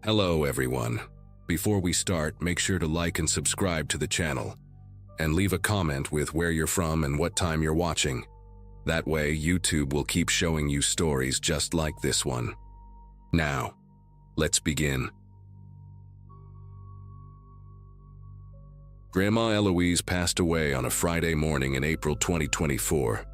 Hello everyone. Before we start, make sure to like and subscribe to the channel, and leave a comment with where you're from and what time you're watching. That way, YouTube will keep showing you stories just like this one. Now, let's begin. Grandma Eloise passed away on a Friday morning in April 2024,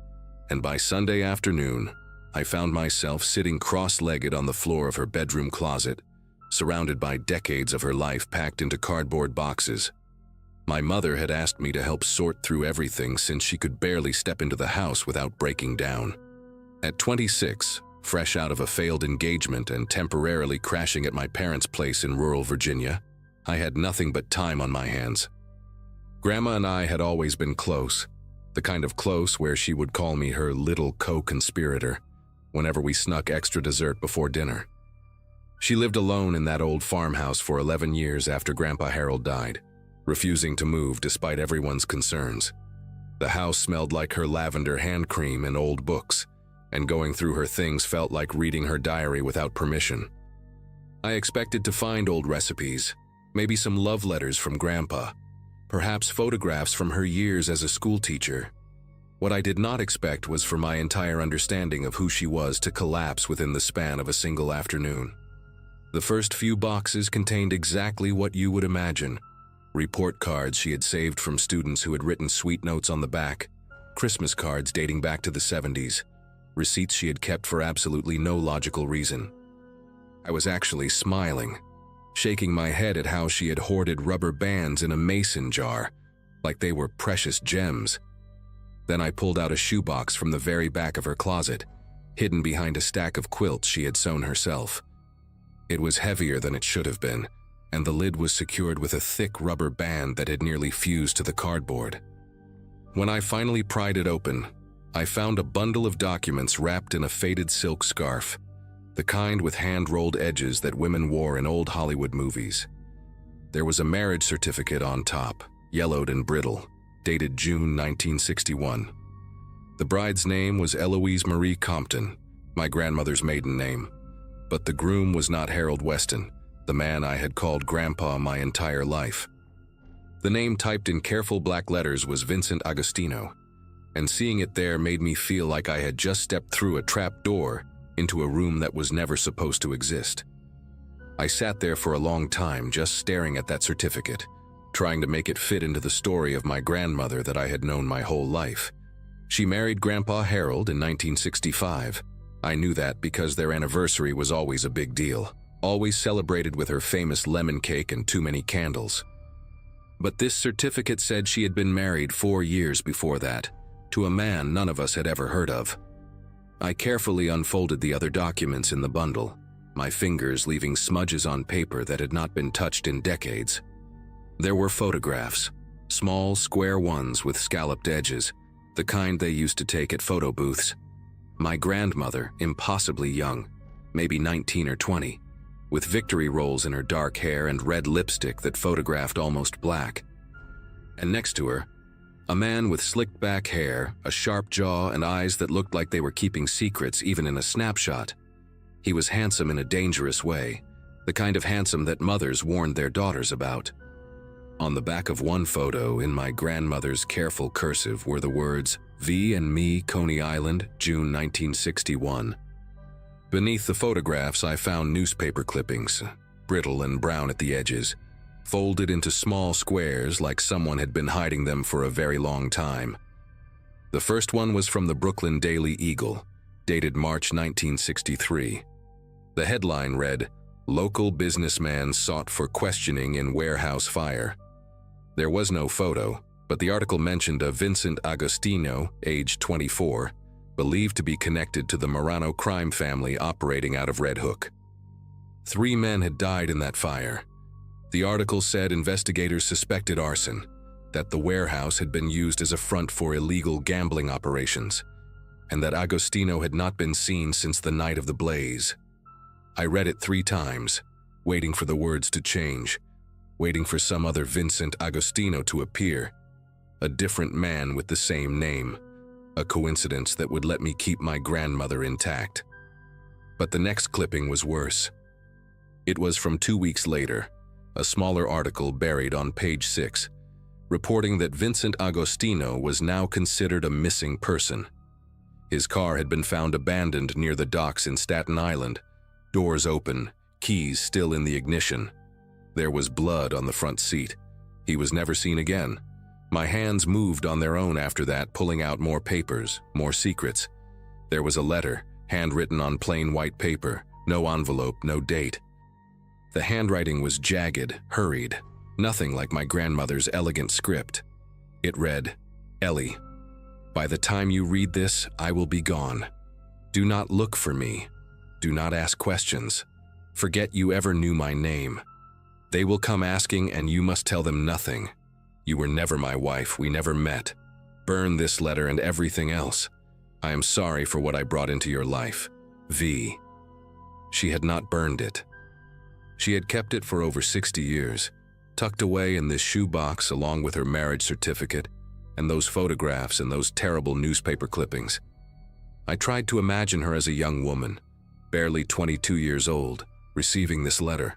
and by Sunday afternoon, I found myself sitting cross-legged on the floor of her bedroom closet, surrounded by decades of her life packed into cardboard boxes. My mother had asked me to help sort through everything since she could barely step into the house without breaking down. At 26, fresh out of a failed engagement and temporarily crashing at my parents' place in rural Virginia, I had nothing but time on my hands. Grandma and I had always been close, the kind of close where she would call me her little co-conspirator whenever we snuck extra dessert before dinner. She lived alone in that old farmhouse for 11 years after Grandpa Harold died, refusing to move despite everyone's concerns. The house smelled like her lavender hand cream and old books, and going through her things felt like reading her diary without permission. I expected to find old recipes, maybe some love letters from Grandpa, perhaps photographs from her years as a schoolteacher. What I did not expect was for my entire understanding of who she was to collapse within the span of a single afternoon. The first few boxes contained exactly what you would imagine. Report cards she had saved from students who had written sweet notes on the back, Christmas cards dating back to the 70s, receipts she had kept for absolutely no logical reason. I was actually smiling, shaking my head at how she had hoarded rubber bands in a mason jar, like they were precious gems. Then I pulled out a shoebox from the very back of her closet, hidden behind a stack of quilts she had sewn herself. It was heavier than it should have been, and the lid was secured with a thick rubber band that had nearly fused to the cardboard. When I finally pried it open, I found a bundle of documents wrapped in a faded silk scarf, the kind with hand-rolled edges that women wore in old Hollywood movies. There was a marriage certificate on top, yellowed and brittle, dated June 1961. The bride's name was Eloise Marie Compton, my grandmother's maiden name. But the groom was not Harold Weston, the man I had called Grandpa my entire life. The name typed in careful black letters was Vincent Agostino, and seeing it there made me feel like I had just stepped through a trap door into a room that was never supposed to exist. I sat there for a long time just staring at that certificate, trying to make it fit into the story of my grandmother that I had known my whole life. She married Grandpa Harold in 1965. I knew that because their anniversary was always a big deal, always celebrated with her famous lemon cake and too many candles. But this certificate said she had been married 4 years before that, to a man none of us had ever heard of. I carefully unfolded the other documents in the bundle, my fingers leaving smudges on paper that had not been touched in decades. There were photographs, small square ones with scalloped edges, the kind they used to take at photo booths. My grandmother, impossibly young, maybe 19 or 20, with victory rolls in her dark hair and red lipstick that photographed almost black. And next to her, a man with slicked back hair, a sharp jaw, and eyes that looked like they were keeping secrets even in a snapshot. He was handsome in a dangerous way, the kind of handsome that mothers warned their daughters about. On the back of one photo, in my grandmother's careful cursive, were the words, "V and me, Coney Island, June 1961. Beneath the photographs, I found newspaper clippings, brittle and brown at the edges, folded into small squares like someone had been hiding them for a very long time. The first one was from the Brooklyn Daily Eagle, dated March 1963. The headline read, "Local businessman sought for questioning in warehouse fire." There was no photo, but the article mentioned a Vincent Agostino, age 24, believed to be connected to the Marano crime family operating out of Red Hook. 3 men had died in that fire. The article said investigators suspected arson, that the warehouse had been used as a front for illegal gambling operations, and that Agostino had not been seen since the night of the blaze. I read it 3 times, waiting for the words to change, waiting for some other Vincent Agostino to appear, a different man with the same name, a coincidence that would let me keep my grandmother intact. But the next clipping was worse. It was from 2 weeks later, a smaller article buried on page 6, reporting that Vincent Agostino was now considered a missing person. His car had been found abandoned near the docks in Staten Island, doors open, keys still in the ignition. There was blood on the front seat. He was never seen again. My hands moved on their own after that, pulling out more papers, more secrets. There was a letter, handwritten on plain white paper, no envelope, no date. The handwriting was jagged, hurried, nothing like my grandmother's elegant script. It read, "Ellie, by the time you read this, I will be gone. Do not look for me. Do not ask questions. Forget you ever knew my name. They will come asking and you must tell them nothing. You were never my wife, we never met. Burn this letter and everything else. I am sorry for what I brought into your life. V." She had not burned it. She had kept it for over 60 years, tucked away in this shoebox along with her marriage certificate and those photographs and those terrible newspaper clippings. I tried to imagine her as a young woman, barely 22 years old, receiving this letter,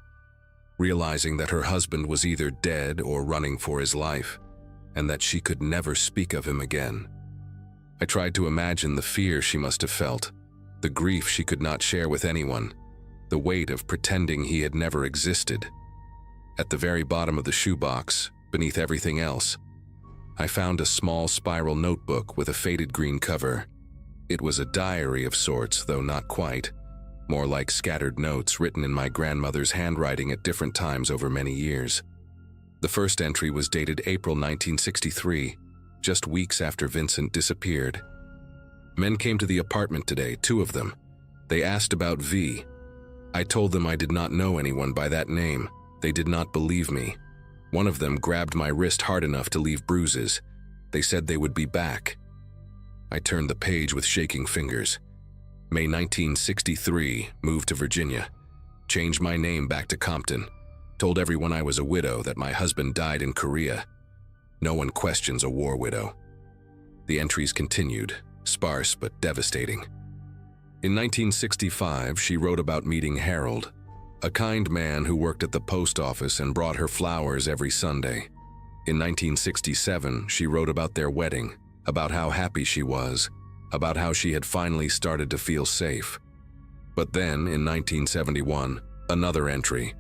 realizing that her husband was either dead or running for his life, and that she could never speak of him again. I tried to imagine the fear she must have felt, the grief she could not share with anyone, the weight of pretending he had never existed. At the very bottom of the shoebox, beneath everything else, I found a small spiral notebook with a faded green cover. It was a diary of sorts, though not quite, more like scattered notes written in my grandmother's handwriting at different times over many years. The first entry was dated April 1963, just weeks after Vincent disappeared. Men came to the apartment today, 2 of them. They asked about V. I told them I did not know anyone by that name. They did not believe me. One of them grabbed my wrist hard enough to leave bruises. They said they would be back. I turned the page with shaking fingers. May 1963, moved to Virginia. Changed my name back to Compton. Told everyone I was a widow, that my husband died in Korea. No one questions a war widow. The entries continued, sparse but devastating. In 1965, she wrote about meeting Harold, a kind man who worked at the post office and brought her flowers every Sunday. In 1967, she wrote about their wedding, about how happy she was, about how she had finally started to feel safe. But then, in 1971, another entry.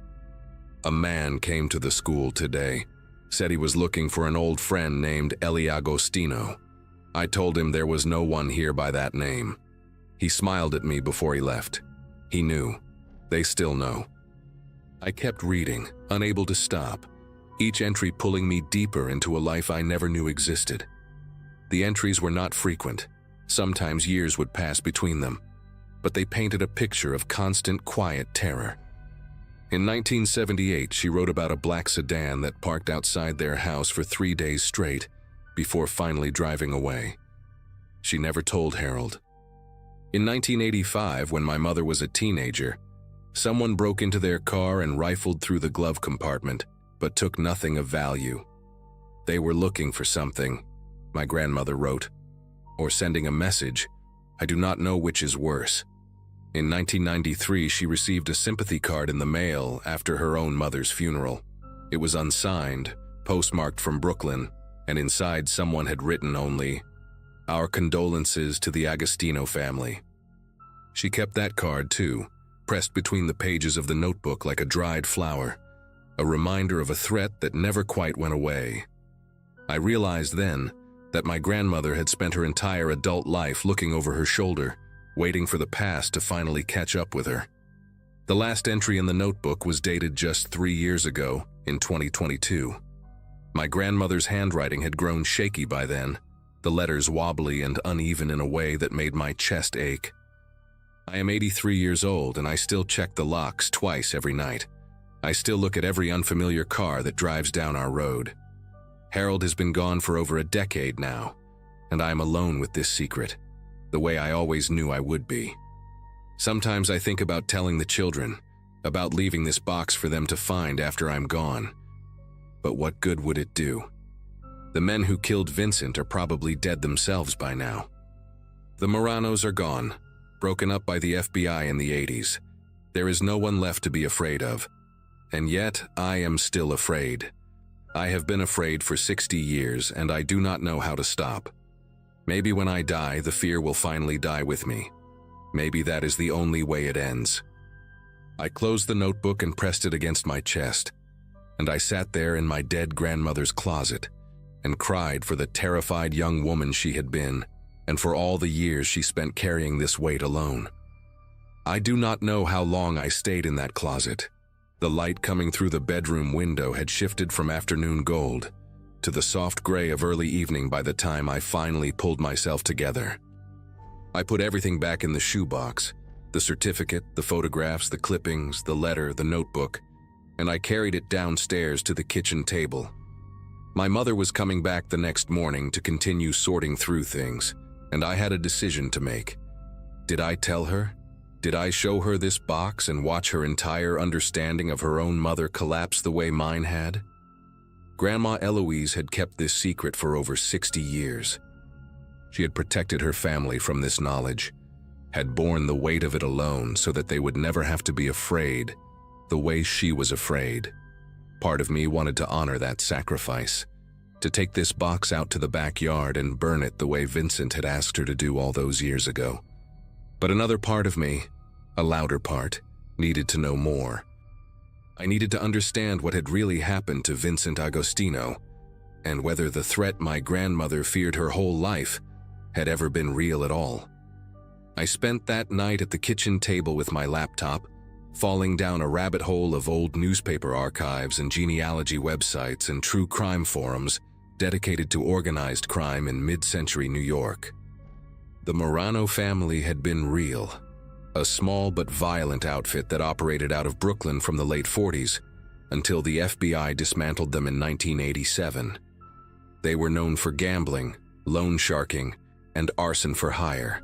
A man came to the school today, said he was looking for an old friend named Ellie Agostino. I told him there was no one here by that name. He smiled at me before he left. He knew. They still know. I kept reading, unable to stop, each entry pulling me deeper into a life I never knew existed. The entries were not frequent. Sometimes years would pass between them, but they painted a picture of constant, quiet terror. In 1978, she wrote about a black sedan that parked outside their house for 3 days straight before finally driving away. She never told Harold. In 1985, when my mother was a teenager, someone broke into their car and rifled through the glove compartment, but took nothing of value. They were looking for something, my grandmother wrote, or sending a message. I do not know which is worse. In 1993, she received a sympathy card in the mail after her own mother's funeral. It was unsigned, postmarked from Brooklyn, and inside someone had written only, "Our condolences to the Agostino family." She kept that card too, pressed between the pages of the notebook like a dried flower, a reminder of a threat that never quite went away. I realized then that my grandmother had spent her entire adult life looking over her shoulder, waiting for the past to finally catch up with her. The last entry in the notebook was dated just 3 years ago, in 2022. My grandmother's handwriting had grown shaky by then, the letters wobbly and uneven in a way that made my chest ache. I am 83 years old and I still check the locks twice every night. I still look at every unfamiliar car that drives down our road. Harold has been gone for over a decade now, and I am alone with this secret, the way I always knew I would be. Sometimes I think about telling the children, about leaving this box for them to find after I'm gone. But what good would it do? The men who killed Vincent are probably dead themselves by now. The Moranos are gone, broken up by the FBI in the 80s. There is no one left to be afraid of. And yet, I am still afraid. I have been afraid for 60 years, and I do not know how to stop. Maybe when I die, the fear will finally die with me. Maybe that is the only way it ends. I closed the notebook and pressed it against my chest, and I sat there in my dead grandmother's closet and cried for the terrified young woman she had been, and for all the years she spent carrying this weight alone. I do not know how long I stayed in that closet. The light coming through the bedroom window had shifted from afternoon gold to the soft gray of early evening by the time I finally pulled myself together. I put everything back in the shoebox, the certificate, the photographs, the clippings, the letter, the notebook, and I carried it downstairs to the kitchen table. My mother was coming back the next morning to continue sorting through things, and I had a decision to make. Did I tell her? Did I show her this box and watch her entire understanding of her own mother collapse the way mine had? Grandma Eloise had kept this secret for over 60 years. She had protected her family from this knowledge, had borne the weight of it alone so that they would never have to be afraid the way she was afraid. Part of me wanted to honor that sacrifice, to take this box out to the backyard and burn it the way Vincent had asked her to do all those years ago. But another part of me, a louder part, needed to know more. I needed to understand what had really happened to Vincent Agostino, and whether the threat my grandmother feared her whole life had ever been real at all. I spent that night at the kitchen table with my laptop, falling down a rabbit hole of old newspaper archives and genealogy websites and true crime forums dedicated to organized crime in mid-century New York. The Marano family had been real, a small but violent outfit that operated out of Brooklyn from the late 40s until the FBI dismantled them in 1987. They were known for gambling, loan sharking, and arson for hire.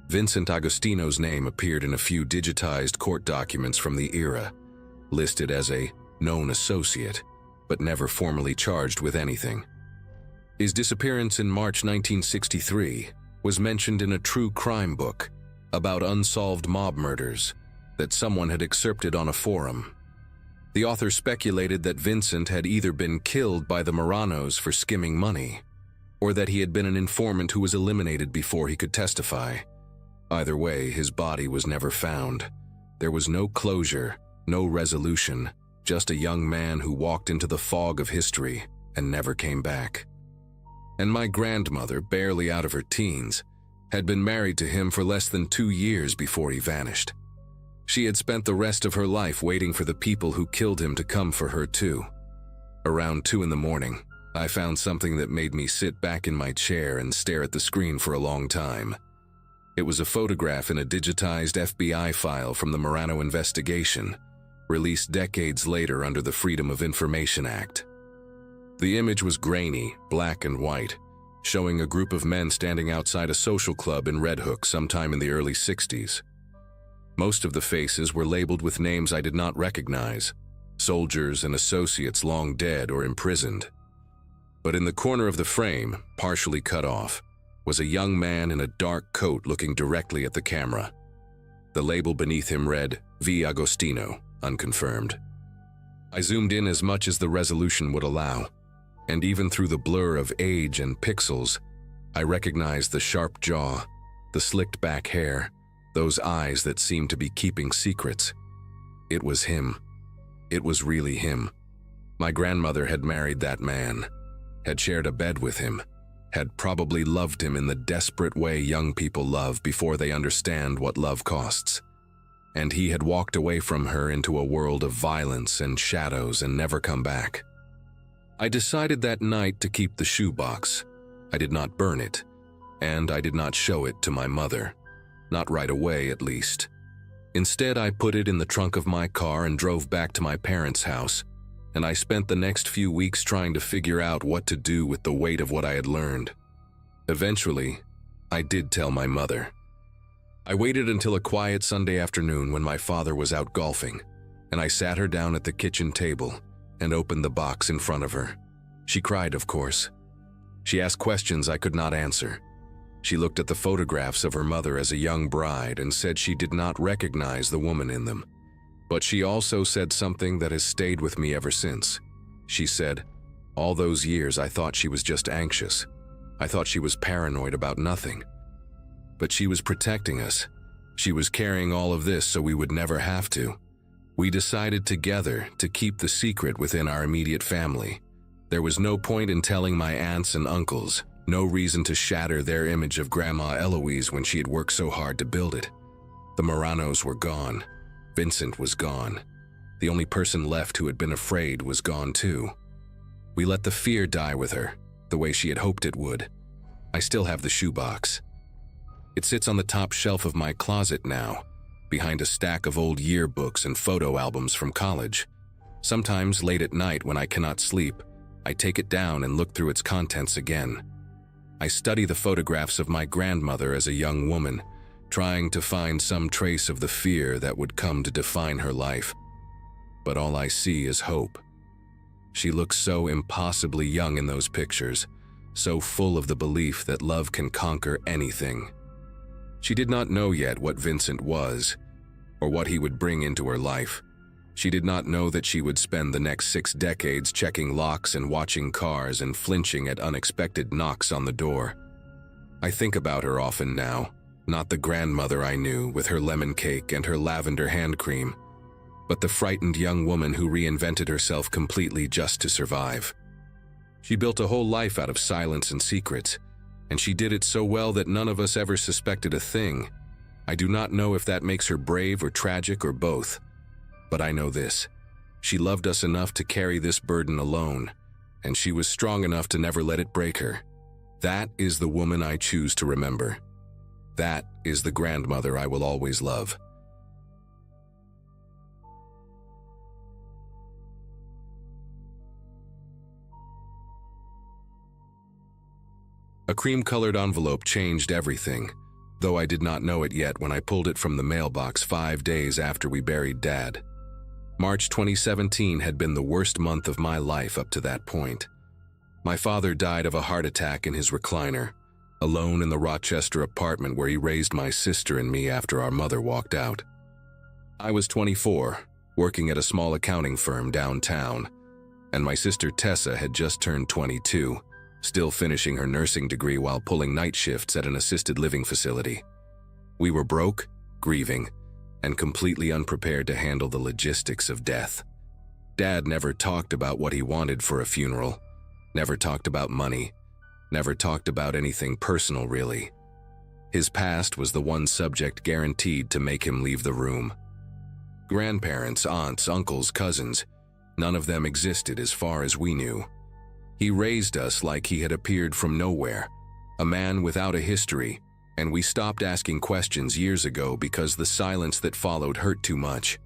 Vincent Agostino's name appeared in a few digitized court documents from the era, listed as a known associate, but never formally charged with anything. His disappearance in March 1963 was mentioned in a true crime book about unsolved mob murders that someone had excerpted on a forum. The author speculated that Vincent had either been killed by the Maranos for skimming money, or that he had been an informant who was eliminated before he could testify. Either way, his body was never found. There was no closure, no resolution, just a young man who walked into the fog of history and never came back. And my grandmother, barely out of her teens, had been married to him for less than 2 years before he vanished. She had spent the rest of her life waiting for the people who killed him to come for her too. Around 2 in the morning, I found something that made me sit back in my chair and stare at the screen for a long time. It was a photograph in a digitized FBI file from the Marano investigation, released decades later under the Freedom of Information Act. The image was grainy, black and white, showing a group of men standing outside a social club in Red Hook sometime in the early 60s. Most of the faces were labeled with names I did not recognize, soldiers and associates long dead or imprisoned. But in the corner of the frame, partially cut off, was a young man in a dark coat looking directly at the camera. The label beneath him read, V. Agostino, unconfirmed. I zoomed in as much as the resolution would allow, and even through the blur of age and pixels, I recognized the sharp jaw, the slicked back hair, those eyes that seemed to be keeping secrets. It was him. It was really him. My grandmother had married that man, had shared a bed with him, had probably loved him in the desperate way young people love before they understand what love costs. And he had walked away from her into a world of violence and shadows and never come back. I decided that night to keep the shoebox. I did not burn it, and I did not show it to my mother. Not right away, at least. Instead, I put it in the trunk of my car and drove back to my parents' house, and I spent the next few weeks trying to figure out what to do with the weight of what I had learned. Eventually, I did tell my mother. I waited until a quiet Sunday afternoon when my father was out golfing, and I sat her down at the kitchen table and opened the box in front of her. She cried, of course. She asked questions I could not answer. She looked at the photographs of her mother as a young bride and said she did not recognize the woman in them. But she also said something that has stayed with me ever since. She said, "All those years I thought she was just anxious. I thought she was paranoid about nothing. But she was protecting us. She was carrying all of this so we would never have to. We decided together to keep the secret within our immediate family. There was no point in telling my aunts and uncles, no reason to shatter their image of Grandma Eloise when she had worked so hard to build it. The Moranos were gone. Vincent was gone. The only person left who had been afraid was gone too. We let the fear die with her, the way she had hoped it would. I still have the shoebox. It sits on the top shelf of my closet now, behind a stack of old yearbooks and photo albums from college. Sometimes late at night when I cannot sleep, I take it down and look through its contents again. I study the photographs of my grandmother as a young woman, trying to find some trace of the fear that would come to define her life. But all I see is hope. She looks so impossibly young in those pictures, so full of the belief that love can conquer anything. She did not know yet what Vincent was, or what he would bring into her life. She did not know that she would spend the next 6 decades checking locks and watching cars and flinching at unexpected knocks on the door. I think about her often now, not the grandmother I knew with her lemon cake and her lavender hand cream, but the frightened young woman who reinvented herself completely just to survive. She built a whole life out of silence and secrets, and she did it so well that none of us ever suspected a thing. I do not know if that makes her brave or tragic or both. But I know this: she loved us enough to carry this burden alone, and she was strong enough to never let it break her. That is the woman I choose to remember. That is the grandmother I will always love. A cream-colored envelope changed everything, though I did not know it yet when I pulled it from the mailbox 5 days after we buried Dad. March 2017 had been the worst month of my life up to that point. My father died of a heart attack in his recliner, alone in the Rochester apartment where he raised my sister and me after our mother walked out. I was 24, working at a small accounting firm downtown, and my sister Tessa had just turned 22, still finishing her nursing degree while pulling night shifts at an assisted living facility. We were broke, grieving, and completely unprepared to handle the logistics of death. Dad never talked about what he wanted for a funeral, never talked about money, never talked about anything personal really. His past was the one subject guaranteed to make him leave the room. Grandparents, aunts, uncles, cousins, none of them existed as far as we knew. He raised us like he had appeared from nowhere, a man without a history, and we stopped asking questions years ago because the silence that followed hurt too much.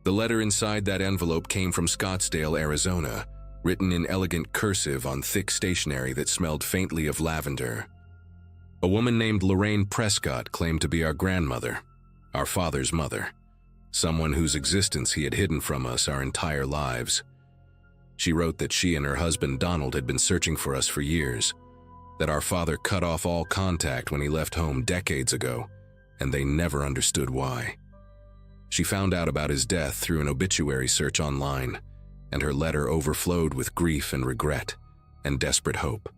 The letter inside that envelope came from Scottsdale, Arizona, written in elegant cursive on thick stationery that smelled faintly of lavender. A woman named Lorraine Prescott claimed to be our grandmother, our father's mother, someone whose existence he had hidden from us our entire lives. She wrote that she and her husband Donald had been searching for us for years, that our father cut off all contact when he left home decades ago, and they never understood why. She found out about his death through an obituary search online, and her letter overflowed with grief and regret and desperate hope.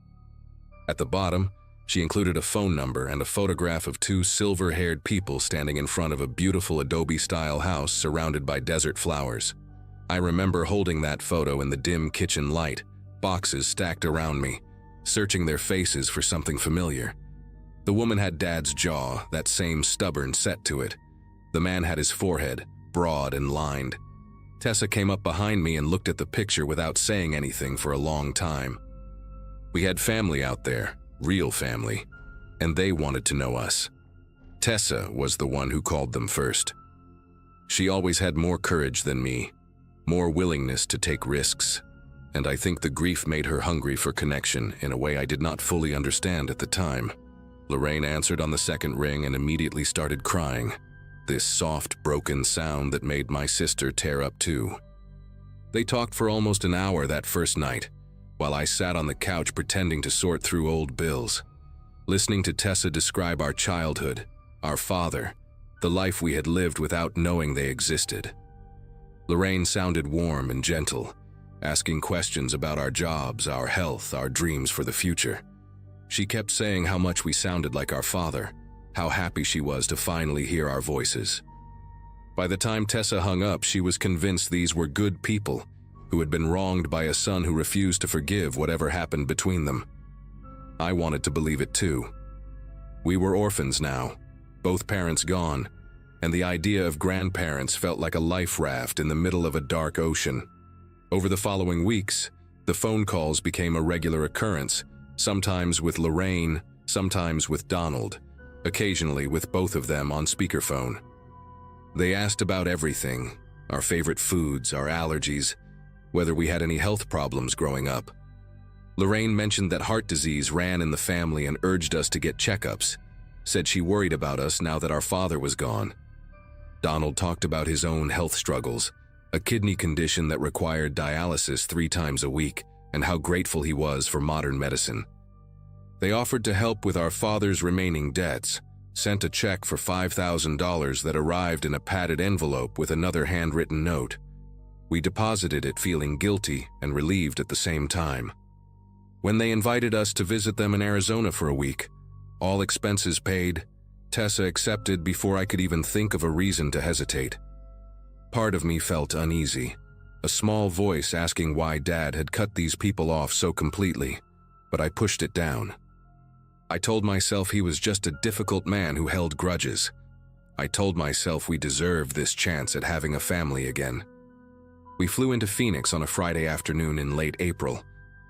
At the bottom, she included a phone number and a photograph of 2 silver-haired people standing in front of a beautiful Adobe-style house surrounded by desert flowers. I remember holding that photo in the dim kitchen light, boxes stacked around me, searching their faces for something familiar. The woman had Dad's jaw, that same stubborn set to it. The man had his forehead, broad and lined. Tessa came up behind me and looked at the picture without saying anything for a long time. We had family out there, real family, and they wanted to know us. Tessa was the one who called them first. She always had more courage than me, more willingness to take risks, and I think the grief made her hungry for connection in a way I did not fully understand at the time. Lorraine answered on the second ring and immediately started crying, this soft, broken sound that made my sister tear up too. They talked for almost an hour that first night, while I sat on the couch pretending to sort through old bills. Listening to Tessa describe our childhood, our father, the life we had lived without knowing they existed. Lorraine sounded warm and gentle, asking questions about our jobs, our health, our dreams for the future. She kept saying how much we sounded like our father, how happy she was to finally hear our voices. By the time Tessa hung up, she was convinced these were good people who had been wronged by a son who refused to forgive whatever happened between them. I wanted to believe it too. We were orphans now, both parents gone, and the idea of grandparents felt like a life raft in the middle of a dark ocean. Over the following weeks, the phone calls became a regular occurrence, sometimes with Lorraine, sometimes with Donald, occasionally with both of them on speakerphone. They asked about everything, our favorite foods, our allergies, whether we had any health problems growing up. Lorraine mentioned that heart disease ran in the family and urged us to get checkups, said she worried about us now that our father was gone. Donald talked about his own health struggles, a kidney condition that required dialysis 3 times a week, and how grateful he was for modern medicine. They offered to help with our father's remaining debts, sent a check for $5,000 that arrived in a padded envelope with another handwritten note. We deposited it feeling guilty and relieved at the same time. When they invited us to visit them in Arizona for a week, all expenses paid, Tessa accepted before I could even think of a reason to hesitate. Part of me felt uneasy, a small voice asking why Dad had cut these people off so completely, but I pushed it down. I told myself he was just a difficult man who held grudges. I told myself we deserved this chance at having a family again. We flew into Phoenix on a Friday afternoon in late April,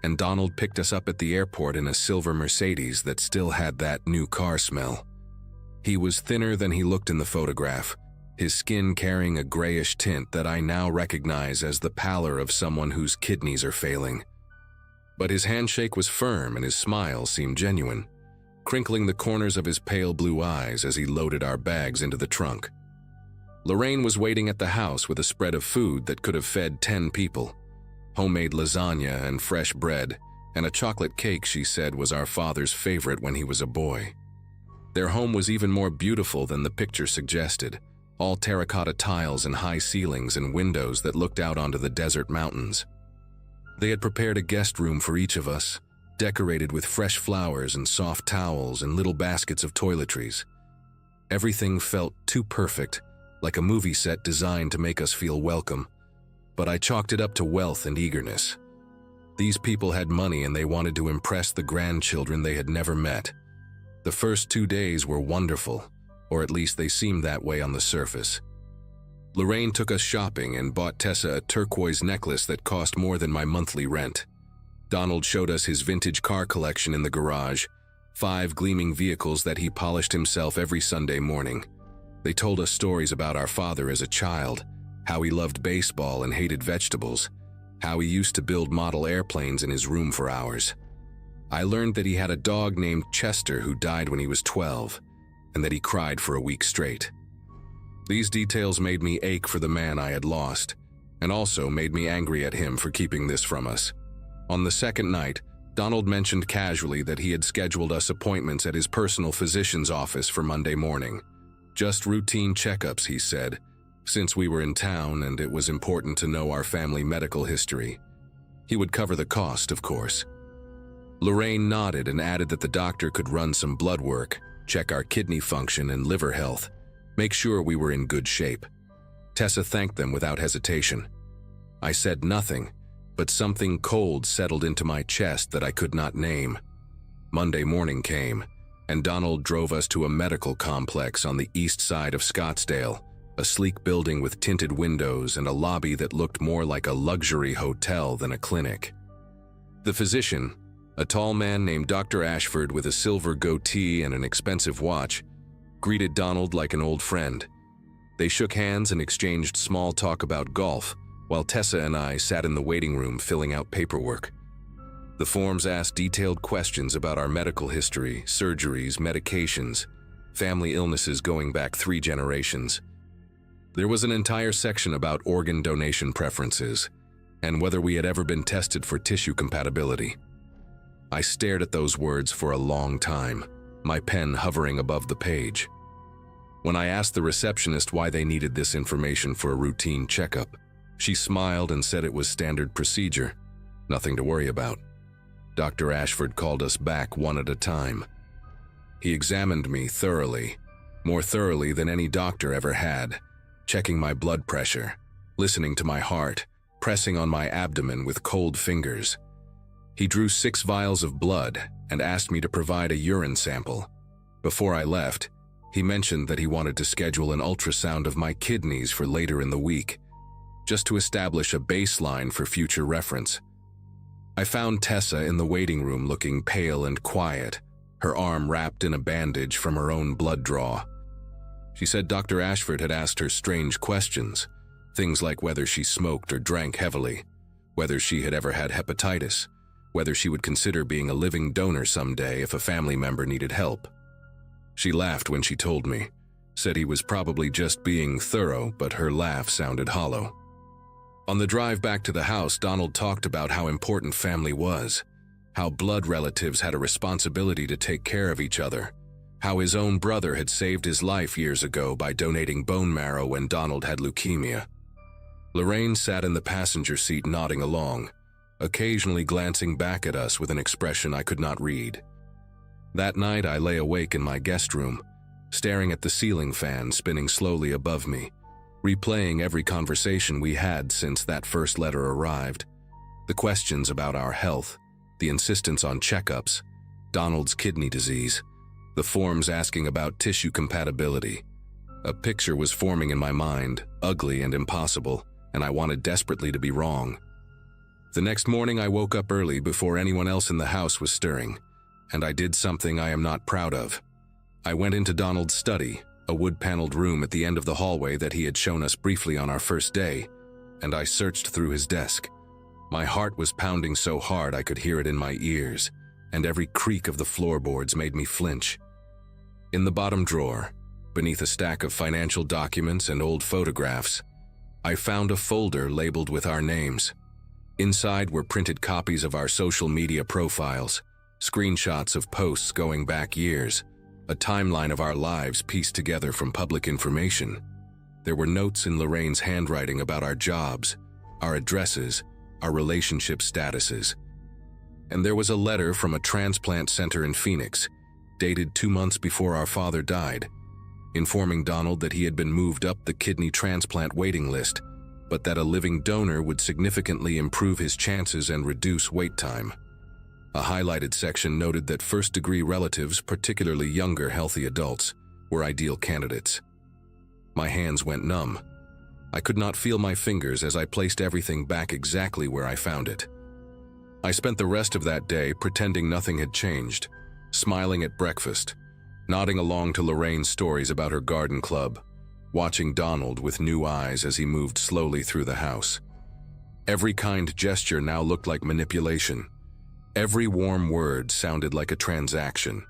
and Donald picked us up at the airport in a silver Mercedes that still had that new car smell. He was thinner than he looked in the photograph, his skin carrying a grayish tint that I now recognize as the pallor of someone whose kidneys are failing. But his handshake was firm and his smile seemed genuine, crinkling the corners of his pale blue eyes as he loaded our bags into the trunk. Lorraine was waiting at the house with a spread of food that could have fed 10 people. Homemade lasagna and fresh bread, and a chocolate cake she said was our father's favorite when he was a boy. Their home was even more beautiful than the picture suggested, all terracotta tiles and high ceilings and windows that looked out onto the desert mountains. They had prepared a guest room for each of us, decorated with fresh flowers and soft towels and little baskets of toiletries. Everything felt too perfect, like a movie set designed to make us feel welcome. But I chalked it up to wealth and eagerness. These people had money and they wanted to impress the grandchildren they had never met. The first 2 days were wonderful, or at least they seemed that way on the surface. Lorraine took us shopping and bought Tessa a turquoise necklace that cost more than my monthly rent. Donald showed us his vintage car collection in the garage, 5 gleaming vehicles that he polished himself every Sunday morning. They told us stories about our father as a child, how he loved baseball and hated vegetables, how he used to build model airplanes in his room for hours. I learned that he had a dog named Chester who died when he was 12, and that he cried for a week straight. These details made me ache for the man I had lost, and also made me angry at him for keeping this from us. On the second night, Donald mentioned casually that he had scheduled us appointments at his personal physician's office for Monday morning. Just routine checkups, he said, since we were in town and it was important to know our family medical history. He would cover the cost, of course. Lorraine nodded and added that the doctor could run some blood work, check our kidney function and liver health, make sure we were in good shape. Tessa thanked them without hesitation. I said nothing, but something cold settled into my chest that I could not name. Monday morning came, and Donald drove us to a medical complex on the east side of Scottsdale, a sleek building with tinted windows and a lobby that looked more like a luxury hotel than a clinic. The physician, a tall man named Dr. Ashford with a silver goatee and an expensive watch, greeted Donald like an old friend. They shook hands and exchanged small talk about golf, while Tessa and I sat in the waiting room filling out paperwork. The forms asked detailed questions about our medical history, surgeries, medications, family illnesses going back 3 generations. There was an entire section about organ donation preferences, and whether we had ever been tested for tissue compatibility. I stared at those words for a long time. my pen hovering above the page. When I asked the receptionist why they needed this information for a routine checkup, she smiled and said it was standard procedure, nothing to worry about. Dr. Ashford called us back one at a time. He examined me thoroughly, more thoroughly than any doctor ever had, checking my blood pressure, listening to my heart, pressing on my abdomen with cold fingers. He drew 6 vials of blood and asked me to provide a urine sample. Before I left, he mentioned that he wanted to schedule an ultrasound of my kidneys for later in the week, just to establish a baseline for future reference. I found Tessa in the waiting room looking pale and quiet, her arm wrapped in a bandage from her own blood draw. She said Dr. Ashford had asked her strange questions, things like whether she smoked or drank heavily, whether she had ever had hepatitis, whether she would consider being a living donor someday if a family member needed help. She laughed when she told me, said he was probably just being thorough, but her laugh sounded hollow. On the drive back to the house, Donald talked about how important family was, how blood relatives had a responsibility to take care of each other, how his own brother had saved his life years ago by donating bone marrow when Donald had leukemia. Lorraine sat in the passenger seat nodding along, occasionally glancing back at us with an expression I could not read. That night I lay awake in my guest room, staring at the ceiling fan spinning slowly above me, replaying every conversation we had since that first letter arrived, the questions about our health, the insistence on checkups, Donald's kidney disease, the forms asking about tissue compatibility. A picture was forming in my mind, ugly and impossible, and I wanted desperately to be wrong. The next morning I woke up early before anyone else in the house was stirring, and I did something I am not proud of. I went into Donald's study, a wood-paneled room at the end of the hallway that he had shown us briefly on our first day, and I searched through his desk. My heart was pounding so hard I could hear it in my ears, and every creak of the floorboards made me flinch. In the bottom drawer, beneath a stack of financial documents and old photographs, I found a folder labeled with our names. Inside were printed copies of our social media profiles, screenshots of posts going back years, a timeline of our lives pieced together from public information. There were notes in Lorraine's handwriting about our jobs, our addresses, our relationship statuses. And there was a letter from a transplant center in Phoenix, dated 2 months before our father died, informing Donald that he had been moved up the kidney transplant waiting list, but that a living donor would significantly improve his chances and reduce wait time. A highlighted section noted that first-degree relatives, particularly younger, healthy adults, were ideal candidates. My hands went numb. I could not feel my fingers as I placed everything back exactly where I found it. I spent the rest of that day pretending nothing had changed, smiling at breakfast, nodding along to Lorraine's stories about her garden club, watching Donald with new eyes as he moved slowly through the house. Every kind gesture now looked like manipulation. Every warm word sounded like a transaction.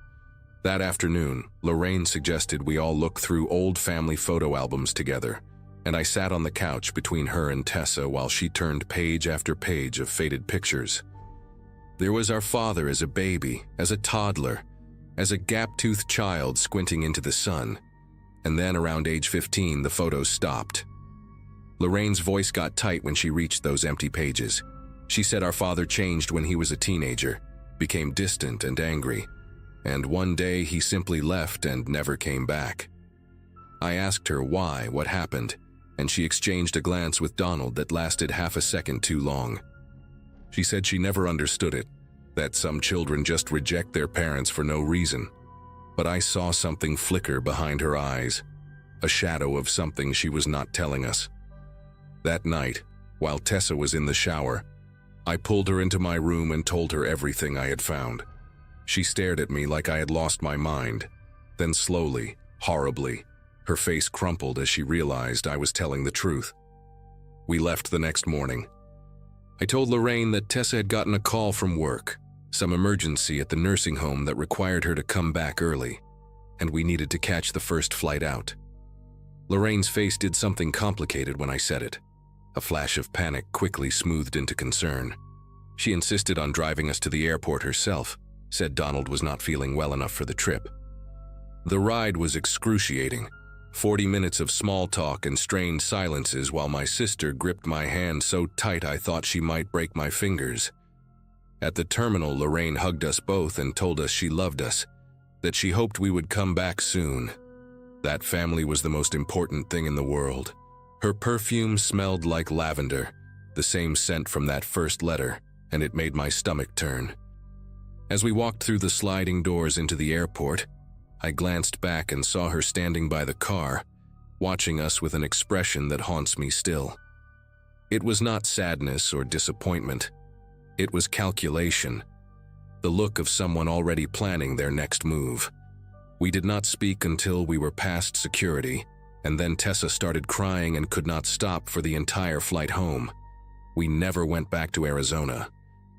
That afternoon, Lorraine suggested we all look through old family photo albums together, and I sat on the couch between her and Tessa while she turned page after page of faded pictures. There was our father as a baby, as a toddler, as a gap-toothed child squinting into the sun, and then around age 15 the photos stopped. Lorraine's voice got tight when she reached those empty pages. She said our father changed when he was a teenager, became distant and angry, and one day he simply left and never came back. I asked her why, what happened, and she exchanged a glance with Donald that lasted half a second too long. She said she never understood it, that some children just reject their parents for no reason. But I saw something flicker behind her eyes, a shadow of something she was not telling us. That night, while Tessa was in the shower, I pulled her into my room and told her everything I had found. She stared at me like I had lost my mind. Then slowly, horribly, her face crumpled as she realized I was telling the truth. We left the next morning. I told Lorraine that Tessa had gotten a call from work, some emergency at the nursing home that required her to come back early, and we needed to catch the first flight out. Lorraine's face did something complicated when I said it. A flash of panic quickly smoothed into concern. She insisted on driving us to the airport herself, said Donald was not feeling well enough for the trip. The ride was excruciating. 40 minutes of small talk and strained silences while my sister gripped my hand so tight I thought she might break my fingers. At the terminal, Lorraine hugged us both and told us she loved us, that she hoped we would come back soon. That family was the most important thing in the world. Her perfume smelled like lavender, the same scent from that first letter, and it made my stomach turn. As we walked through the sliding doors into the airport, I glanced back and saw her standing by the car, watching us with an expression that haunts me still. It was not sadness or disappointment. It was calculation, the look of someone already planning their next move. We did not speak until we were past security, and then Tessa started crying and could not stop for the entire flight home. We never went back to Arizona.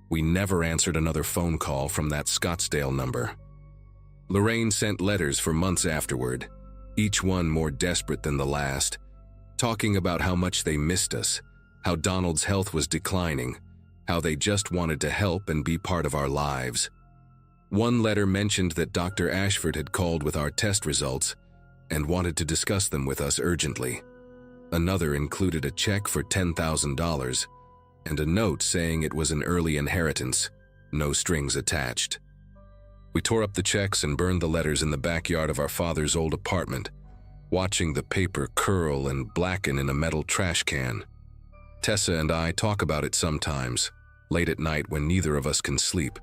We never answered another phone call from that Scottsdale number. Lorraine sent letters for months afterward, each one more desperate than the last, talking about how much they missed us, how Donald's health was declining, how they just wanted to help and be part of our lives. One letter mentioned that Dr. Ashford had called with our test results and wanted to discuss them with us urgently. Another included a check for $10,000 and a note saying it was an early inheritance, no strings attached. We tore up the checks and burned the letters in the backyard of our father's old apartment, watching the paper curl and blacken in a metal trash can. Tessa and I talk about it sometimes, late at night when neither of us can sleep,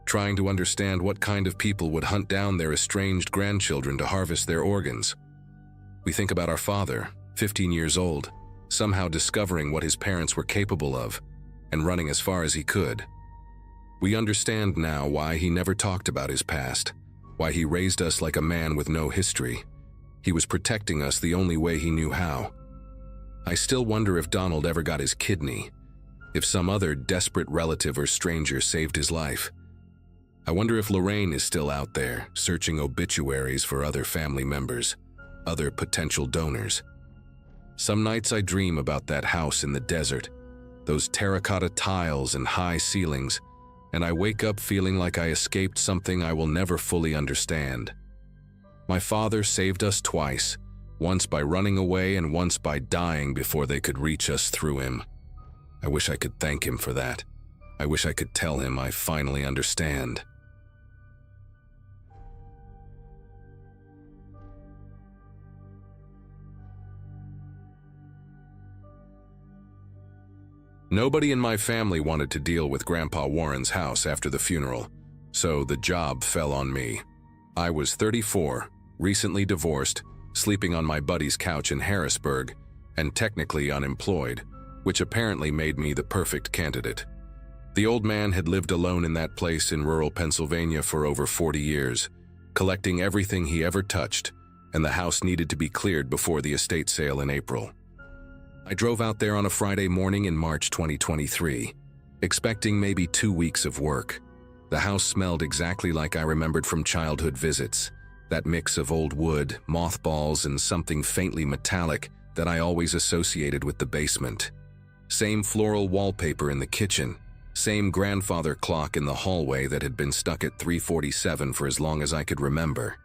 trying to understand what kind of people would hunt down their estranged grandchildren to harvest their organs. We think about our father, 15 years old, somehow discovering what his parents were capable of and running as far as he could. We understand now why he never talked about his past, why he raised us like a man with no history. He was protecting us the only way he knew how. I still wonder if Donald ever got his kidney, if some other desperate relative or stranger saved his life. I wonder if Lorraine is still out there, searching obituaries for other family members, other potential donors. Some nights I dream about that house in the desert, those terracotta tiles and high ceilings, and I wake up feeling like I escaped something I will never fully understand. My father saved us twice, once by running away and once by dying before they could reach us through him. I wish I could thank him for that. I wish I could tell him I finally understand. Nobody in my family wanted to deal with Grandpa Warren's house after the funeral, so the job fell on me. I was 34, recently divorced, sleeping on my buddy's couch in Harrisburg, and technically unemployed, which apparently made me the perfect candidate. The old man had lived alone in that place in rural Pennsylvania for over 40 years, collecting everything he ever touched, and the house needed to be cleared before the estate sale in April. I drove out there on a Friday morning in March 2023, expecting maybe 2 weeks of work. The house smelled exactly like I remembered from childhood visits, that mix of old wood, mothballs, and something faintly metallic that I always associated with the basement. Same floral wallpaper in the kitchen, same grandfather clock in the hallway that had been stuck at 3:47 for as long as I could remember.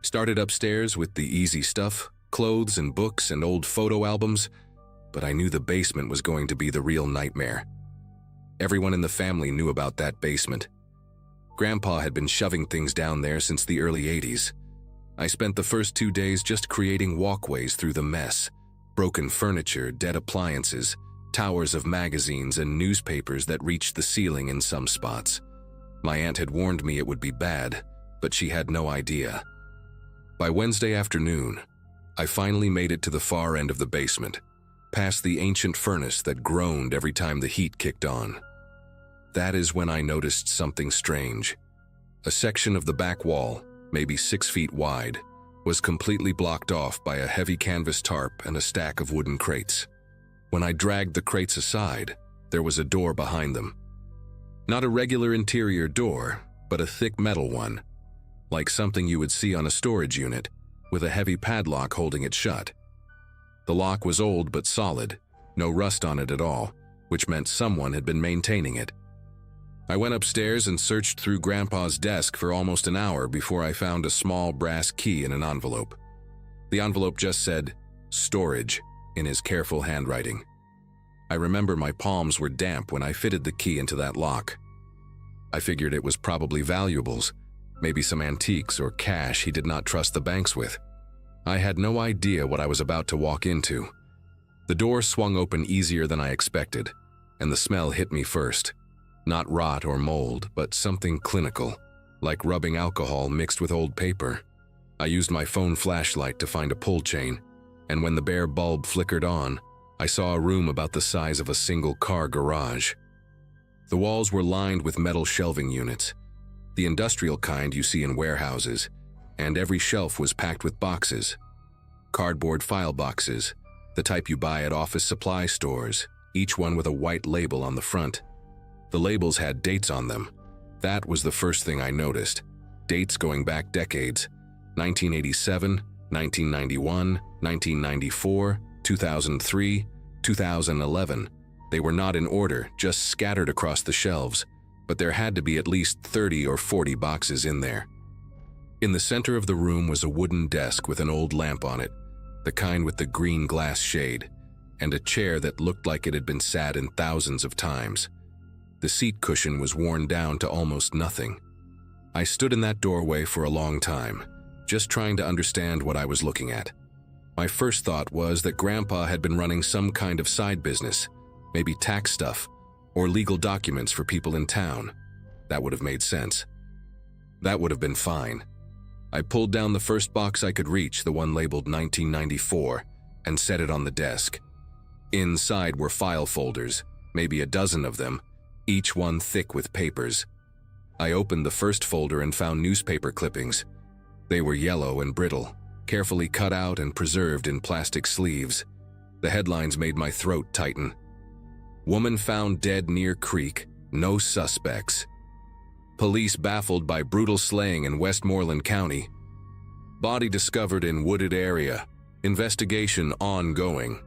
Started upstairs with the easy stuff, clothes and books and old photo albums, but I knew the basement was going to be the real nightmare. Everyone in the family knew about that basement. Grandpa had been shoving things down there since the early 80s. I spent the first 2 days just creating walkways through the mess, broken furniture, dead appliances, towers of magazines and newspapers that reached the ceiling in some spots. My aunt had warned me it would be bad, but she had no idea. By Wednesday afternoon, I finally made it to the far end of the basement, past the ancient furnace that groaned every time the heat kicked on. That is when I noticed something strange. A section of the back wall, maybe 6 feet wide, was completely blocked off by a heavy canvas tarp and a stack of wooden crates. When I dragged the crates aside, there was a door behind them. Not a regular interior door, but a thick metal one, like something you would see on a storage unit, with a heavy padlock holding it shut. The lock was old but solid, no rust on it at all, which meant someone had been maintaining it. I went upstairs and searched through Grandpa's desk for almost an hour before I found a small brass key in an envelope. The envelope just said, "Storage," in his careful handwriting. I remember my palms were damp when I fitted the key into that lock. I figured it was probably valuables, maybe some antiques or cash he did not trust the banks with. I had no idea what I was about to walk into. The door swung open easier than I expected, and the smell hit me first. Not rot or mold, but something clinical, like rubbing alcohol mixed with old paper. I used my phone flashlight to find a pull chain, and when the bare bulb flickered on, I saw a room about the size of a single-car garage. The walls were lined with metal shelving units, the industrial kind you see in warehouses, and every shelf was packed with boxes. Cardboard file boxes, the type you buy at office supply stores, each one with a white label on the front. The labels had dates on them. That was the first thing I noticed. Dates going back decades: 1987, 1991, 1994, 2003, 2011. They were not in order, just scattered across the shelves, but there had to be at least 30 or 40 boxes in there. In the center of the room was a wooden desk with an old lamp on it, the kind with the green glass shade, and a chair that looked like it had been sat in thousands of times. The seat cushion was worn down to almost nothing. I stood in that doorway for a long time, just trying to understand what I was looking at. My first thought was that Grandpa had been running some kind of side business, maybe tax stuff, or legal documents for people in town. That would have made sense. That would have been fine. I pulled down the first box I could reach, the one labeled 1994, and set it on the desk. Inside were file folders, maybe a dozen of them, each one thick with papers. I opened the first folder and found newspaper clippings. They were yellow and brittle, carefully cut out and preserved in plastic sleeves. The headlines made my throat tighten. Woman found dead near creek, no suspects. Police baffled by brutal slaying in Westmoreland County. Body discovered in wooded area. Investigation ongoing.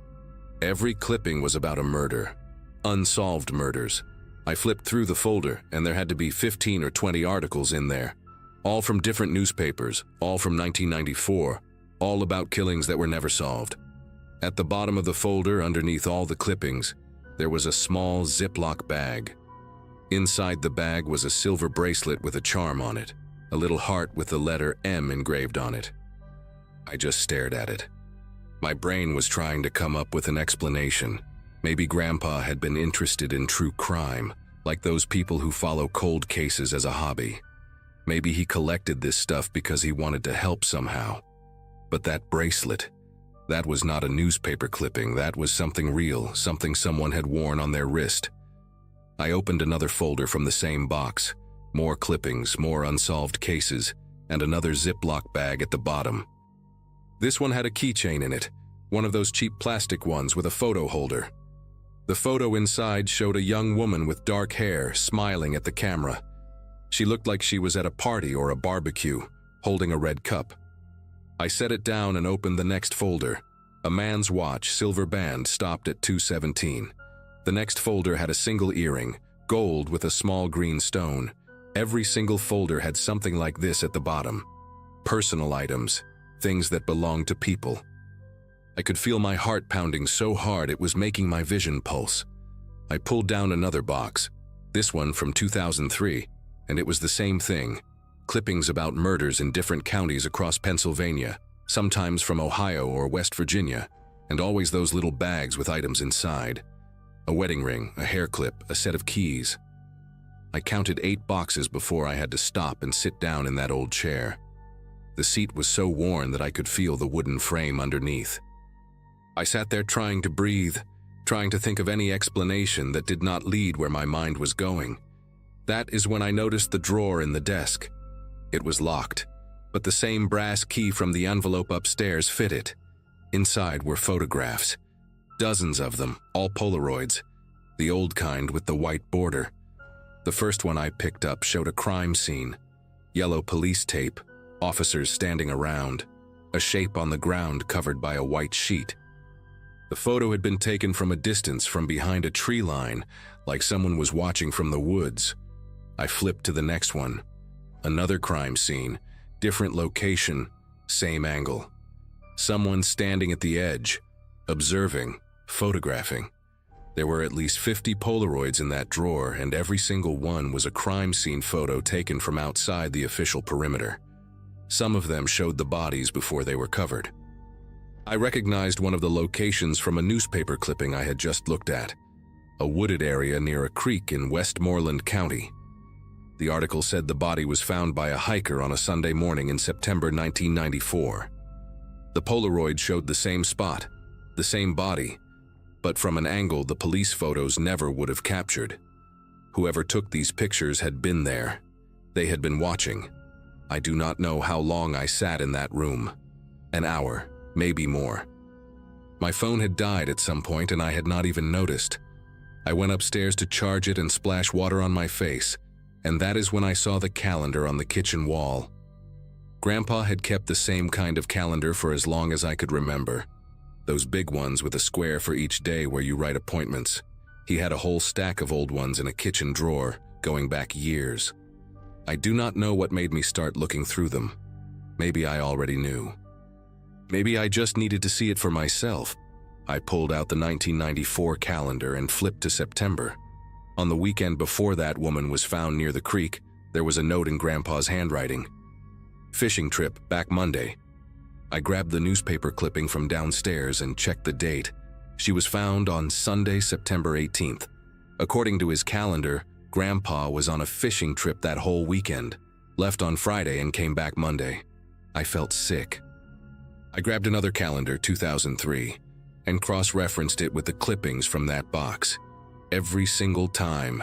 Every clipping was about a murder. Unsolved murders. I flipped through the folder, and there had to be 15 or 20 articles in there. All from different newspapers, all from 1994, all about killings that were never solved. At the bottom of the folder, underneath all the clippings, there was a small Ziploc bag. Inside the bag was a silver bracelet with a charm on it, a little heart with the letter M engraved on it. I just stared at it. My brain was trying to come up with an explanation. Maybe Grandpa had been interested in true crime, like those people who follow cold cases as a hobby. Maybe he collected this stuff because he wanted to help somehow. But that bracelet, that was not a newspaper clipping, that was something real, something someone had worn on their wrist. I opened another folder from the same box, more clippings, more unsolved cases, and another Ziploc bag at the bottom. This one had a keychain in it, one of those cheap plastic ones with a photo holder. The photo inside showed a young woman with dark hair smiling at the camera. She looked like she was at a party or a barbecue, holding a red cup. I set it down and opened the next folder. A man's watch, silver band, stopped at 2:17. The next folder had a single earring, gold with a small green stone. Every single folder had something like this at the bottom. Personal items, things that belonged to people. I could feel my heart pounding so hard it was making my vision pulse. I pulled down another box, this one from 2003, and it was the same thing. Clippings about murders in different counties across Pennsylvania, sometimes from Ohio or West Virginia, and always those little bags with items inside. A wedding ring, a hair clip, a set of keys. I counted 8 boxes before I had to stop and sit down in that old chair. The seat was so worn that I could feel the wooden frame underneath. I sat there trying to breathe, trying to think of any explanation that did not lead where my mind was going. That is when I noticed the drawer in the desk. It was locked, but the same brass key from the envelope upstairs fit it. Inside were photographs. Dozens of them, all Polaroids, the old kind with the white border. The first one I picked up showed a crime scene. Yellow police tape, officers standing around, a shape on the ground covered by a white sheet. The photo had been taken from a distance from behind a tree line, like someone was watching from the woods. I flipped to the next one. Another crime scene, different location, same angle. Someone standing at the edge, observing, photographing. There were at least 50 Polaroids in that drawer, and every single one was a crime scene photo taken from outside the official perimeter. Some of them showed the bodies before they were covered. I recognized one of the locations from a newspaper clipping I had just looked at, a wooded area near a creek in Westmoreland County. The article said the body was found by a hiker on a Sunday morning in September 1994. The Polaroid showed the same spot, the same body, but from an angle the police photos never would have captured. Whoever took these pictures had been there. They had been watching. I do not know how long I sat in that room. An hour, maybe more. My phone had died at some point and I had not even noticed. I went upstairs to charge it and splash water on my face, and that is when I saw the calendar on the kitchen wall. Grandpa had kept the same kind of calendar for as long as I could remember. Those big ones with a square for each day where you write appointments. He had a whole stack of old ones in a kitchen drawer, going back years. I do not know what made me start looking through them. Maybe I already knew. Maybe I just needed to see it for myself. I pulled out the 1994 calendar and flipped to September. On the weekend before that woman was found near the creek, there was a note in Grandpa's handwriting. Fishing trip, back Monday. I grabbed the newspaper clipping from downstairs and checked the date. She was found on Sunday, September 18th. According to his calendar, Grandpa was on a fishing trip that whole weekend, left on Friday and came back Monday. I felt sick. I grabbed another calendar, 2003, and cross-referenced it with the clippings from that box. Every single time,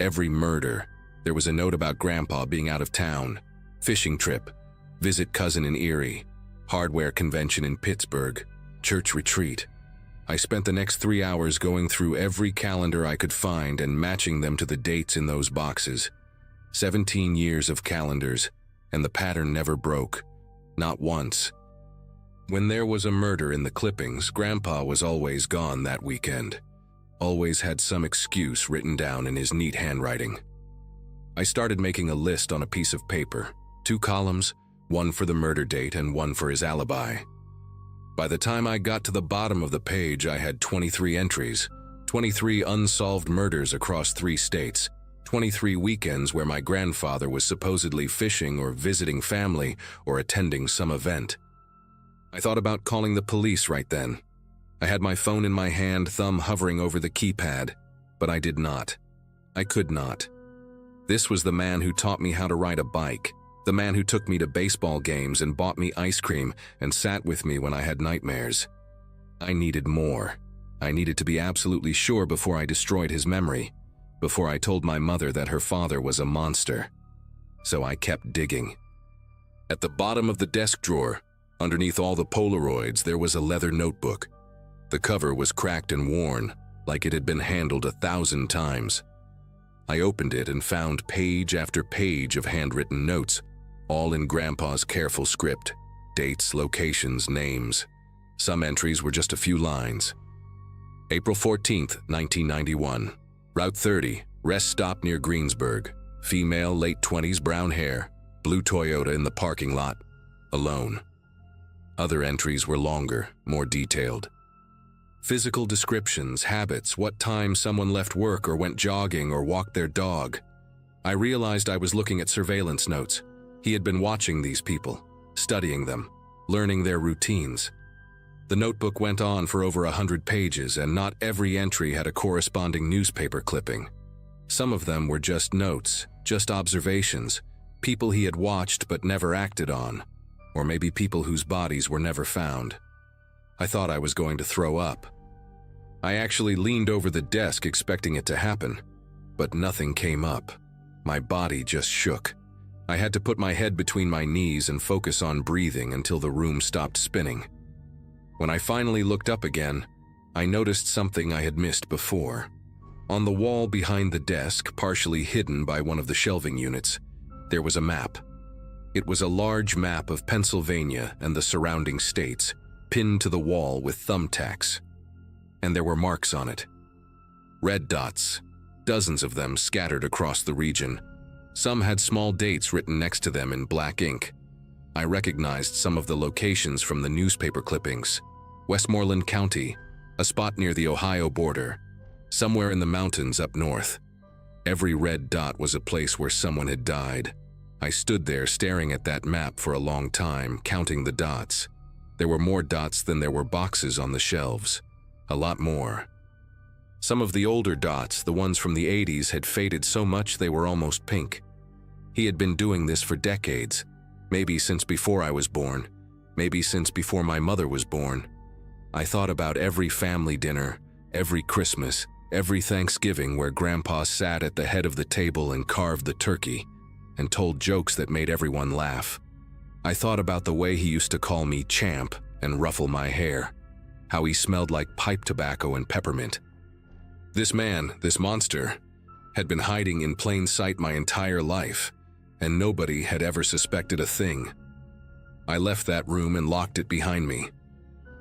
every murder, there was a note about Grandpa being out of town, fishing trip, visit cousin in Erie, hardware convention in Pittsburgh, church retreat. I spent the next 3 hours going through every calendar I could find and matching them to the dates in those boxes. 17 years of calendars, and the pattern never broke, not once. When there was a murder in the clippings, Grandpa was always gone that weekend. Always had some excuse written down in his neat handwriting. I started making a list on a piece of paper, 2 columns, one for the murder date and one for his alibi. By the time I got to the bottom of the page, I had 23 entries, 23 unsolved murders across 3 states, 23 weekends where my grandfather was supposedly fishing or visiting family or attending some event. I thought about calling the police right then. I had my phone in my hand, thumb hovering over the keypad, but I did not. I could not. This was the man who taught me how to ride a bike, the man who took me to baseball games and bought me ice cream and sat with me when I had nightmares. I needed more. I needed to be absolutely sure before I destroyed his memory, before I told my mother that her father was a monster. So I kept digging. At the bottom of the desk drawer, underneath all the Polaroids, there was a leather notebook. The cover was cracked and worn, like it had been handled 1,000 times. I opened it and found page after page of handwritten notes, all in Grandpa's careful script, dates, locations, names. Some entries were just a few lines. April 14th, 1991. Route 30, rest stop near Greensburg. Female, late 20s, brown hair, blue Toyota in the parking lot, alone. Other entries were longer, more detailed. Physical descriptions, habits, what time someone left work or went jogging or walked their dog. I realized I was looking at surveillance notes. He had been watching these people, studying them, learning their routines. The notebook went on for over 100 pages, and not every entry had a corresponding newspaper clipping. Some of them were just notes, just observations, people he had watched but never acted on, or maybe people whose bodies were never found. I thought I was going to throw up. I actually leaned over the desk expecting it to happen, but nothing came up. My body just shook. I had to put my head between my knees and focus on breathing until the room stopped spinning. When I finally looked up again, I noticed something I had missed before. On the wall behind the desk, partially hidden by one of the shelving units, there was a map. It was a large map of Pennsylvania and the surrounding states, pinned to the wall with thumbtacks. And there were marks on it. Red dots, dozens of them scattered across the region. Some had small dates written next to them in black ink. I recognized some of the locations from the newspaper clippings. Westmoreland County, a spot near the Ohio border, somewhere in the mountains up north. Every red dot was a place where someone had died. I stood there staring at that map for a long time, counting the dots. There were more dots than there were boxes on the shelves. A lot more. Some of the older dots, the ones from the 80s, had faded so much they were almost pink. He had been doing this for decades, maybe since before I was born, maybe since before my mother was born. I thought about every family dinner, every Christmas, every Thanksgiving where Grandpa sat at the head of the table and carved the turkey and told jokes that made everyone laugh. I thought about the way he used to call me champ and ruffle my hair, how he smelled like pipe tobacco and peppermint. This man, this monster, had been hiding in plain sight my entire life, and nobody had ever suspected a thing. I left that room and locked it behind me.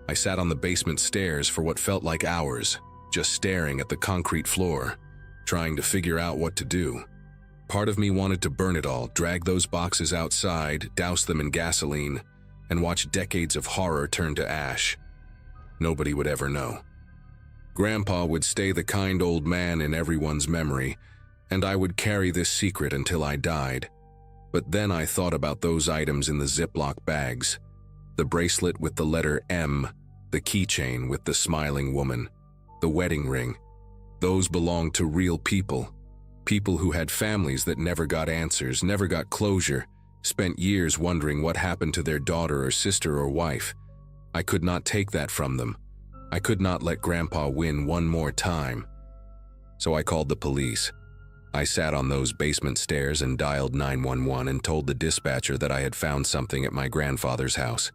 I sat on the basement stairs for what felt like hours, just staring at the concrete floor, trying to figure out what to do. Part of me wanted to burn it all, drag those boxes outside, douse them in gasoline, and watch decades of horror turn to ash. Nobody would ever know. Grandpa would stay the kind old man in everyone's memory, and I would carry this secret until I died. But then I thought about those items in the Ziploc bags. The bracelet with the letter M, the keychain with the smiling woman, the wedding ring. Those belonged to real people. People who had families that never got answers, never got closure, spent years wondering what happened to their daughter or sister or wife. I could not take that from them. I could not let Grandpa win one more time. So I called the police. I sat on those basement stairs and dialed 911 and told the dispatcher that I had found something at my grandfather's house,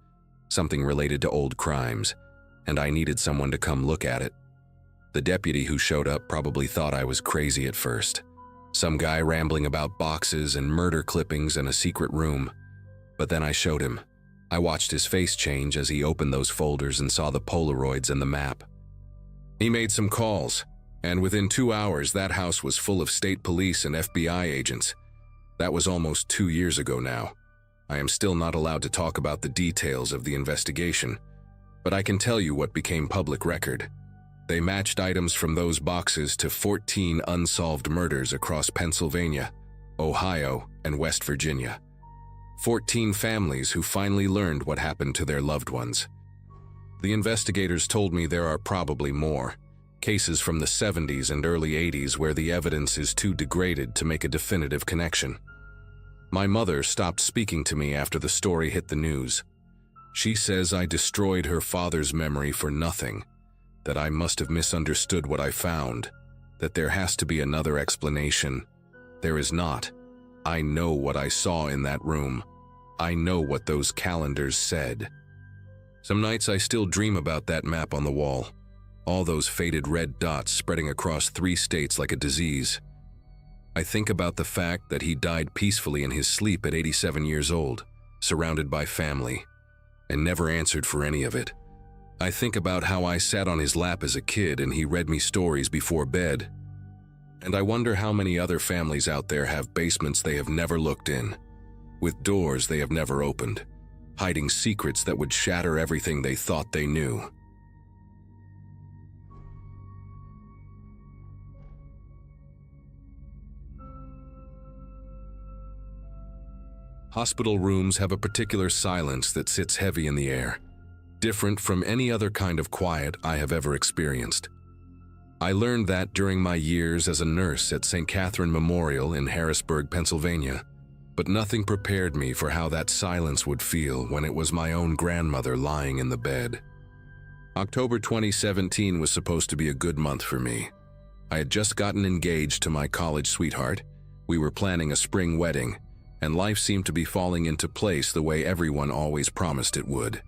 something related to old crimes, and I needed someone to come look at it. The deputy who showed up probably thought I was crazy at first. Some guy rambling about boxes and murder clippings in a secret room. But then I showed him. I watched his face change as he opened those folders and saw the Polaroids and the map. He made some calls, and within 2 hours that house was full of state police and FBI agents. That was almost 2 years ago now. I am still not allowed to talk about the details of the investigation, but I can tell you what became public record. They matched items from those boxes to 14 unsolved murders across Pennsylvania, Ohio, and West Virginia. 14 families who finally learned what happened to their loved ones. The investigators told me there are probably more, cases from the 70s and early 80s where the evidence is too degraded to make a definitive connection. My mother stopped speaking to me after the story hit the news. She says I destroyed her father's memory for nothing, that I must have misunderstood what I found, that there has to be another explanation. There is not. I know what I saw in that room. I know what those calendars said. Some nights I still dream about that map on the wall, all those faded red dots spreading across 3 states like a disease. I think about the fact that he died peacefully in his sleep at 87 years old, surrounded by family, and never answered for any of it. I think about how I sat on his lap as a kid and he read me stories before bed. And I wonder how many other families out there have basements they have never looked in, with doors they have never opened, hiding secrets that would shatter everything they thought they knew. Hospital rooms have a particular silence that sits heavy in the air, different from any other kind of quiet I have ever experienced. I learned that during my years as a nurse at St. Catherine Memorial in Harrisburg, Pennsylvania, but nothing prepared me for how that silence would feel when it was my own grandmother lying in the bed. October 2017 was supposed to be a good month for me. I had just gotten engaged to my college sweetheart, we were planning a spring wedding, and life seemed to be falling into place the way everyone always promised it would.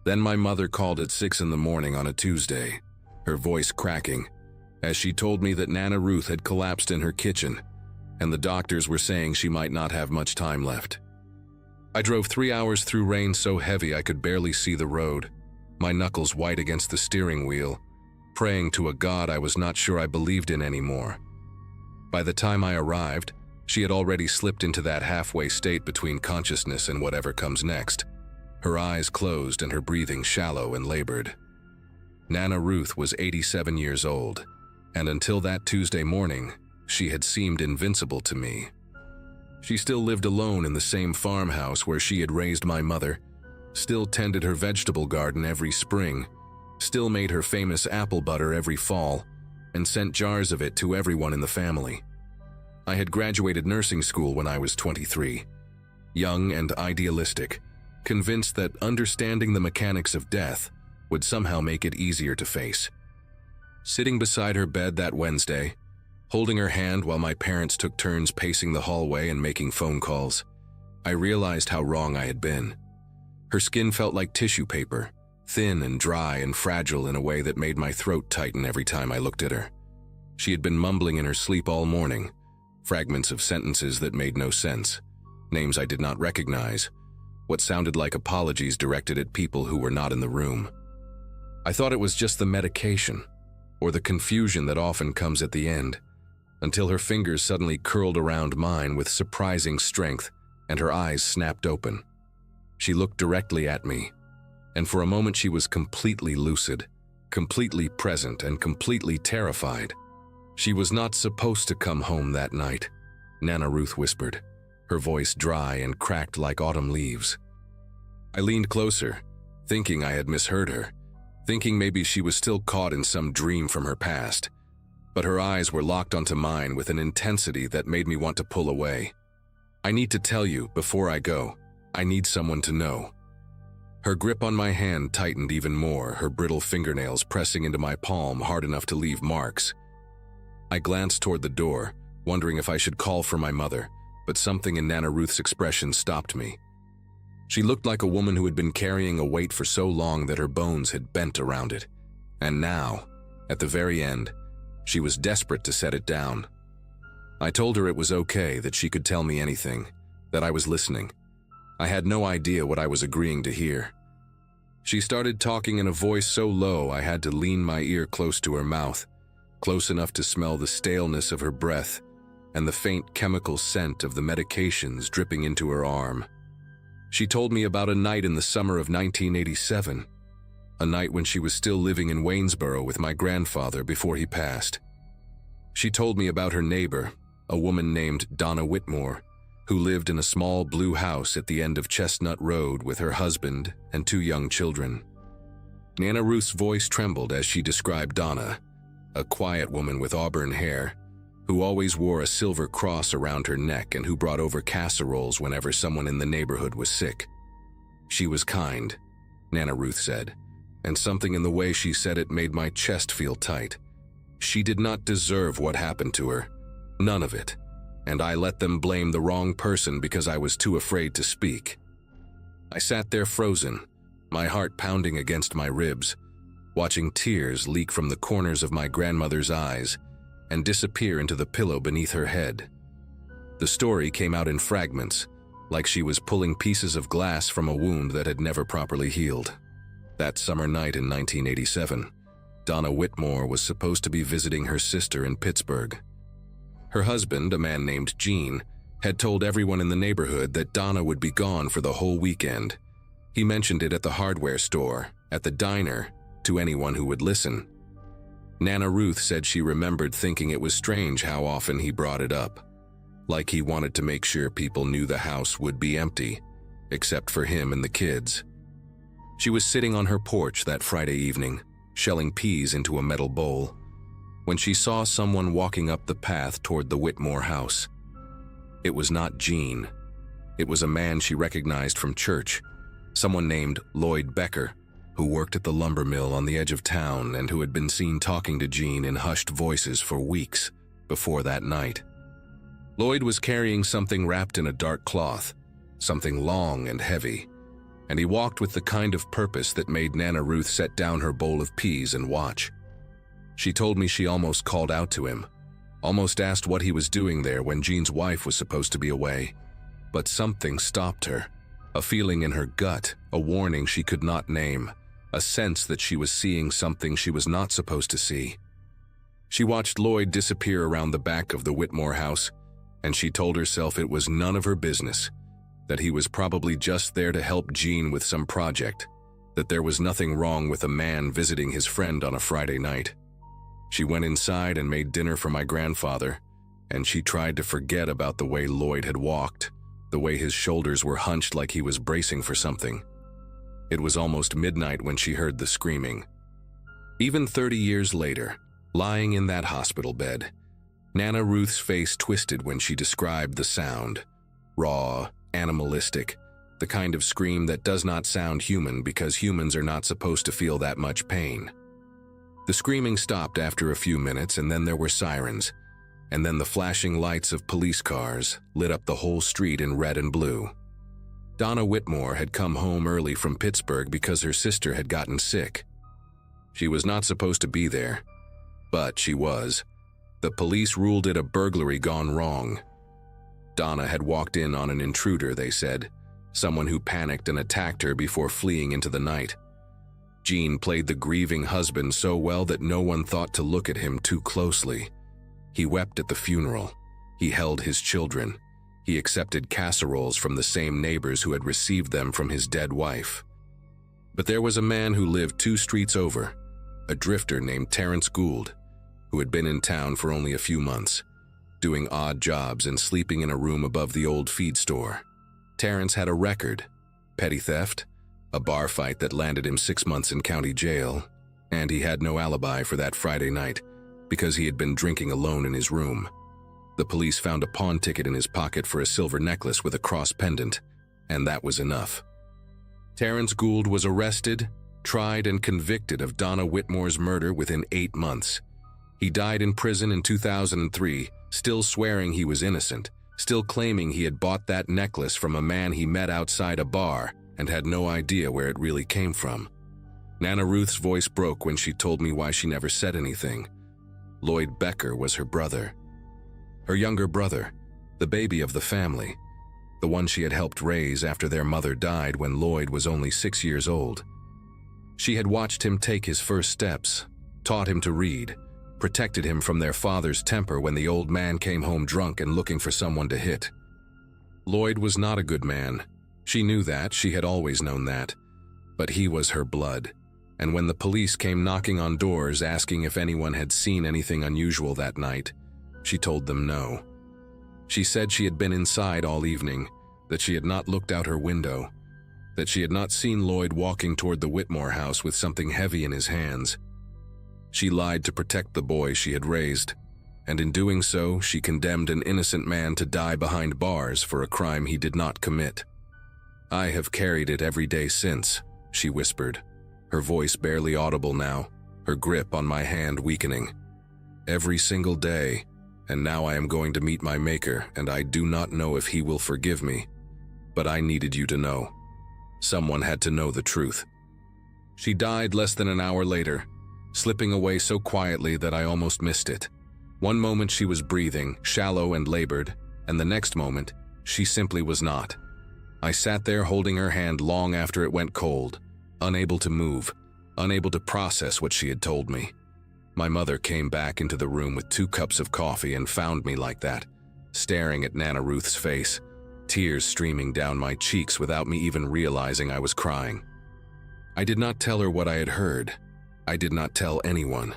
Then my mother called at 6 in the morning on a Tuesday, her voice cracking, as she told me that Nana Ruth had collapsed in her kitchen, and the doctors were saying she might not have much time left. I drove 3 hours through rain so heavy I could barely see the road, my knuckles white against the steering wheel, praying to a God I was not sure I believed in anymore. By the time I arrived, She had already slipped into that halfway state between consciousness and whatever comes next. Her eyes closed and her breathing shallow and labored. Nana Ruth was 87 years old, and until that Tuesday morning, she had seemed invincible to me. She still lived alone in the same farmhouse where she had raised my mother, still tended her vegetable garden every spring, still made her famous apple butter every fall, and sent jars of it to everyone in the family. I had graduated nursing school when I was 23, young and idealistic, convinced that understanding the mechanics of death would somehow make it easier to face. Sitting beside her bed that Wednesday, holding her hand while my parents took turns pacing the hallway and making phone calls, I realized how wrong I had been. Her skin felt like tissue paper, thin and dry and fragile in a way that made my throat tighten every time I looked at her. She had been mumbling in her sleep all morning, fragments of sentences that made no sense, names I did not recognize, what sounded like apologies directed at people who were not in the room. I thought it was just the medication, or the confusion that often comes at the end, until her fingers suddenly curled around mine with surprising strength and her eyes snapped open. She looked directly at me, and for a moment she was completely lucid, completely present, and completely terrified. She was not supposed to come home that night, Nana Ruth whispered, her voice dry and cracked like autumn leaves. I leaned closer, thinking I had misheard her, thinking maybe she was still caught in some dream from her past, but her eyes were locked onto mine with an intensity that made me want to pull away. I need to tell you, before I go, I need someone to know. Her grip on my hand tightened even more, her brittle fingernails pressing into my palm hard enough to leave marks. I glanced toward the door, wondering if I should call for my mother, but something in Nana Ruth's expression stopped me. She looked like a woman who had been carrying a weight for so long that her bones had bent around it. And now, at the very end, she was desperate to set it down. I told her it was okay, that she could tell me anything, that I was listening. I had no idea what I was agreeing to hear. She started talking in a voice so low I had to lean my ear close to her mouth, close enough to smell the staleness of her breath and the faint chemical scent of the medications dripping into her arm. She told me about a night in the summer of 1987, a night when she was still living in Waynesboro with my grandfather before he passed. She told me about her neighbor, a woman named Donna Whitmore, who lived in a small blue house at the end of Chestnut Road with her husband and 2 young children. Nana Ruth's voice trembled as she described Donna, a quiet woman with auburn hair, who always wore a silver cross around her neck and who brought over casseroles whenever someone in the neighborhood was sick. She was kind, Nana Ruth said, and something in the way she said it made my chest feel tight. She did not deserve what happened to her, none of it, and I let them blame the wrong person because I was too afraid to speak. I sat there frozen, my heart pounding against my ribs, watching tears leak from the corners of my grandmother's eyes and disappear into the pillow beneath her head. The story came out in fragments, like she was pulling pieces of glass from a wound that had never properly healed. That summer night in 1987, Donna Whitmore was supposed to be visiting her sister in Pittsburgh. Her husband, a man named Gene, had told everyone in the neighborhood that Donna would be gone for the whole weekend. He mentioned it at the hardware store, at the diner, to anyone who would listen. Nana Ruth said she remembered thinking it was strange how often he brought it up, like he wanted to make sure people knew the house would be empty, except for him and the kids. She was sitting on her porch that Friday evening, shelling peas into a metal bowl, when she saw someone walking up the path toward the Whitmore house. It was not Gene. It was a man she recognized from church, someone named Lloyd Becker, who worked at the lumber mill on the edge of town and who had been seen talking to Gene in hushed voices for weeks before that night. Lloyd was carrying something wrapped in a dark cloth, something long and heavy, and he walked with the kind of purpose that made Nana Ruth set down her bowl of peas and watch. She told me she almost called out to him, almost asked what he was doing there when Gene's wife was supposed to be away, but something stopped her, a feeling in her gut, a warning she could not name, a sense that she was seeing something she was not supposed to see. She watched Lloyd disappear around the back of the Whitmore house, and she told herself it was none of her business, that he was probably just there to help Jean with some project, that there was nothing wrong with a man visiting his friend on a Friday night. She went inside and made dinner for my grandfather, and she tried to forget about the way Lloyd had walked, the way his shoulders were hunched like he was bracing for something. It was almost midnight when she heard the screaming. Even 30 years later, lying in that hospital bed, Nana Ruth's face twisted when she described the sound. Raw, animalistic, the kind of scream that does not sound human because humans are not supposed to feel that much pain. The screaming stopped after a few minutes, and then there were sirens, and then the flashing lights of police cars lit up the whole street in red and blue. Donna Whitmore had come home early from Pittsburgh because her sister had gotten sick. She was not supposed to be there, but she was. The police ruled it a burglary gone wrong. Donna had walked in on an intruder, they said, someone who panicked and attacked her before fleeing into the night. Jean played the grieving husband so well that no one thought to look at him too closely. He wept at the funeral. He held his children. He accepted casseroles from the same neighbors who had received them from his dead wife. But there was a man who lived 2 streets over, a drifter named Terence Gould, who had been in town for only a few months, doing odd jobs and sleeping in a room above the old feed store. Terence had a record: petty theft, a bar fight that landed him 6 months in county jail, and he had no alibi for that Friday night because he had been drinking alone in his room. The police found a pawn ticket in his pocket for a silver necklace with a cross pendant, and that was enough. Terence Gould was arrested, tried, and convicted of Donna Whitmore's murder within 8 months. He died in prison in 2003, still swearing he was innocent, still claiming he had bought that necklace from a man he met outside a bar and had no idea where it really came from. Nana Ruth's voice broke when she told me why she never said anything. Lloyd Becker was her brother. Her younger brother, the baby of the family, the one she had helped raise after their mother died when Lloyd was only 6 years old. She had watched him take his first steps, taught him to read, protected him from their father's temper when the old man came home drunk and looking for someone to hit. Lloyd was not a good man. She knew that, she had always known that. But he was her blood, and when the police came knocking on doors asking if anyone had seen anything unusual that night, she told them no. She said she had been inside all evening, that she had not looked out her window, that she had not seen Lloyd walking toward the Whitmore house with something heavy in his hands. She lied to protect the boy she had raised, and in doing so, she condemned an innocent man to die behind bars for a crime he did not commit. "I have carried it every day since," she whispered, her voice barely audible now, her grip on my hand weakening. "Every single day, and now I am going to meet my Maker, and I do not know if he will forgive me. But I needed you to know. Someone had to know the truth." She died less than an hour later, slipping away so quietly that I almost missed it. One moment she was breathing, shallow and labored, and the next moment, she simply was not. I sat there holding her hand long after it went cold, unable to move, unable to process what she had told me. My mother came back into the room with 2 cups of coffee and found me like that, staring at Nana Ruth's face, tears streaming down my cheeks without me even realizing I was crying. I did not tell her what I had heard. I did not tell anyone.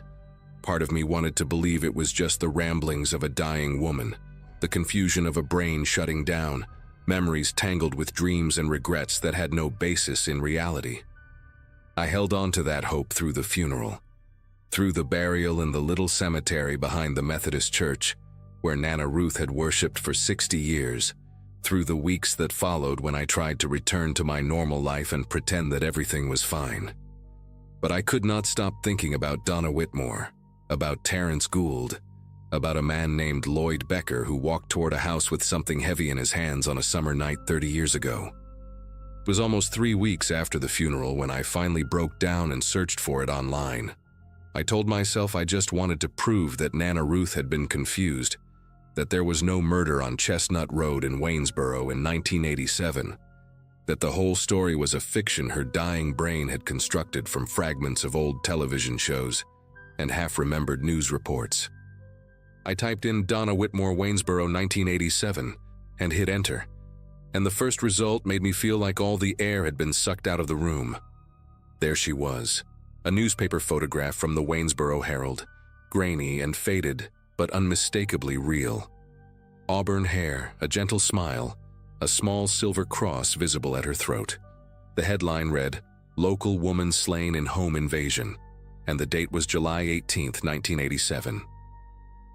Part of me wanted to believe it was just the ramblings of a dying woman, the confusion of a brain shutting down, memories tangled with dreams and regrets that had no basis in reality. I held on to that hope through the funeral, through the burial in the little cemetery behind the Methodist church, where Nana Ruth had worshipped for 60 years, through the weeks that followed when I tried to return to my normal life and pretend that everything was fine. But I could not stop thinking about Donna Whitmore, about Terence Gould, about a man named Lloyd Becker who walked toward a house with something heavy in his hands on a summer night 30 years ago. It was almost 3 weeks after the funeral when I finally broke down and searched for it online. I told myself I just wanted to prove that Nana Ruth had been confused, that there was no murder on Chestnut Road in Waynesboro in 1987, that the whole story was a fiction her dying brain had constructed from fragments of old television shows and half-remembered news reports. I typed in Donna Whitmore Waynesboro 1987 and hit enter, and the first result made me feel like all the air had been sucked out of the room. There she was, a newspaper photograph from the Waynesboro Herald, grainy and faded, but unmistakably real. Auburn hair, a gentle smile, a small silver cross visible at her throat. The headline read, "Local Woman Slain in Home Invasion," and the date was July 18, 1987.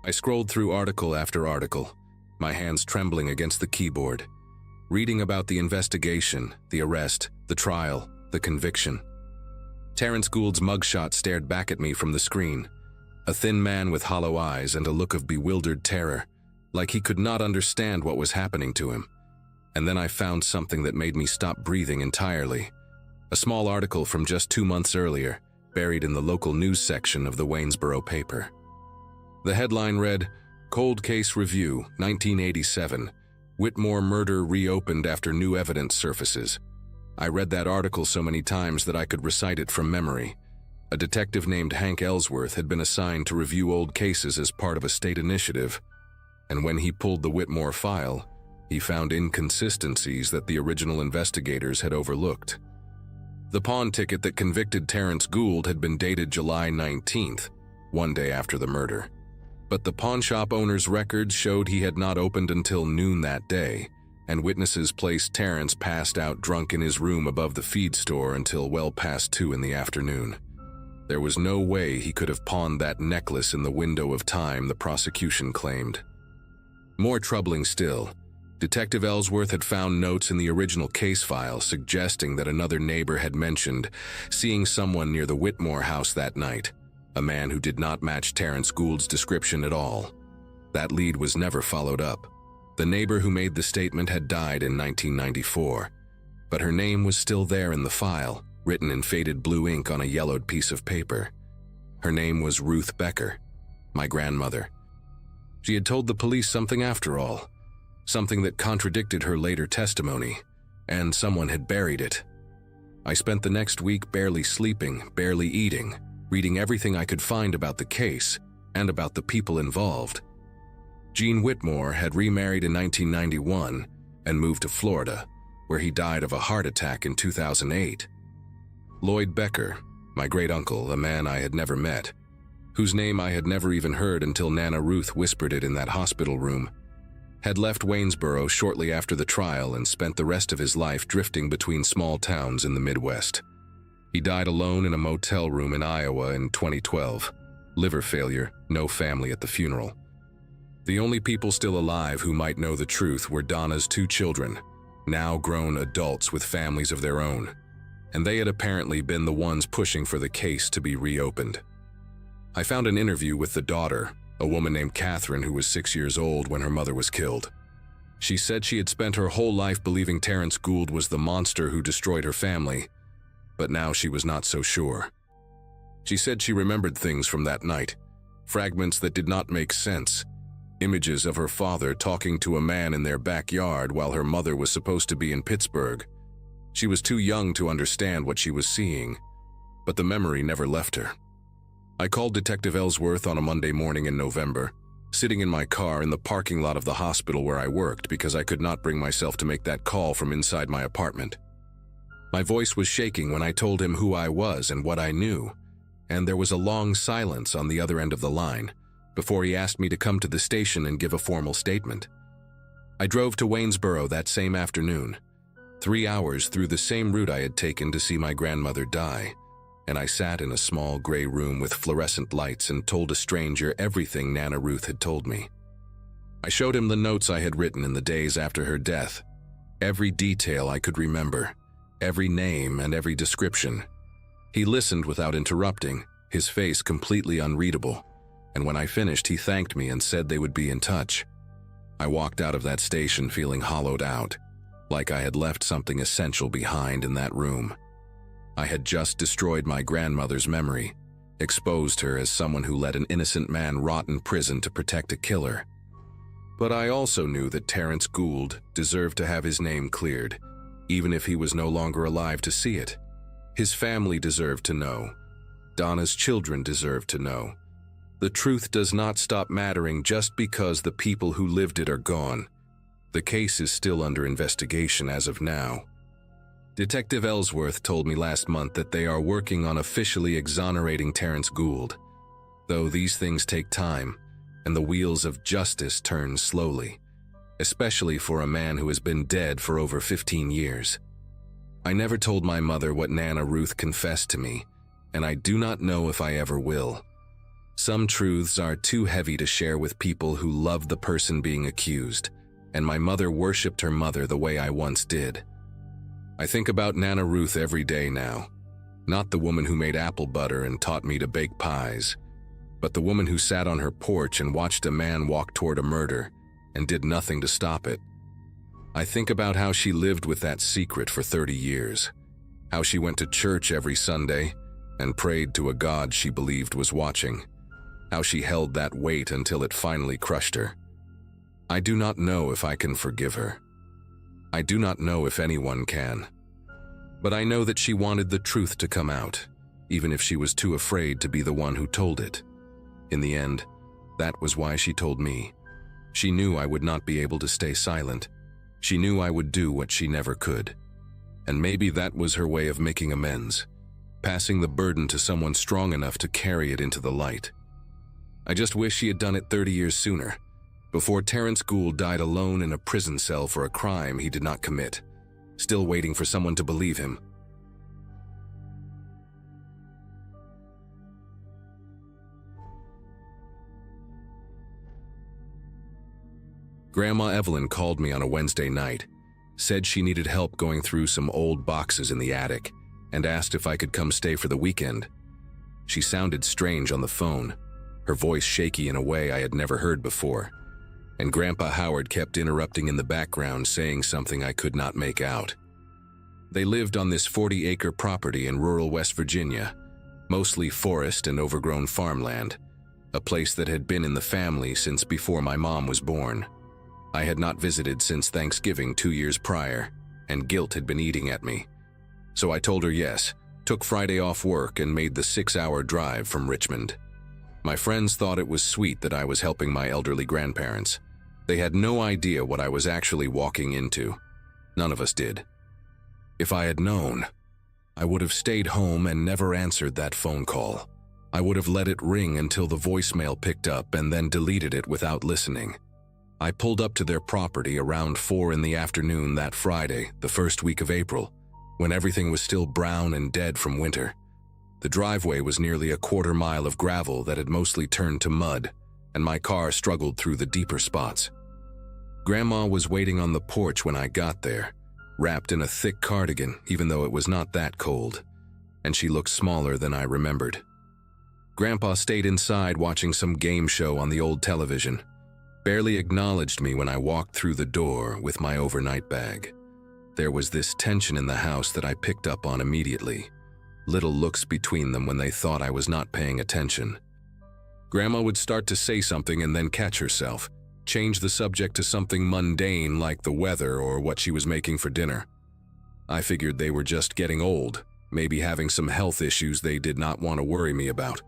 I scrolled through article after article, my hands trembling against the keyboard, reading about the investigation, the arrest, the trial, the conviction. Terrence Gould's mugshot stared back at me from the screen, a thin man with hollow eyes and a look of bewildered terror, like he could not understand what was happening to him. And then I found something that made me stop breathing entirely. A small article from just 2 months earlier, buried in the local news section of the Waynesboro paper. The headline read, "Cold Case Review, 1987. Whitmore Murder Reopened After New Evidence Surfaces." I read that article so many times that I could recite it from memory. A detective named Hank Ellsworth had been assigned to review old cases as part of a state initiative, and when he pulled the Whitmore file, he found inconsistencies that the original investigators had overlooked. The pawn ticket that convicted Terrence Gould had been dated July 19th, one day after the murder. But the pawnshop owner's records showed he had not opened until noon that day, and witnesses placed Terrence passed out drunk in his room above the feed store until well past 2 in the afternoon. There was no way he could have pawned that necklace in the window of time the prosecution claimed. More troubling still, Detective Ellsworth had found notes in the original case file suggesting that another neighbor had mentioned seeing someone near the Whitmore house that night, a man who did not match Terrence Gould's description at all. That lead was never followed up. The neighbor who made the statement had died in 1994, but her name was still there in the file, written in faded blue ink on a yellowed piece of paper. Her name was Ruth Becker, my grandmother. She had told the police something after all, something that contradicted her later testimony, and someone had buried it. I spent the next week barely sleeping, barely eating, reading everything I could find about the case and about the people involved. Gene Whitmore had remarried in 1991 and moved to Florida, where he died of a heart attack in 2008. Lloyd Becker, my great-uncle, a man I had never met, whose name I had never even heard until Nana Ruth whispered it in that hospital room, had left Waynesboro shortly after the trial and spent the rest of his life drifting between small towns in the Midwest. He died alone in a motel room in Iowa in 2012. Liver failure, no family at the funeral. The only people still alive who might know the truth were Donna's 2 children, now grown adults with families of their own, and they had apparently been the ones pushing for the case to be reopened. I found an interview with the daughter, a woman named Catherine who was 6 years old when her mother was killed. She said she had spent her whole life believing Terrence Gould was the monster who destroyed her family, but now she was not so sure. She said she remembered things from that night, fragments that did not make sense, images of her father talking to a man in their backyard while her mother was supposed to be in Pittsburgh. She was too young to understand what she was seeing, but the memory never left her. I called Detective Ellsworth on a Monday morning in November, sitting in my car in the parking lot of the hospital where I worked because I could not bring myself to make that call from inside my apartment. My voice was shaking when I told him who I was and what I knew, and there was a long silence on the other end of the line before he asked me to come to the station and give a formal statement. I drove to Waynesboro that same afternoon, 3 hours through the same route I had taken to see my grandmother die, and I sat in a small gray room with fluorescent lights and told a stranger everything Nana Ruth had told me. I showed him the notes I had written in the days after her death, every detail I could remember, every name and every description. He listened without interrupting, his face completely unreadable, and when I finished he thanked me and said they would be in touch. I walked out of that station feeling hollowed out, like I had left something essential behind in that room. I had just destroyed my grandmother's memory, exposed her as someone who let an innocent man rot in prison to protect a killer. But I also knew that Terrence Gould deserved to have his name cleared, even if he was no longer alive to see it. His family deserved to know. Donna's children deserved to know. The truth does not stop mattering just because the people who lived it are gone. The case is still under investigation as of now. Detective Ellsworth told me last month that they are working on officially exonerating Terrence Gould, though these things take time and the wheels of justice turn slowly, especially for a man who has been dead for over 15 years. I never told my mother what Nana Ruth confessed to me, and I do not know if I ever will. Some truths are too heavy to share with people who love the person being accused, and my mother worshipped her mother the way I once did. I think about Nana Ruth every day now, not the woman who made apple butter and taught me to bake pies, but the woman who sat on her porch and watched a man walk toward a murder and did nothing to stop it. I think about how she lived with that secret for 30 years, how she went to church every Sunday and prayed to a God she believed was watching, how she held that weight until it finally crushed her. I do not know if I can forgive her. I do not know if anyone can. But I know that she wanted the truth to come out, even if she was too afraid to be the one who told it. In the end, that was why she told me. She knew I would not be able to stay silent. She knew I would do what she never could. And maybe that was her way of making amends, passing the burden to someone strong enough to carry it into the light. I just wish she had done it 30 years sooner, before Terrence Gould died alone in a prison cell for a crime he did not commit, still waiting for someone to believe him. Grandma Evelyn called me on a Wednesday night, said she needed help going through some old boxes in the attic, and asked if I could come stay for the weekend. She sounded strange on the phone, her voice shaky in a way I had never heard before, and Grandpa Howard kept interrupting in the background, saying something I could not make out. They lived on this 40-acre property in rural West Virginia, mostly forest and overgrown farmland, a place that had been in the family since before my mom was born. I had not visited since Thanksgiving 2 years prior, and guilt had been eating at me. So I told her yes, took Friday off work and made the 6-hour drive from Richmond. My friends thought it was sweet that I was helping my elderly grandparents. They had no idea what I was actually walking into. None of us did. If I had known, I would have stayed home and never answered that phone call. I would have let it ring until the voicemail picked up and then deleted it without listening. I pulled up to their property around 4 in the afternoon that Friday, the first week of April, when everything was still brown and dead from winter. The driveway was nearly a quarter mile of gravel that had mostly turned to mud, and my car struggled through the deeper spots. Grandma was waiting on the porch when I got there, wrapped in a thick cardigan even though it was not that cold, and she looked smaller than I remembered. Grandpa stayed inside watching some game show on the old television, barely acknowledged me when I walked through the door with my overnight bag. There was this tension in the house that I picked up on immediately, little looks between them when they thought I was not paying attention. Grandma would start to say something and then catch herself, change the subject to something mundane like the weather or what she was making for dinner. I figured they were just getting old, maybe having some health issues they did not want to worry me about.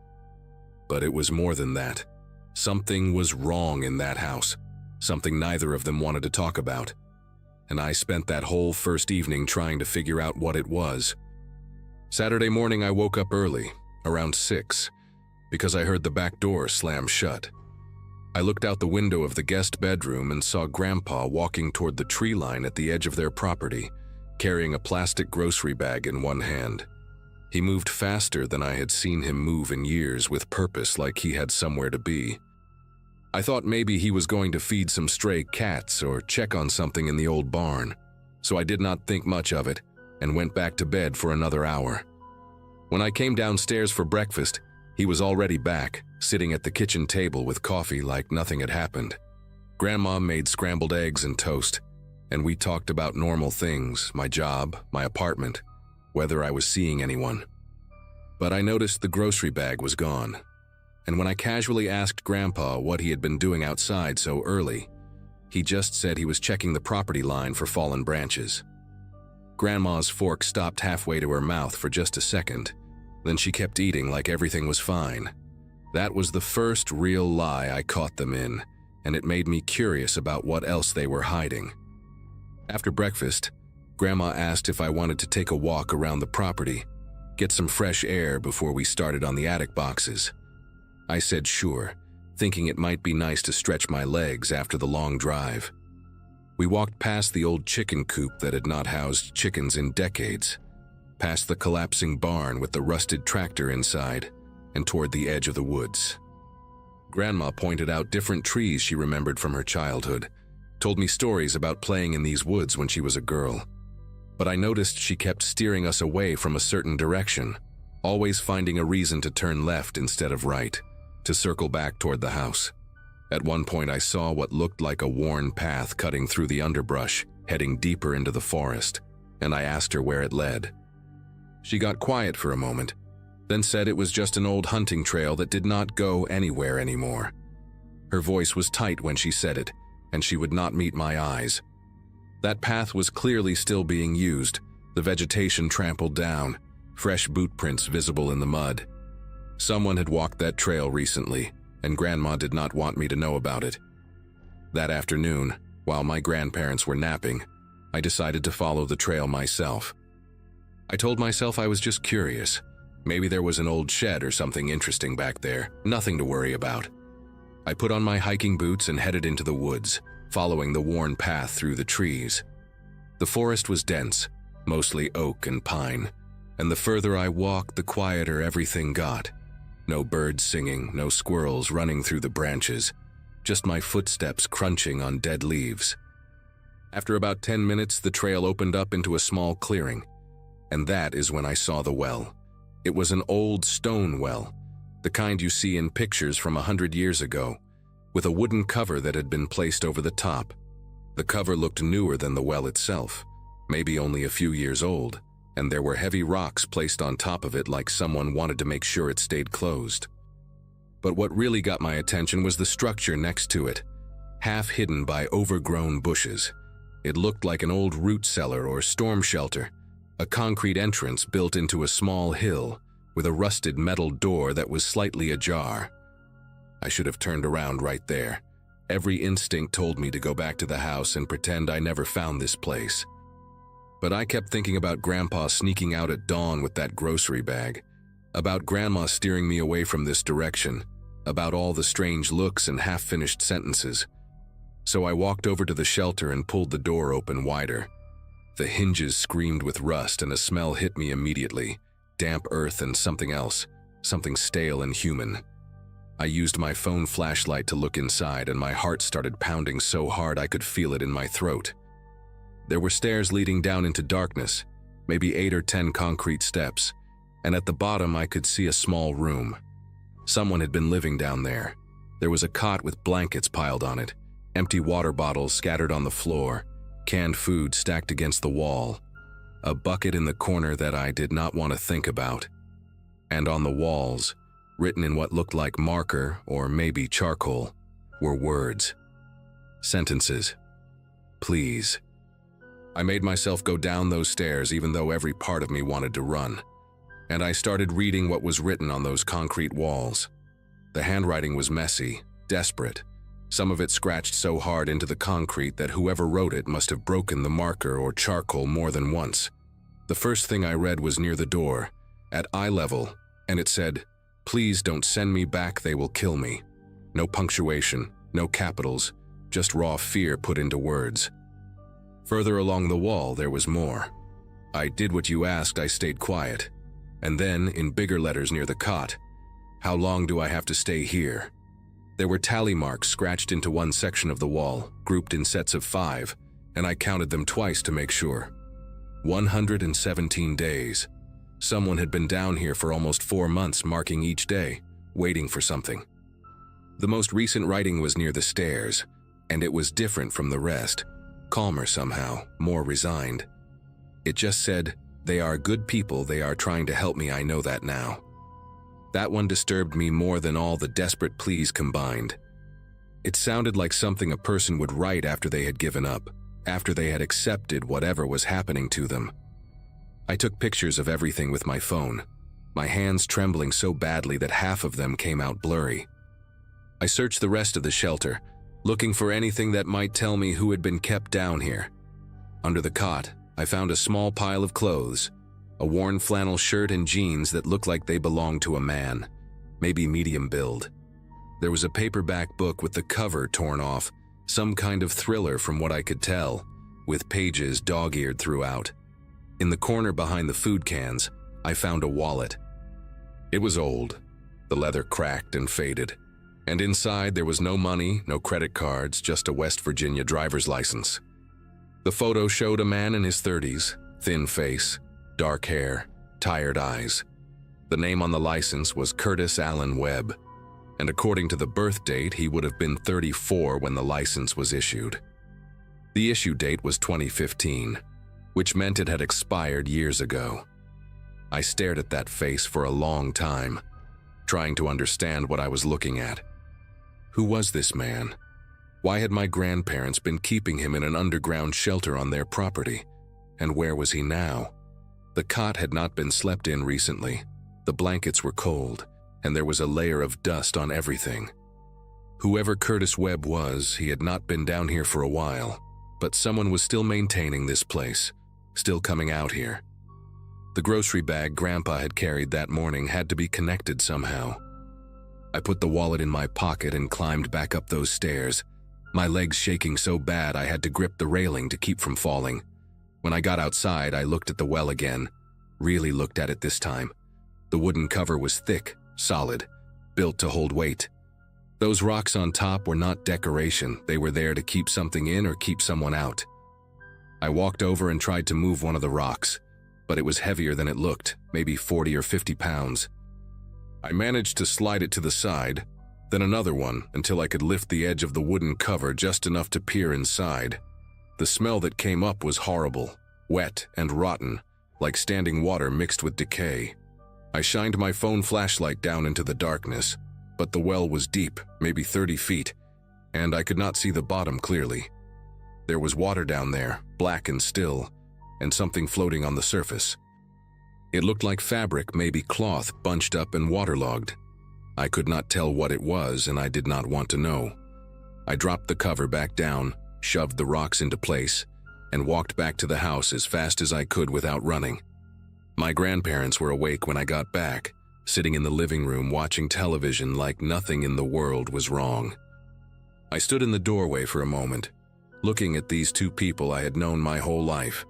But it was more than that. Something was wrong in that house, something neither of them wanted to talk about. And I spent that whole first evening trying to figure out what it was. Saturday morning I woke up early, around 6, because I heard the back door slam shut. I looked out the window of the guest bedroom and saw Grandpa walking toward the tree line at the edge of their property, carrying a plastic grocery bag in one hand. He moved faster than I had seen him move in years, with purpose, like he had somewhere to be. I thought maybe he was going to feed some stray cats or check on something in the old barn, so I did not think much of it and went back to bed for another hour. When I came downstairs for breakfast, he was already back, sitting at the kitchen table with coffee like nothing had happened. Grandma made scrambled eggs and toast, and we talked about normal things, my job, my apartment, whether I was seeing anyone. But I noticed the grocery bag was gone, and when I casually asked Grandpa what he had been doing outside so early, he just said he was checking the property line for fallen branches. Grandma's fork stopped halfway to her mouth for just a second, then she kept eating like everything was fine. That was the first real lie I caught them in, and it made me curious about what else they were hiding. After breakfast, Grandma asked if I wanted to take a walk around the property, get some fresh air before we started on the attic boxes. I said sure, thinking it might be nice to stretch my legs after the long drive. We walked past the old chicken coop that had not housed chickens in decades, past the collapsing barn with the rusted tractor inside, and toward the edge of the woods. Grandma pointed out different trees she remembered from her childhood, told me stories about playing in these woods when she was a girl. But I noticed she kept steering us away from a certain direction, always finding a reason to turn left instead of right, to circle back toward the house. At one point I saw what looked like a worn path cutting through the underbrush, heading deeper into the forest, and I asked her where it led. She got quiet for a moment, then said it was just an old hunting trail that did not go anywhere anymore. Her voice was tight when she said it, and she would not meet my eyes. That path was clearly still being used, the vegetation trampled down, fresh boot prints visible in the mud. Someone had walked that trail recently, and Grandma did not want me to know about it. That afternoon, while my grandparents were napping, I decided to follow the trail myself. I told myself I was just curious. Maybe there was an old shed or something interesting back there, nothing to worry about. I put on my hiking boots and headed into the woods, following the worn path through the trees. The forest was dense, mostly oak and pine, and the further I walked, the quieter everything got. No birds singing, no squirrels running through the branches, just my footsteps crunching on dead leaves. After about 10 minutes, the trail opened up into a small clearing, and that is when I saw the well. It was an old stone well, the kind you see in pictures from 100 years ago, with a wooden cover that had been placed over the top. The cover looked newer than the well itself, maybe only a few years old, and there were heavy rocks placed on top of it like someone wanted to make sure it stayed closed. But what really got my attention was the structure next to it, half hidden by overgrown bushes. It looked like an old root cellar or storm shelter, a concrete entrance built into a small hill with a rusted metal door that was slightly ajar. I should have turned around right there. Every instinct told me to go back to the house and pretend I never found this place. But I kept thinking about Grandpa sneaking out at dawn with that grocery bag, about Grandma steering me away from this direction, about all the strange looks and half-finished sentences. So I walked over to the shelter and pulled the door open wider. The hinges screamed with rust and a smell hit me immediately, damp earth and something else, something stale and human. I used my phone flashlight to look inside and my heart started pounding so hard I could feel it in my throat. There were stairs leading down into darkness, maybe 8 or 10 concrete steps, and at the bottom I could see a small room. Someone had been living down there. There was a cot with blankets piled on it, empty water bottles scattered on the floor, canned food stacked against the wall, a bucket in the corner that I did not want to think about. And on the walls, written in what looked like marker or maybe charcoal, were words. Sentences. Please. I made myself go down those stairs even though every part of me wanted to run. And I started reading what was written on those concrete walls. The handwriting was messy, desperate. Some of it scratched so hard into the concrete that whoever wrote it must have broken the marker or charcoal more than once. The first thing I read was near the door, at eye level, and it said, "Please don't send me back, they will kill me." No punctuation, no capitals, just raw fear put into words. Further along the wall, there was more. I did what you asked, I stayed quiet. And then, in bigger letters near the cot, "How long do I have to stay here?" There were tally marks scratched into one section of the wall, grouped in sets of 5, and I counted them twice to make sure. 117 days. Someone had been down here for almost 4 months, marking each day, waiting for something. The most recent writing was near the stairs, and it was different from the rest, calmer somehow, more resigned. It just said, "They are good people, they are trying to help me, I know that now." That one disturbed me more than all the desperate pleas combined. It sounded like something a person would write after they had given up, after they had accepted whatever was happening to them. I took pictures of everything with my phone. my hands trembling so badly that half of them came out blurry. I searched the rest of the shelter, looking for anything that might tell me who had been kept down here. Under the cot, I found a small pile of clothes, a worn flannel shirt and jeans that looked like they belonged to a man, maybe medium build. There was a paperback book with the cover torn off, some kind of thriller from what I could tell, with pages dog-eared throughout. In the corner behind the food cans, I found a wallet. It was old, the leather cracked and faded, and inside there was no money, no credit cards, just a West Virginia driver's license. The photo showed a man in his 30s, thin face, dark hair, tired eyes. The name on the license was Curtis Allen Webb, and according to the birth date, he would have been 34 when the license was issued. The issue date was 2015, which meant it had expired years ago. I stared at that face for a long time, trying to understand what I was looking at. Who was this man? Why had my grandparents been keeping him in an underground shelter on their property? And where was he now? The cot had not been slept in recently. The blankets were cold, and there was a layer of dust on everything. Whoever Curtis Webb was, he had not been down here for a while, but someone was still maintaining this place, still coming out here. The grocery bag Grandpa had carried that morning had to be connected somehow. I put the wallet in my pocket and climbed back up those stairs, my legs shaking so bad I had to grip the railing to keep from falling. When I got outside, I looked at the well again, really looked at it this time. The wooden cover was thick, solid, built to hold weight. Those rocks on top were not decoration, they were there to keep something in or keep someone out. I walked over and tried to move one of the rocks, but it was heavier than it looked, maybe 40 or 50 pounds. I managed to slide it to the side, then another one until I could lift the edge of the wooden cover just enough to peer inside. The smell that came up was horrible, wet and rotten, like standing water mixed with decay. I shined my phone flashlight down into the darkness, but the well was deep, maybe 30 feet, and I could not see the bottom clearly. There was water down there, black and still, and something floating on the surface. It looked like fabric, maybe cloth, bunched up and waterlogged. I could not tell what it was, and I did not want to know. I dropped the cover back down, shoved the rocks into place, and walked back to the house as fast as I could without running. My grandparents were awake when I got back, sitting in the living room watching television like nothing in the world was wrong. I stood in the doorway for a moment, looking at these two people I had known my whole life,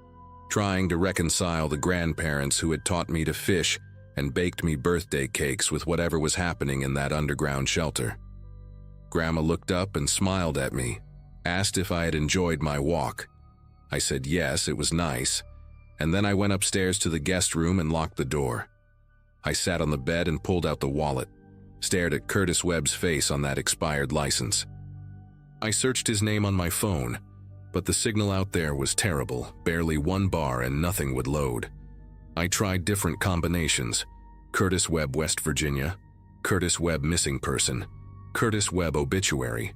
trying to reconcile the grandparents who had taught me to fish and baked me birthday cakes with whatever was happening in that underground shelter. Grandma looked up and smiled at me, asked if I had enjoyed my walk. I said yes, it was nice, and then I went upstairs to the guest room and locked the door. I sat on the bed and pulled out the wallet, stared at Curtis Webb's face on that expired license. I searched his name on my phone, but the signal out there was terrible, barely one bar and nothing would load. I tried different combinations: Curtis Webb, West Virginia, Curtis Webb missing person, Curtis Webb obituary.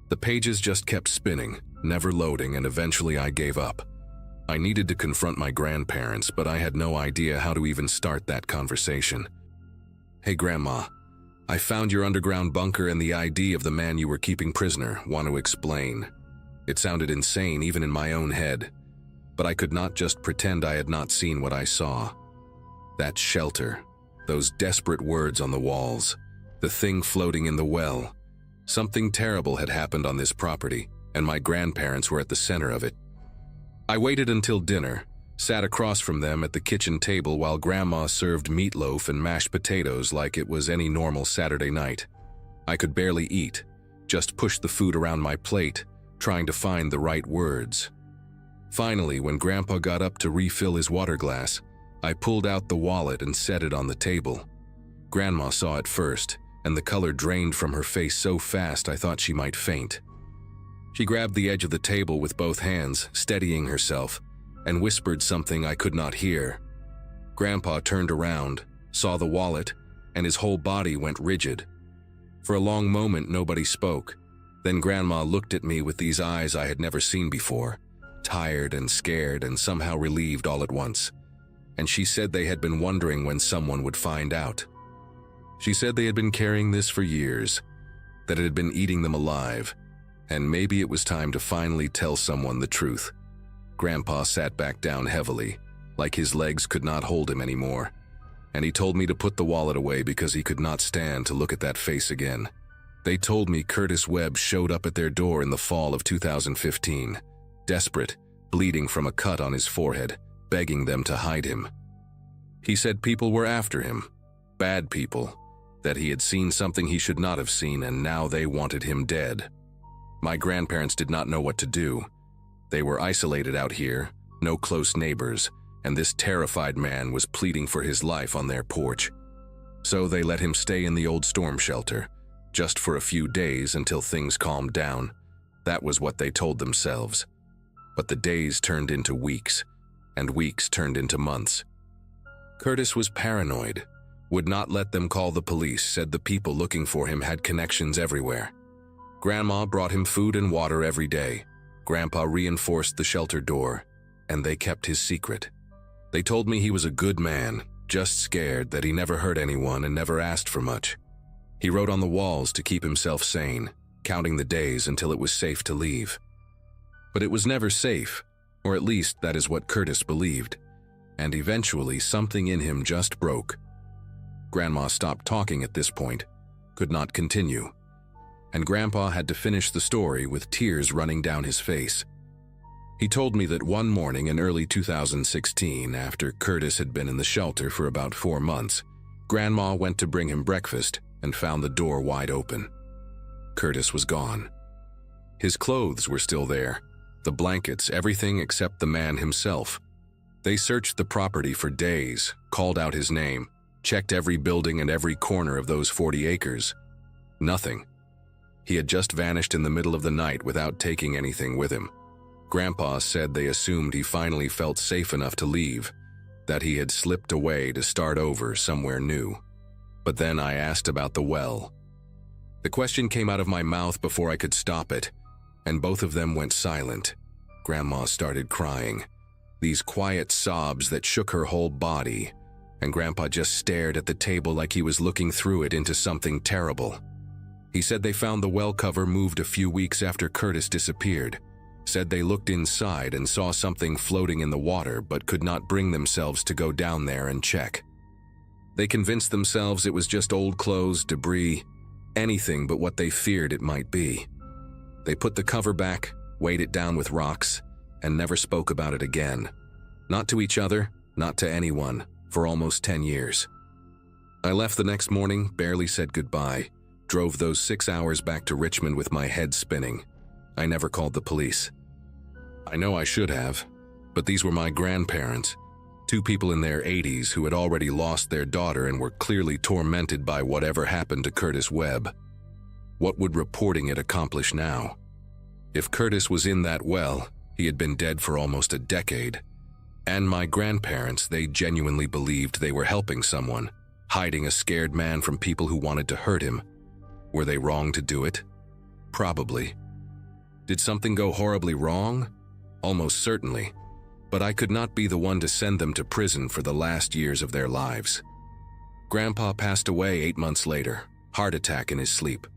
The pages just kept spinning, never loading, and eventually I gave up. I needed to confront my grandparents, but I had no idea how to even start that conversation. "Hey Grandma, I found your underground bunker and the ID of the man you were keeping prisoner. Want to explain?" It sounded insane even in my own head, but I could not just pretend I had not seen what I saw. That shelter, those desperate words on the walls, the thing floating in the well. Something terrible had happened on this property, and my grandparents were at the center of it. I waited until dinner, sat across from them at the kitchen table while Grandma served meatloaf and mashed potatoes like it was any normal Saturday night. I could barely eat, just pushed the food around my plate, trying to find the right words. Finally, when Grandpa got up to refill his water glass, I pulled out the wallet and set it on the table. Grandma saw it first, and the color drained from her face so fast I thought she might faint. She grabbed the edge of the table with both hands, steadying herself, and whispered something I could not hear. Grandpa turned around, saw the wallet, and his whole body went rigid. For a long moment, nobody spoke. Then Grandma looked at me with these eyes I had never seen before, tired and scared and somehow relieved all at once. and she said they had been wondering when someone would find out. She said they had been carrying this for years, that it had been eating them alive, and maybe it was time to finally tell someone the truth. Grandpa sat back down heavily, like his legs could not hold him anymore, and he told me to put the wallet away because he could not stand to look at that face again. They told me Curtis Webb showed up at their door in the fall of 2015, desperate, bleeding from a cut on his forehead, begging them to hide him. He said people were after him, bad people, that he had seen something he should not have seen, and now they wanted him dead. My grandparents did not know what to do. They were isolated out here, no close neighbors, and this terrified man was pleading for his life on their porch. So they let him stay in the old storm shelter, just for a few days until things calmed down. That was what they told themselves. But the days turned into weeks, and weeks turned into months. Curtis was paranoid, would not let them call the police, said the people looking for him had connections everywhere. Grandma brought him food and water every day. Grandpa reinforced the shelter door, and they kept his secret. They told me he was a good man, just scared that he never hurt anyone and never asked for much. He wrote on the walls to keep himself sane, counting the days until it was safe to leave. But it was never safe, or at least that is what Curtis believed, and eventually something in him just broke. Grandma stopped talking at this point, could not continue, and Grandpa had to finish the story with tears running down his face. He told me that one morning in early 2016, after Curtis had been in the shelter for about 4 months, Grandma went to bring him breakfast and found the door wide open. Curtis was gone. His clothes were still there, the blankets, everything except the man himself. They searched the property for days, called out his name, checked every building and every corner of those 40 acres. Nothing. He had just vanished in the middle of the night without taking anything with him. Grandpa said they assumed he finally felt safe enough to leave, that he had slipped away to start over somewhere new. But then I asked about the well. The question came out of my mouth before I could stop it, and both of them went silent. Grandma started crying, these quiet sobs that shook her whole body, and Grandpa just stared at the table like he was looking through it into something terrible. He said they found the well cover moved a few weeks after Curtis disappeared. Said they looked inside and saw something floating in the water but could not bring themselves to go down there and check. They convinced themselves it was just old clothes, debris, anything but what they feared it might be. They put the cover back, weighed it down with rocks, and never spoke about it again. Not to each other, not to anyone, for almost 10 years. I left the next morning, barely said goodbye, drove those 6 hours back to Richmond with my head spinning. I never called the police. I know I should have, but these were my grandparents, 2 people in their 80s who had already lost their daughter and were clearly tormented by whatever happened to Curtis Webb. What would reporting it accomplish now? If Curtis was in that well, he had been dead for almost a decade. And my grandparents, they genuinely believed they were helping someone, hiding a scared man from people who wanted to hurt him. Were they wrong to do it? Probably. Did something go horribly wrong? Almost certainly. But I could not be the one to send them to prison for the last years of their lives. Grandpa passed away 8 months later, heart attack in his sleep.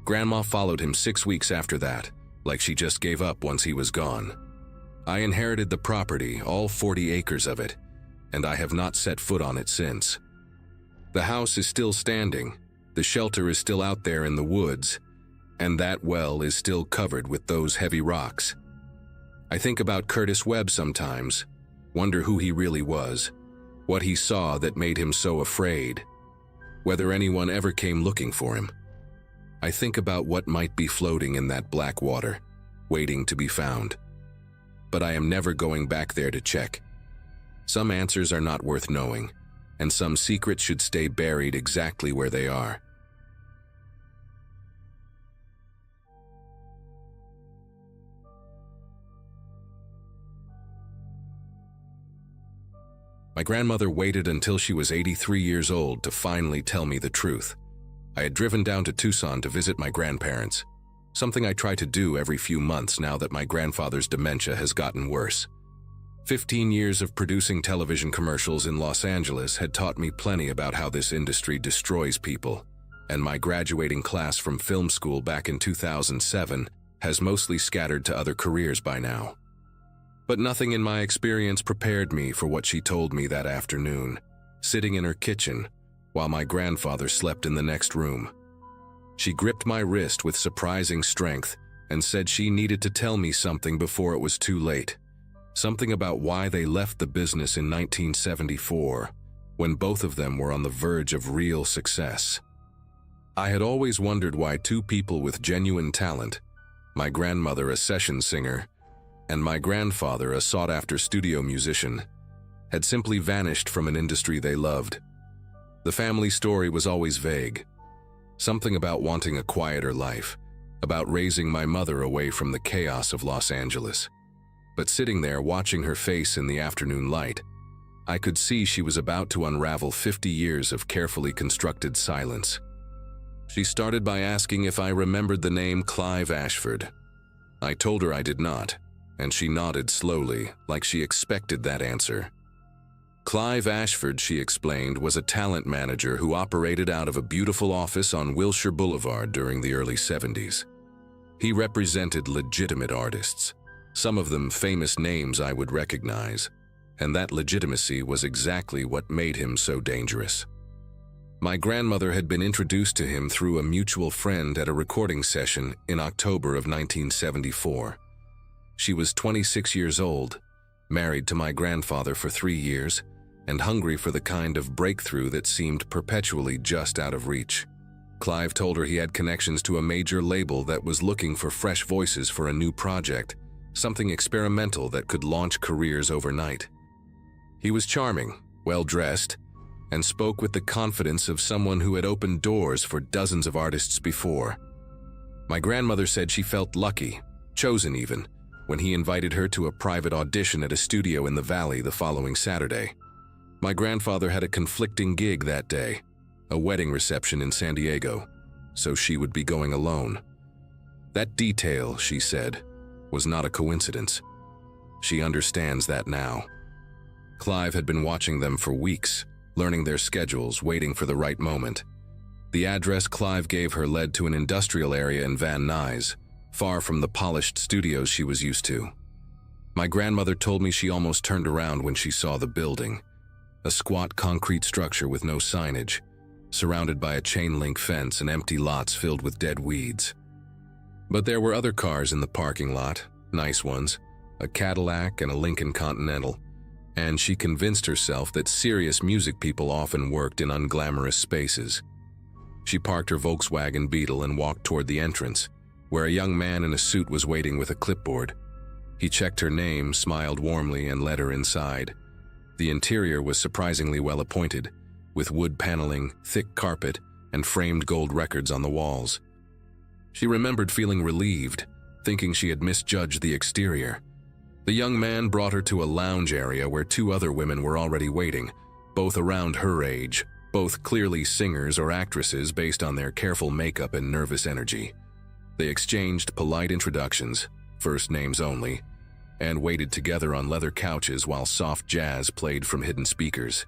Grandma followed him 6 weeks after that, like she just gave up once he was gone. I inherited the property, all 40 acres of it, and I have not set foot on it since. The house is still standing, the shelter is still out there in the woods, and that well is still covered with those heavy rocks. I think about Curtis Webb sometimes, wonder who he really was, what he saw that made him so afraid, whether anyone ever came looking for him. I think about what might be floating in that black water, waiting to be found. But I am never going back there to check. Some answers are not worth knowing, and some secrets should stay buried exactly where they are. My grandmother waited until she was 83 years old to finally tell me the truth. I had driven down to Tucson to visit my grandparents, something I try to do every few months now that my grandfather's dementia has gotten worse. 15 years of producing television commercials in Los Angeles had taught me plenty about how this industry destroys people, and my graduating class from film school back in 2007 has mostly scattered to other careers by now. But nothing in my experience prepared me for what she told me that afternoon, sitting in her kitchen while my grandfather slept in the next room. She gripped my wrist with surprising strength and said she needed to tell me something before it was too late. Something about why they left the business in 1974, when both of them were on the verge of real success. I had always wondered why two people with genuine talent, my grandmother a session singer, and my grandfather a sought-after studio musician, had simply vanished from an industry they loved. The family story was always vague. Something about wanting a quieter life, about raising my mother away from the chaos of Los Angeles. But sitting there watching her face in the afternoon light, I could see she was about to unravel 50 years of carefully constructed silence. She started by asking if I remembered the name Clive Ashford. I told her I did not, and she nodded slowly, like she expected that answer. Clive Ashford, she explained, was a talent manager who operated out of a beautiful office on Wilshire Boulevard during the early 70s. He represented legitimate artists, some of them famous names I would recognize, and that legitimacy was exactly what made him so dangerous. My grandmother had been introduced to him through a mutual friend at a recording session in October of 1974. She was 26 years old, married to my grandfather for 3 years, and hungry for the kind of breakthrough that seemed perpetually just out of reach. Clive told her he had connections to a major label that was looking for fresh voices for a new project, something experimental that could launch careers overnight. He was charming, well-dressed, and spoke with the confidence of someone who had opened doors for dozens of artists before. My grandmother said she felt lucky, chosen even, when he invited her to a private audition at a studio in the Valley the following Saturday. My grandfather had a conflicting gig that day, a wedding reception in San Diego, so she would be going alone. That detail, she said, was not a coincidence. She understands that now. Clive had been watching them for weeks, learning their schedules, waiting for the right moment. The address Clive gave her led to an industrial area in Van Nuys, far from the polished studios she was used to. My grandmother told me she almost turned around when she saw the building, a squat concrete structure with no signage, surrounded by a chain-link fence and empty lots filled with dead weeds. But there were other cars in the parking lot, nice ones, a Cadillac and a Lincoln Continental, and she convinced herself that serious music people often worked in unglamorous spaces. She parked her Volkswagen Beetle and walked toward the entrance, where a young man in a suit was waiting with a clipboard. He checked her name, smiled warmly, and led her inside. The interior was surprisingly well appointed, with wood paneling, thick carpet, and framed gold records on the walls. She remembered feeling relieved, thinking she had misjudged the exterior. The young man brought her to a lounge area where 2 other women were already waiting, both around her age, both clearly singers or actresses based on their careful makeup and nervous energy. They exchanged polite introductions, first names only, and waited together on leather couches while soft jazz played from hidden speakers.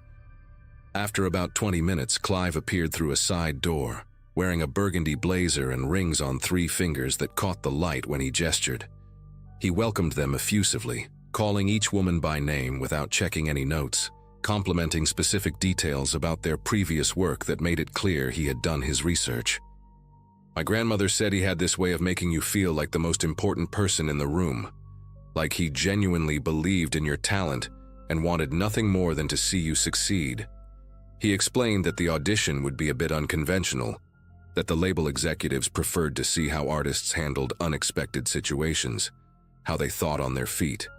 After about 20 minutes, Clive appeared through a side door, wearing a burgundy blazer and rings on 3 fingers that caught the light when he gestured. He welcomed them effusively, calling each woman by name without checking any notes, complimenting specific details about their previous work that made it clear he had done his research. My grandmother said he had this way of making you feel like the most important person in the room, like he genuinely believed in your talent and wanted nothing more than to see you succeed. He explained that the audition would be a bit unconventional, that the label executives preferred to see how artists handled unexpected situations, how they thought on their feet.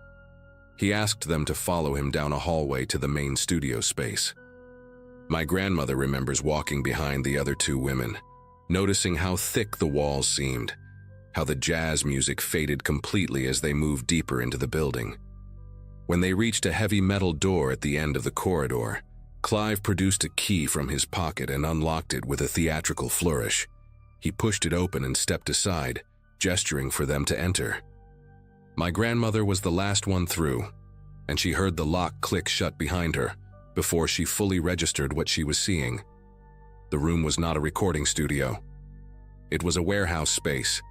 He asked them to follow him down a hallway to the main studio space. My grandmother remembers walking behind the other 2 women, noticing how thick the walls seemed, how the jazz music faded completely as they moved deeper into the building. When they reached a heavy metal door at the end of the corridor, Clive produced a key from his pocket and unlocked it with a theatrical flourish. He pushed it open and stepped aside, gesturing for them to enter. My grandmother was the last one through, and she heard the lock click shut behind her before she fully registered what she was seeing. The room was not a recording studio. It was a warehouse space,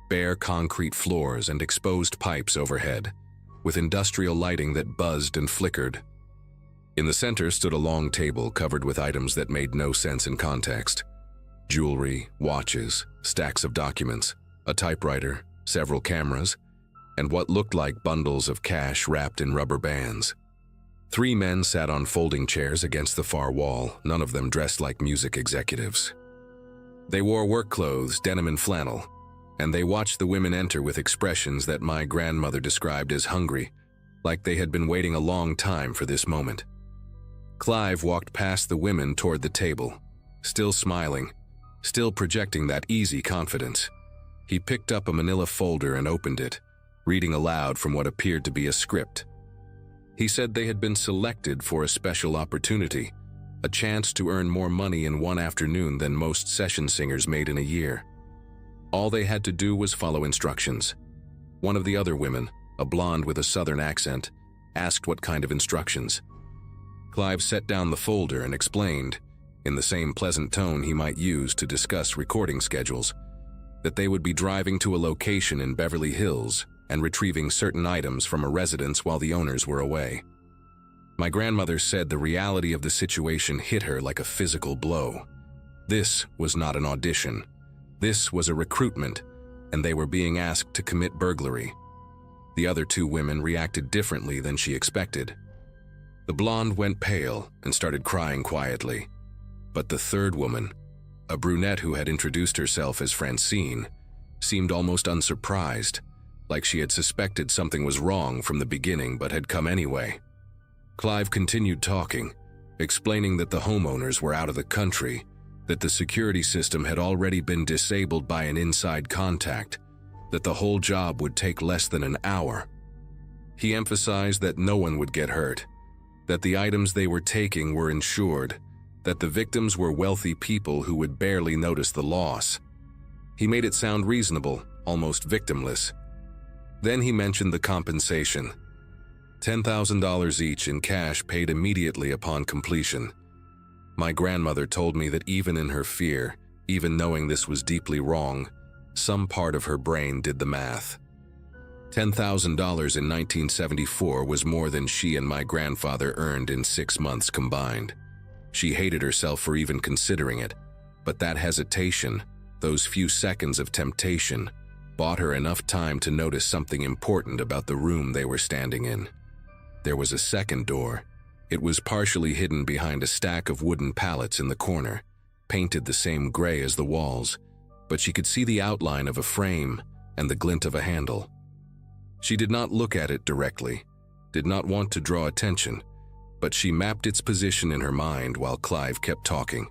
bare concrete floors and exposed pipes overhead, with industrial lighting that buzzed and flickered. In the center stood a long table covered with items that made no sense in context. Jewelry, watches, stacks of documents, a typewriter, several cameras, and what looked like bundles of cash wrapped in rubber bands. 3 men sat on folding chairs against the far wall, none of them dressed like music executives. They wore work clothes, denim and flannel, and they watched the women enter with expressions that my grandmother described as hungry, like they had been waiting a long time for this moment. Clive walked past the women toward the table, still smiling, still projecting that easy confidence. He picked up a manila folder and opened it, reading aloud from what appeared to be a script. He said they had been selected for a special opportunity, a chance to earn more money in one afternoon than most session singers made in a year. All they had to do was follow instructions. One of the other women, a blonde with a southern accent, asked what kind of instructions. Clive set down the folder and explained, in the same pleasant tone he might use to discuss recording schedules, that they would be driving to a location in Beverly Hills and retrieving certain items from a residence while the owners were away. My grandmother said the reality of the situation hit her like a physical blow. This was not an audition. This was a recruitment, and they were being asked to commit burglary. The other 2 women reacted differently than she expected. The blonde went pale and started crying quietly, but the 3rd woman, a brunette who had introduced herself as Francine, seemed almost unsurprised, like she had suspected something was wrong from the beginning but had come anyway. Clive continued talking, explaining that the homeowners were out of the country, that the security system had already been disabled by an inside contact, that the whole job would take less than an hour. He emphasized that no one would get hurt, that the items they were taking were insured, that the victims were wealthy people who would barely notice the loss. He made it sound reasonable, almost victimless. Then he mentioned the compensation. $10,000 each in cash paid immediately upon completion. My grandmother told me that even in her fear, even knowing this was deeply wrong, some part of her brain did the math. $10,000 in 1974 was more than she and my grandfather earned in 6 months combined. She hated herself for even considering it, but that hesitation, those few seconds of temptation, bought her enough time to notice something important about the room they were standing in. There was a second door. It was partially hidden behind a stack of wooden pallets in the corner, painted the same gray as the walls, but she could see the outline of a frame and the glint of a handle. She did not look at it directly, did not want to draw attention, but she mapped its position in her mind while Clive kept talking.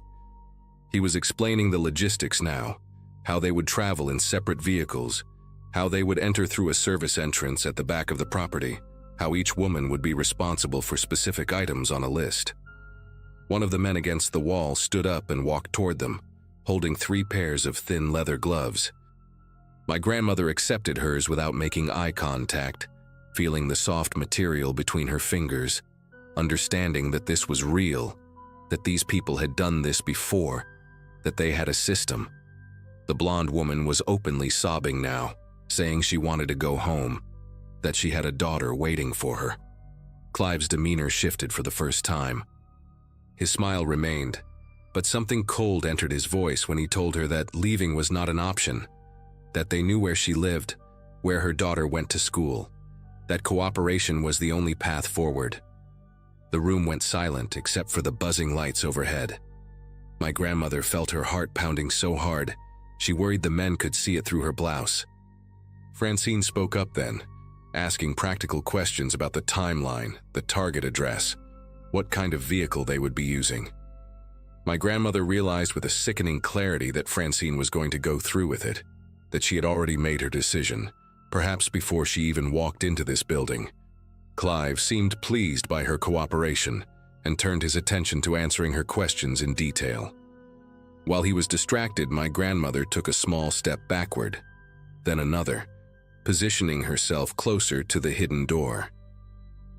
He was explaining the logistics now, how they would travel in separate vehicles, how they would enter through a service entrance at the back of the property, how each woman would be responsible for specific items on a list. One of the men against the wall stood up and walked toward them, holding 3 pairs of thin leather gloves. My grandmother accepted hers without making eye contact, feeling the soft material between her fingers, understanding that this was real, that these people had done this before, that they had a system. The blonde woman was openly sobbing now, saying she wanted to go home, that she had a daughter waiting for her. Clive's demeanor shifted for the first time. His smile remained, but something cold entered his voice when he told her that leaving was not an option, that they knew where she lived, where her daughter went to school, that cooperation was the only path forward. The room went silent except for the buzzing lights overhead. My grandmother felt her heart pounding so hard, she worried the men could see it through her blouse. Francine spoke up then, asking practical questions about the timeline, the target address, what kind of vehicle they would be using. My grandmother realized with a sickening clarity that Francine was going to go through with it, that she had already made her decision, perhaps before she even walked into this building. Clive seemed pleased by her cooperation and turned his attention to answering her questions in detail. While he was distracted, my grandmother took a small step backward, then another, positioning herself closer to the hidden door.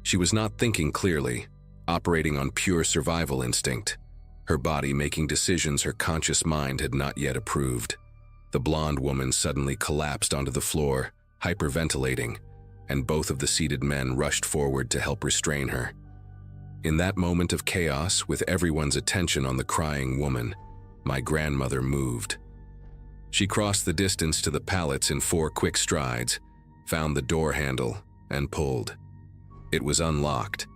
She was not thinking clearly, operating on pure survival instinct, her body making decisions her conscious mind had not yet approved. The blonde woman suddenly collapsed onto the floor, hyperventilating, and both of the seated men rushed forward to help restrain her. In that moment of chaos, with everyone's attention on the crying woman, my grandmother moved. She crossed the distance to the pallets in 4 quick strides, found the door handle, and pulled. It was unlocked.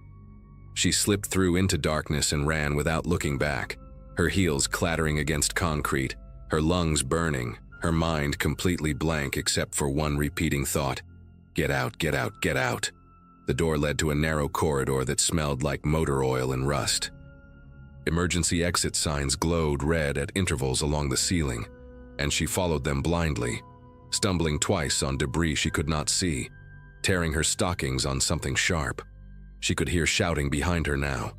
She slipped through into darkness and ran without looking back, her heels clattering against concrete, her lungs burning, her mind completely blank except for one repeating thought: "Get out, get out, get out." The door led to a narrow corridor that smelled like motor oil and rust. Emergency exit signs glowed red at intervals along the ceiling, and she followed them blindly, stumbling twice on debris she could not see, tearing her stockings on something sharp. She could hear shouting behind her now,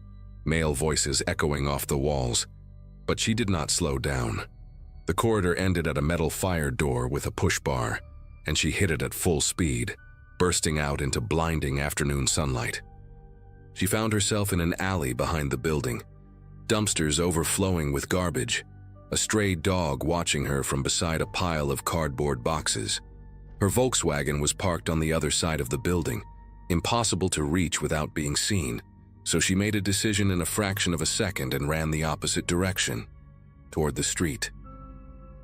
male voices echoing off the walls, but she did not slow down. The corridor ended at a metal fire door with a push bar, and she hit it at full speed, bursting out into blinding afternoon sunlight. She found herself in an alley behind the building, dumpsters overflowing with garbage, a stray dog watching her from beside a pile of cardboard boxes. Her Volkswagen was parked on the other side of the building, impossible to reach without being seen, so she made a decision in a fraction of a second and ran the opposite direction, toward the street.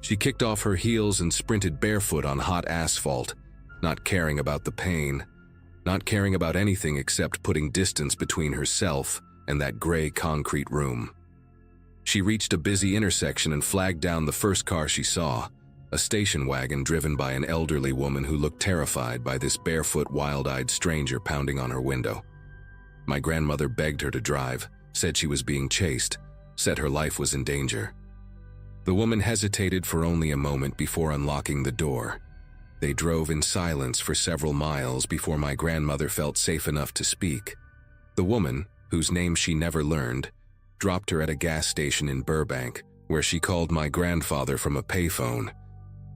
She kicked off her heels and sprinted barefoot on hot asphalt, not caring about the pain, not caring about anything except putting distance between herself and that gray concrete room. She reached a busy intersection and flagged down the first car she saw, a station wagon driven by an elderly woman who looked terrified by this barefoot, wild-eyed stranger pounding on her window. My grandmother begged her to drive, said she was being chased, said her life was in danger. The woman hesitated for only a moment before unlocking the door. They drove in silence for several miles before my grandmother felt safe enough to speak. The woman, whose name she never learned, dropped her at a gas station in Burbank, where she called my grandfather from a payphone.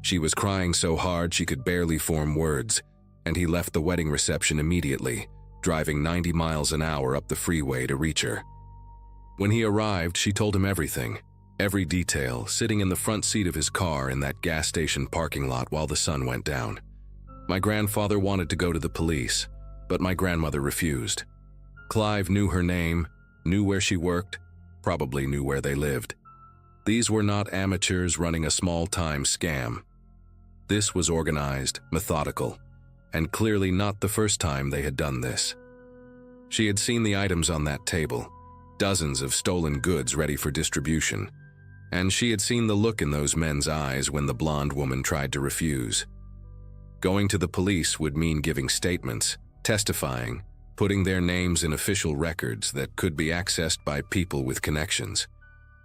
She was crying so hard she could barely form words, and he left the wedding reception immediately, driving 90 miles an hour up the freeway to reach her. When he arrived, she told him everything, every detail, sitting in the front seat of his car in that gas station parking lot while the sun went down. My grandfather wanted to go to the police, but my grandmother refused. Clive knew her name, knew where she worked, probably knew where they lived. These were not amateurs running a small-time scam. This was organized, methodical, and clearly not the first time they had done this. She had seen the items on that table, dozens of stolen goods ready for distribution, and she had seen the look in those men's eyes when the blonde woman tried to refuse. Going to the police would mean giving statements, testifying, putting their names in official records that could be accessed by people with connections.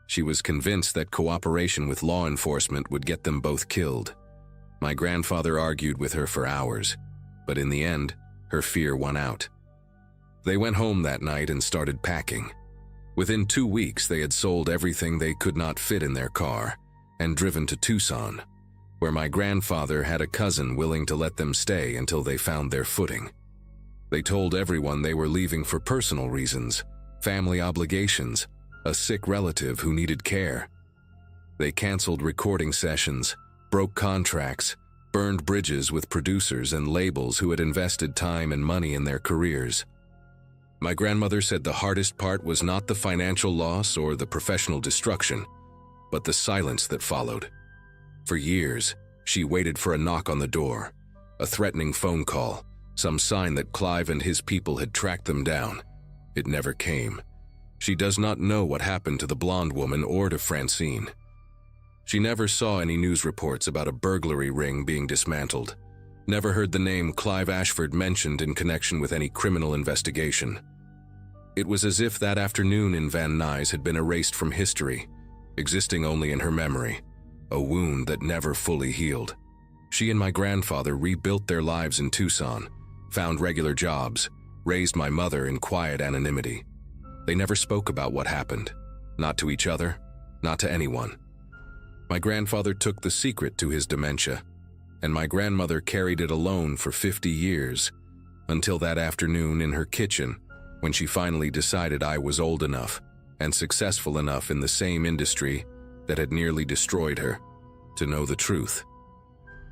She was convinced that cooperation with law enforcement would get them both killed. My grandfather argued with her for hours, but in the end, her fear won out. They went home that night and started packing. Within 2 weeks, they had sold everything they could not fit in their car and driven to Tucson, where my grandfather had a cousin willing to let them stay until they found their footing. They told everyone they were leaving for personal reasons, family obligations, a sick relative who needed care. They canceled recording sessions, broke contracts, burned bridges with producers and labels who had invested time and money in their careers. My grandmother said the hardest part was not the financial loss or the professional destruction, but the silence that followed. For years, she waited for a knock on the door, a threatening phone call, some sign that Clive and his people had tracked them down. It never came. She does not know what happened to the blonde woman or to Francine. She never saw any news reports about a burglary ring being dismantled, never heard the name Clive Ashford mentioned in connection with any criminal investigation. It was as if that afternoon in Van Nuys had been erased from history, existing only in her memory, a wound that never fully healed. She and my grandfather rebuilt their lives in Tucson, found regular jobs, raised my mother in quiet anonymity. They never spoke about what happened, not to each other, not to anyone. My grandfather took the secret to his dementia, and my grandmother carried it alone for 50 years, Until that afternoon in her kitchen, when she finally decided I was old enough and successful enough in the same industry that had nearly destroyed her to know the truth.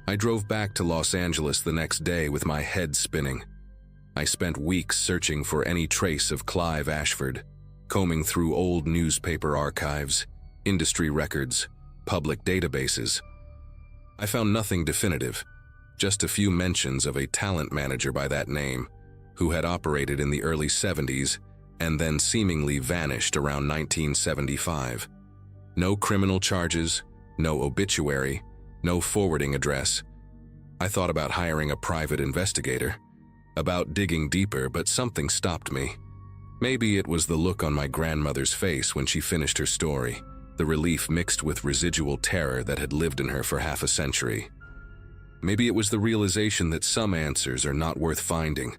I drove back to Los Angeles the next day with my head spinning. I spent weeks searching for any trace of Clive Ashford, combing through old newspaper archives, industry records, public databases. I found nothing definitive, just a few mentions of a talent manager by that name who had operated in the early 70s and then seemingly vanished around 1975. No criminal charges, no obituary, no forwarding address. I thought about hiring a private investigator, about digging deeper, but something stopped me. Maybe it was the look on my grandmother's face when she finished her story, the relief mixed with residual terror that had lived in her for half a century. Maybe it was the realization that some answers are not worth finding.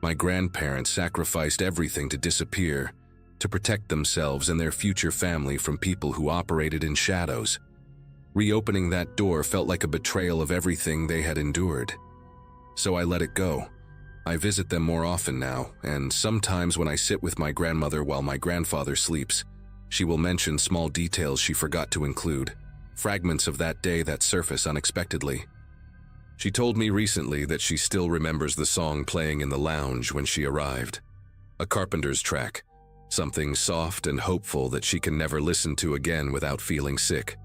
My grandparents sacrificed everything to disappear, to protect themselves and their future family from people who operated in shadows. Reopening that door felt like a betrayal of everything they had endured. So I let it go. I visit them more often now, and sometimes when I sit with my grandmother while my grandfather sleeps, she will mention small details she forgot to include, fragments of that day that surface unexpectedly. She told me recently that she still remembers the song playing in the lounge when she arrived. A Carpenter's track, something soft and hopeful that she can never listen to again without feeling sick.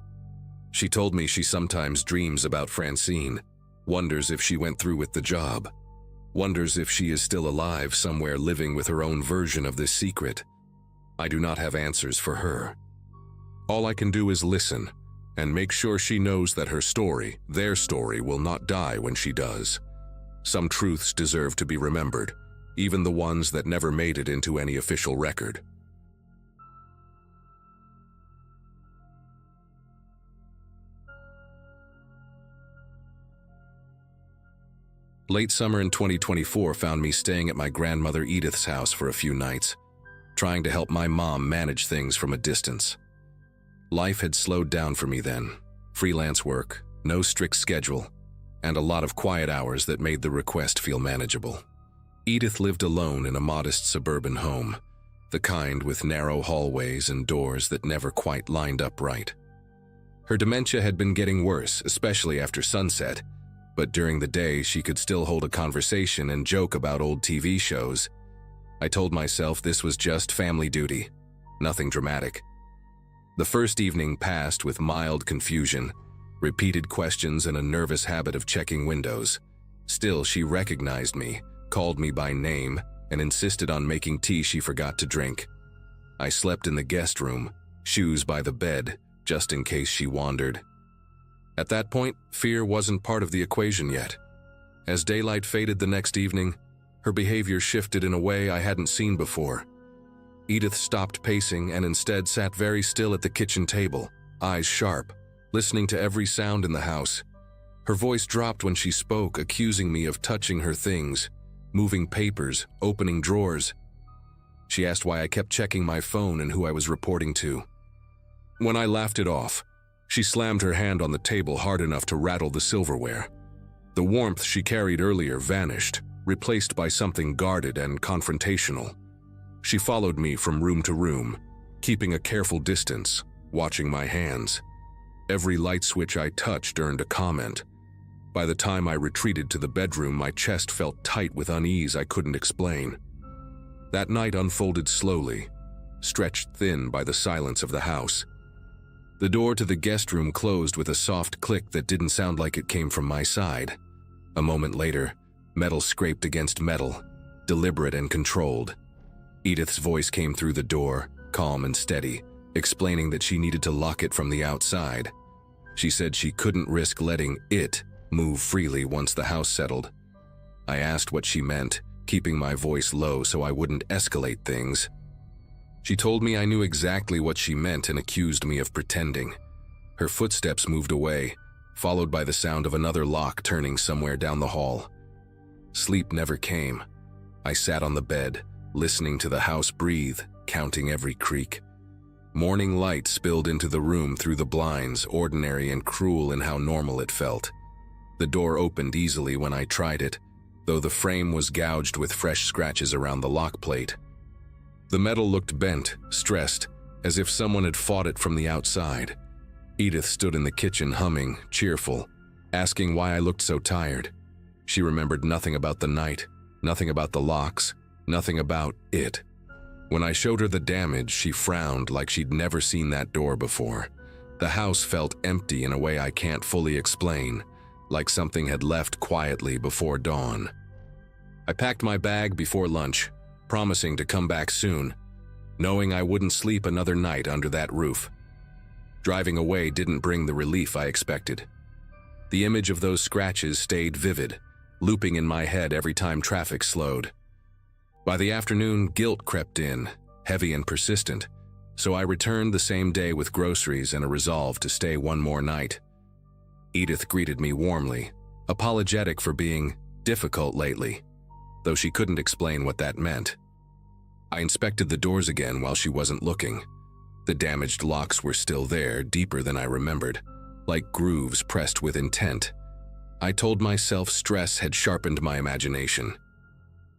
She told me she sometimes dreams about Francine, wonders if she went through with the job, wonders if she is still alive somewhere living with her own version of this secret. I do not have answers for her. All I can do is listen and make sure she knows that her story, their story, will not die when she does. Some truths deserve to be remembered, even the ones that never made it into any official record. Late summer in 2024 found me staying at my grandmother Edith's house for a few nights, trying to help my mom manage things from a distance. Life had slowed down for me then. Freelance work, no strict schedule, and a lot of quiet hours that made the request feel manageable. Edith lived alone in a modest suburban home, the kind with narrow hallways and doors that never quite lined up right. Her dementia had been getting worse, especially after sunset, but during the day she could still hold a conversation and joke about old TV shows. I told myself this was just family duty, nothing dramatic. The first evening passed with mild confusion, repeated questions and a nervous habit of checking windows. Still, she recognized me, called me by name, and insisted on making tea she forgot to drink. I slept in the guest room, shoes by the bed, just in case she wandered. At that point, fear wasn't part of the equation yet. As daylight faded the next evening, her behavior shifted in a way I hadn't seen before. Edith stopped pacing and instead sat very still at the kitchen table, eyes sharp, listening to every sound in the house. Her voice dropped when she spoke, accusing me of touching her things, moving papers, opening drawers. She asked why I kept checking my phone and who I was reporting to. When I laughed it off, she slammed her hand on the table hard enough to rattle the silverware. The warmth she carried earlier vanished, replaced by something guarded and confrontational. She followed me from room to room, keeping a careful distance, watching my hands. Every light switch I touched earned a comment. By the time I retreated to the bedroom, my chest felt tight with unease I couldn't explain. That night unfolded slowly, stretched thin by the silence of the house. The door to the guest room closed with a soft click that didn't sound like it came from my side. A moment later, metal scraped against metal, deliberate and controlled. Edith's voice came through the door, calm and steady, explaining that she needed to lock it from the outside. She said she couldn't risk letting it move freely once the house settled. I asked what she meant, keeping my voice low so I wouldn't escalate things. She told me I knew exactly what she meant and accused me of pretending. Her footsteps moved away, followed by the sound of another lock turning somewhere down the hall. Sleep never came. I sat on the bed, listening to the house breathe, counting every creak. Morning light spilled into the room through the blinds, ordinary and cruel in how normal it felt. The door opened easily when I tried it, though the frame was gouged with fresh scratches around the lock plate. The metal looked bent, stressed, as if someone had fought it from the outside. Edith stood in the kitchen humming, cheerful, asking why I looked so tired. She remembered nothing about the night, nothing about the locks, nothing about it. When I showed her the damage, she frowned like she'd never seen that door before. The house felt empty in a way I can't fully explain, like something had left quietly before dawn. I packed my bag before lunch, promising to come back soon, knowing I wouldn't sleep another night under that roof. Driving away didn't bring the relief I expected. The image of those scratches stayed vivid, looping in my head every time traffic slowed. By the afternoon, guilt crept in, heavy and persistent, so I returned the same day with groceries and a resolve to stay one more night. Edith greeted me warmly, apologetic for being difficult lately, though she couldn't explain what that meant. I inspected the doors again while she wasn't looking. The damaged locks were still there, deeper than I remembered, like grooves pressed with intent. I told myself stress had sharpened my imagination.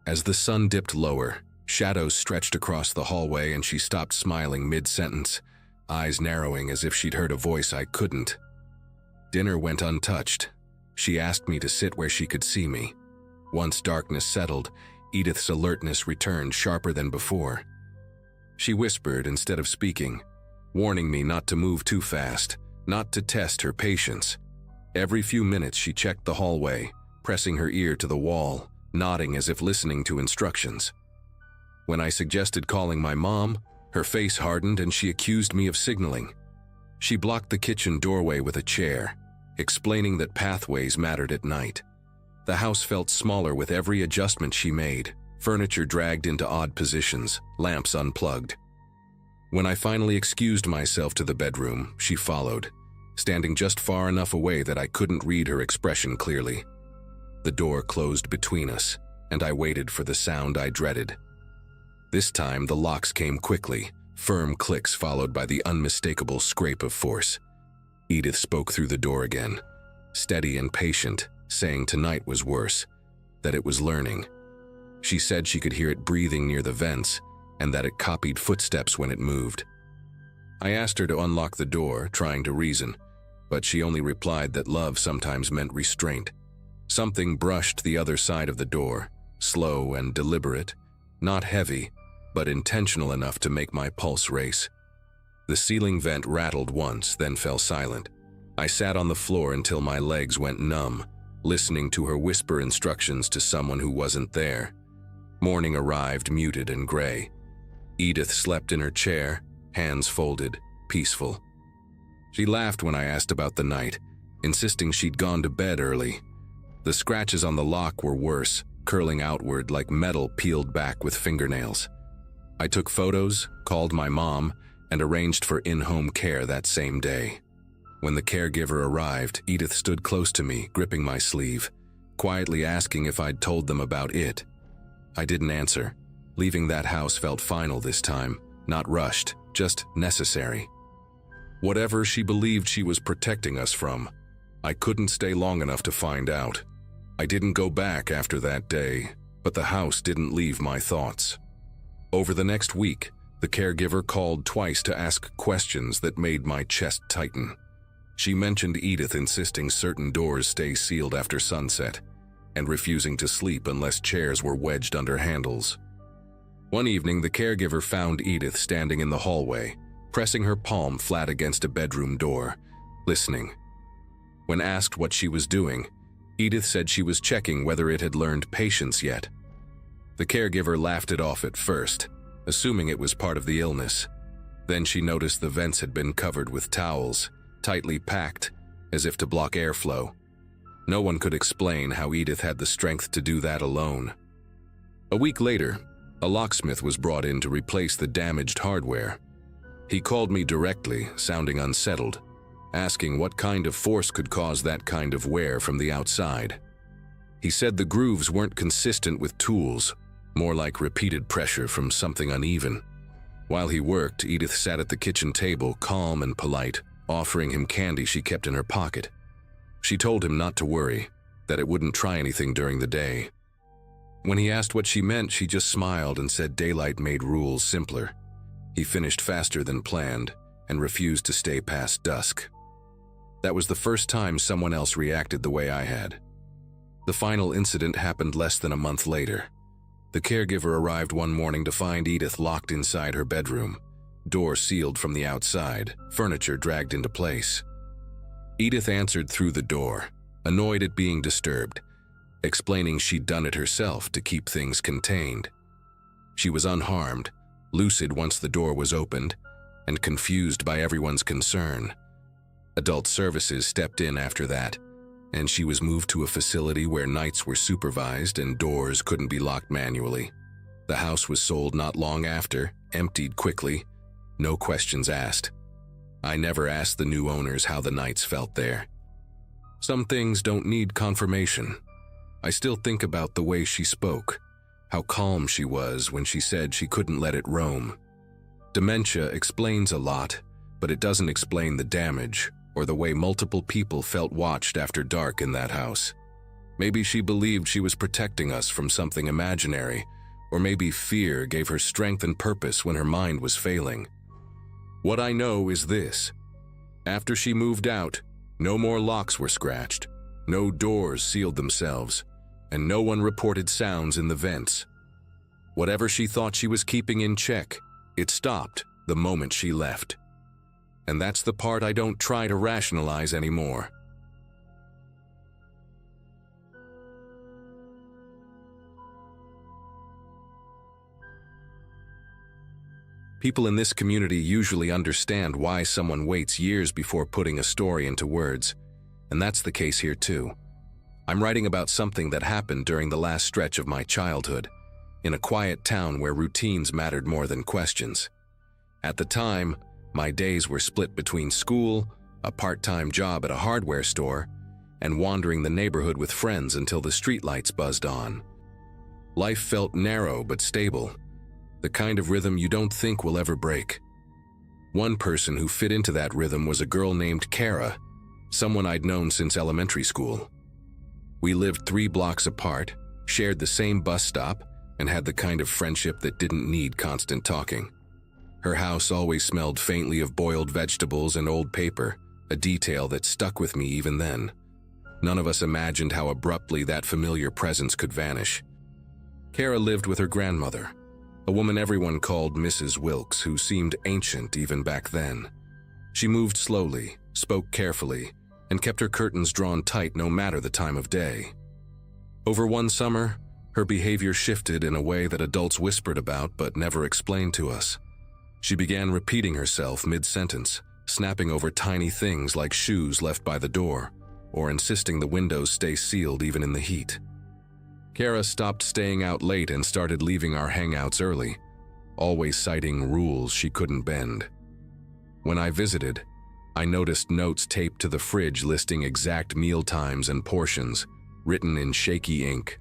As the sun dipped lower, shadows stretched across the hallway and she stopped smiling mid-sentence, eyes narrowing as if she'd heard a voice I couldn't. Dinner went untouched. She asked me to sit where she could see me. Once darkness settled, Edith's alertness returned sharper than before. She whispered instead of speaking, warning me not to move too fast, not to test her patience. Every few minutes she checked the hallway, pressing her ear to the wall, nodding as if listening to instructions. When I suggested calling my mom, her face hardened and she accused me of signaling. She blocked the kitchen doorway with a chair, explaining that pathways mattered at night. The house felt smaller with every adjustment she made, furniture dragged into odd positions, lamps unplugged. When I finally excused myself to the bedroom, she followed, standing just far enough away that I couldn't read her expression clearly. The door closed between us, and I waited for the sound I dreaded. This time the locks came quickly, firm clicks followed by the unmistakable scrape of force. Edith spoke through the door again, steady and patient, saying tonight was worse, that it was learning. She said she could hear it breathing near the vents, and that it copied footsteps when it moved. I asked her to unlock the door, trying to reason, but she only replied that love sometimes meant restraint. Something brushed the other side of the door, slow and deliberate, not heavy, but intentional enough to make my pulse race. The ceiling vent rattled once, then fell silent. I sat on the floor until my legs went numb, listening to her whisper instructions to someone who wasn't there. Morning arrived muted and gray. Edith slept in her chair, hands folded, peaceful. She laughed when I asked about the night, insisting she'd gone to bed early. The scratches on the lock were worse, curling outward like metal peeled back with fingernails. I took photos, called my mom, and arranged for in-home care that same day. When the caregiver arrived, Edith stood close to me, gripping my sleeve, quietly asking if I'd told them about it. I didn't answer. Leaving that house felt final this time, not rushed, just necessary. Whatever she believed she was protecting us from, I couldn't stay long enough to find out. I didn't go back after that day, but the house didn't leave my thoughts. Over the next week, the caregiver called twice to ask questions that made my chest tighten. She mentioned Edith insisting certain doors stay sealed after sunset, and refusing to sleep unless chairs were wedged under handles. One evening, the caregiver found Edith standing in the hallway, pressing her palm flat against a bedroom door, listening. When asked what she was doing, Edith said she was checking whether it had learned patience yet. The caregiver laughed it off at first, assuming it was part of the illness. Then she noticed the vents had been covered with towels, tightly packed, as if to block airflow. No one could explain how Edith had the strength to do that alone. A week later, a locksmith was brought in to replace the damaged hardware. He called me directly, sounding unsettled, asking what kind of force could cause that kind of wear from the outside. He said the grooves weren't consistent with tools, more like repeated pressure from something uneven. While he worked, Edith sat at the kitchen table, calm and polite, offering him candy she kept in her pocket. She told him not to worry, that it wouldn't try anything during the day. When he asked what she meant, she just smiled and said daylight made rules simpler. He finished faster than planned and refused to stay past dusk. That was the first time someone else reacted the way I had. The final incident happened less than a month later. The caregiver arrived one morning to find Edith locked inside her bedroom, door sealed from the outside, furniture dragged into place. Edith answered through the door, annoyed at being disturbed, explaining she'd done it herself to keep things contained. She was unharmed, lucid once the door was opened, and confused by everyone's concern. Adult services stepped in after that, and she was moved to a facility where nights were supervised and doors couldn't be locked manually. The house was sold not long after, emptied quickly, no questions asked. I never asked the new owners how the nights felt there. Some things don't need confirmation. I still think about the way she spoke, how calm she was when she said she couldn't let it roam. Dementia explains a lot, but it doesn't explain the damage or the way multiple people felt watched after dark in that house. Maybe she believed she was protecting us from something imaginary, or maybe fear gave her strength and purpose when her mind was failing. What I know is this: after she moved out, no more locks were scratched, no doors sealed themselves, and no one reported sounds in the vents. Whatever she thought she was keeping in check, it stopped the moment she left. And that's the part I don't try to rationalize anymore. People in this community usually understand why someone waits years before putting a story into words, and that's the case here too. I'm writing about something that happened during the last stretch of my childhood, in a quiet town where routines mattered more than questions. At the time, my days were split between school, a part-time job at a hardware store, and wandering the neighborhood with friends until the streetlights buzzed on. Life felt narrow but stable, the kind of rhythm you don't think will ever break. One person who fit into that rhythm was a girl named Kara, someone I'd known since elementary school. We lived 3 blocks apart, shared the same bus stop, and had the kind of friendship that didn't need constant talking. Her house always smelled faintly of boiled vegetables and old paper, a detail that stuck with me even then. None of us imagined how abruptly that familiar presence could vanish. Kara lived with her grandmother, a woman everyone called Mrs. Wilkes, who seemed ancient even back then. She moved slowly, spoke carefully, and kept her curtains drawn tight no matter the time of day. Over one summer, her behavior shifted in a way that adults whispered about but never explained to us. She began repeating herself mid-sentence, snapping over tiny things like shoes left by the door, or insisting the windows stay sealed even in the heat. Kara stopped staying out late and started leaving our hangouts early, always citing rules she couldn't bend. When I visited, I noticed notes taped to the fridge listing exact meal times and portions, written in shaky ink.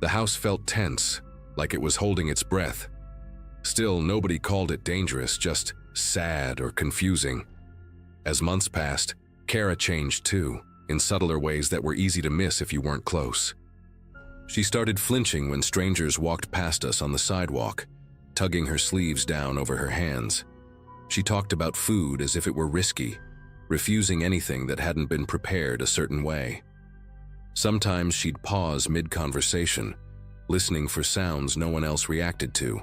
The house felt tense, like it was holding its breath. Still, nobody called it dangerous, just sad or confusing. As months passed, Kara changed too, in subtler ways that were easy to miss if you weren't close. She started flinching when strangers walked past us on the sidewalk, tugging her sleeves down over her hands. She talked about food as if it were risky, refusing anything that hadn't been prepared a certain way. Sometimes she'd pause mid-conversation, listening for sounds no one else reacted to.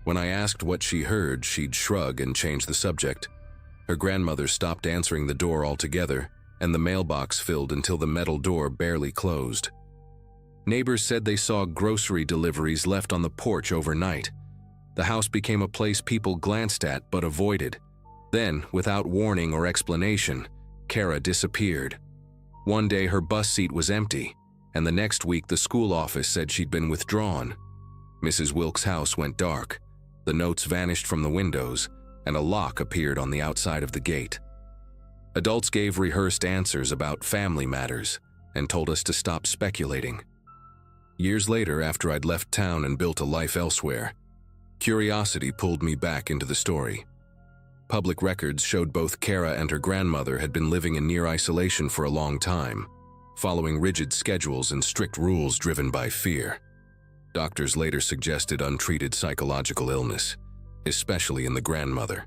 When I asked what she heard, she'd shrug and change the subject. Her grandmother stopped answering the door altogether, and the mailbox filled until the metal door barely closed. Neighbors said they saw grocery deliveries left on the porch overnight. The house became a place people glanced at but avoided. Then, without warning or explanation, Kara disappeared. One day her bus seat was empty, and the next week the school office said she'd been withdrawn. Mrs. Wilkes' house went dark. The notes vanished from the windows, and a lock appeared on the outside of the gate. Adults gave rehearsed answers about family matters and told us to stop speculating. Years later, after I'd left town and built a life elsewhere, curiosity pulled me back into the story. Public records showed both Kara and her grandmother had been living in near isolation for a long time, following rigid schedules and strict rules driven by fear. Doctors later suggested untreated psychological illness, especially in the grandmother.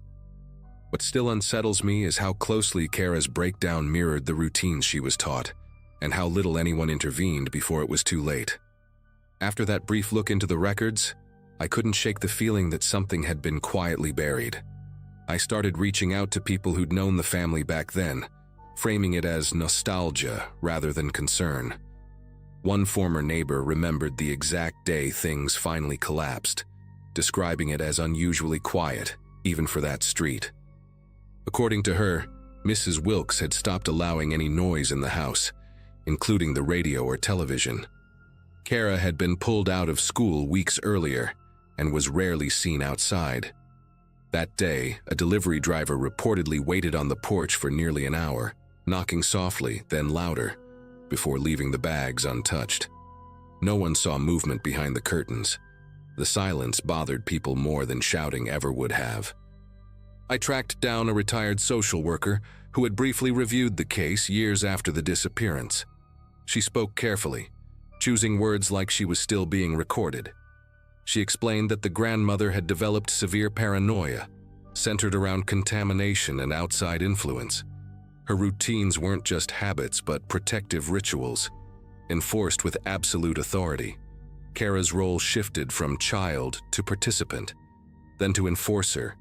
What still unsettles me is how closely Kara's breakdown mirrored the routines she was taught, and how little anyone intervened before it was too late. After that brief look into the records, I couldn't shake the feeling that something had been quietly buried. I started reaching out to people who'd known the family back then, framing it as nostalgia rather than concern. One former neighbor remembered the exact day things finally collapsed, describing it as unusually quiet, even for that street. According to her, Mrs. Wilkes had stopped allowing any noise in the house, including the radio or television. Kara had been pulled out of school weeks earlier and was rarely seen outside. That day, a delivery driver reportedly waited on the porch for nearly an hour, knocking softly, then louder, before leaving the bags untouched. No one saw movement behind the curtains. The silence bothered people more than shouting ever would have. I tracked down a retired social worker who had briefly reviewed the case years after the disappearance. She spoke carefully, choosing words like she was still being recorded. She explained that the grandmother had developed severe paranoia, centered around contamination and outside influence. Her routines weren't just habits but protective rituals, enforced with absolute authority. Kara's role shifted from child to participant, then to enforcer,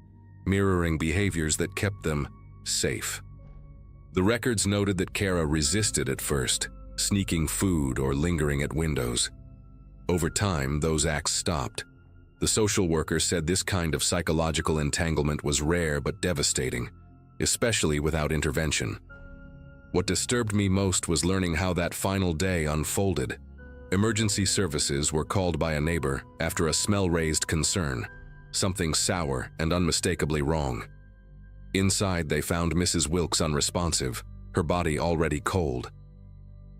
mirroring behaviors that kept them safe. The records noted that Kara resisted at first, sneaking food or lingering at windows. Over time, those acts stopped. The social worker said this kind of psychological entanglement was rare but devastating, especially without intervention. What disturbed me most was learning how that final day unfolded. Emergency services were called by a neighbor after a smell-raised concern, something sour and unmistakably wrong. Inside, they found Mrs. Wilkes unresponsive, her body already cold.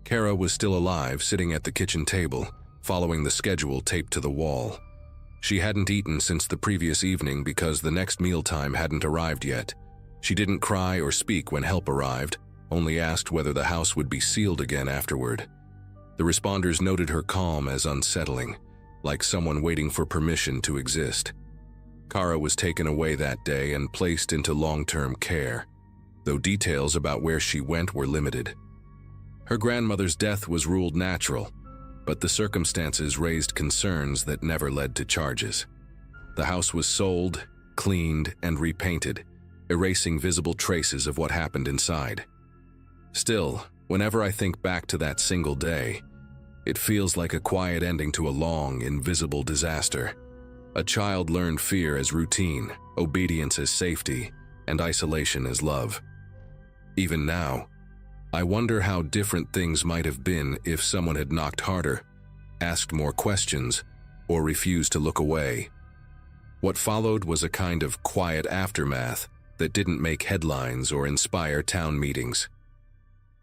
Kara was still alive, sitting at the kitchen table, following the schedule taped to the wall. She hadn't eaten since the previous evening because the next mealtime hadn't arrived yet. She didn't cry or speak when help arrived, only asked whether the house would be sealed again afterward. The responders noted her calm as unsettling, like someone waiting for permission to exist. Kara was taken away that day and placed into long-term care, though details about where she went were limited. Her grandmother's death was ruled natural, but the circumstances raised concerns that never led to charges. The house was sold, cleaned, and repainted, erasing visible traces of what happened inside. Still, whenever I think back to that single day, it feels like a quiet ending to a long, invisible disaster. A child learned fear as routine, obedience as safety, and isolation as love. Even now, I wonder how different things might have been if someone had knocked harder, asked more questions, or refused to look away. What followed was a kind of quiet aftermath that didn't make headlines or inspire town meetings.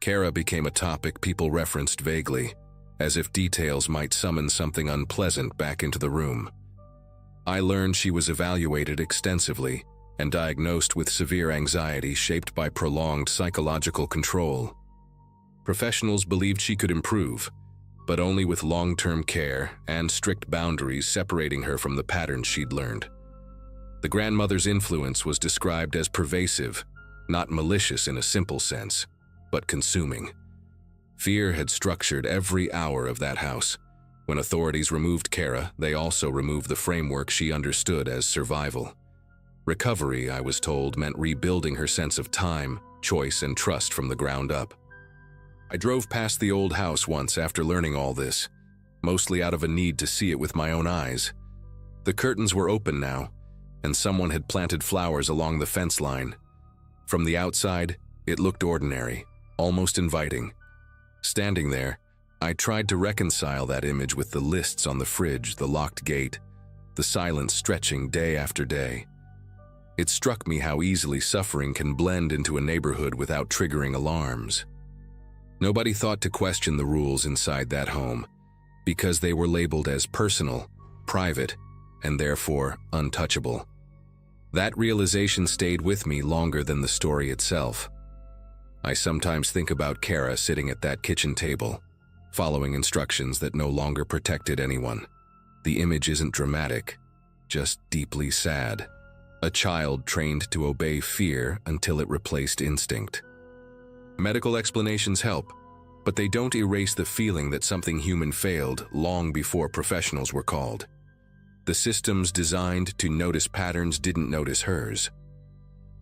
Kara became a topic people referenced vaguely, as if details might summon something unpleasant back into the room. I learned she was evaluated extensively and diagnosed with severe anxiety shaped by prolonged psychological control. Professionals believed she could improve, but only with long-term care and strict boundaries separating her from the patterns she'd learned. The grandmother's influence was described as pervasive, not malicious in a simple sense, but consuming. Fear had structured every hour of that house. When authorities removed Kara, they also removed the framework she understood as survival. Recovery, I was told, meant rebuilding her sense of time, choice, and trust from the ground up. I drove past the old house once after learning all this, mostly out of a need to see it with my own eyes. The curtains were open now, and someone had planted flowers along the fence line. From the outside, it looked ordinary, almost inviting. Standing there, I tried to reconcile that image with the lists on the fridge, the locked gate, the silence stretching day after day. It struck me how easily suffering can blend into a neighborhood without triggering alarms. Nobody thought to question the rules inside that home, because they were labeled as personal, private, and therefore untouchable. That realization stayed with me longer than the story itself. I sometimes think about Kara sitting at that kitchen table, following instructions that no longer protected anyone. The image isn't dramatic, just deeply sad. A child trained to obey fear until it replaced instinct. Medical explanations help, but they don't erase the feeling that something human failed long before professionals were called. The systems designed to notice patterns didn't notice hers.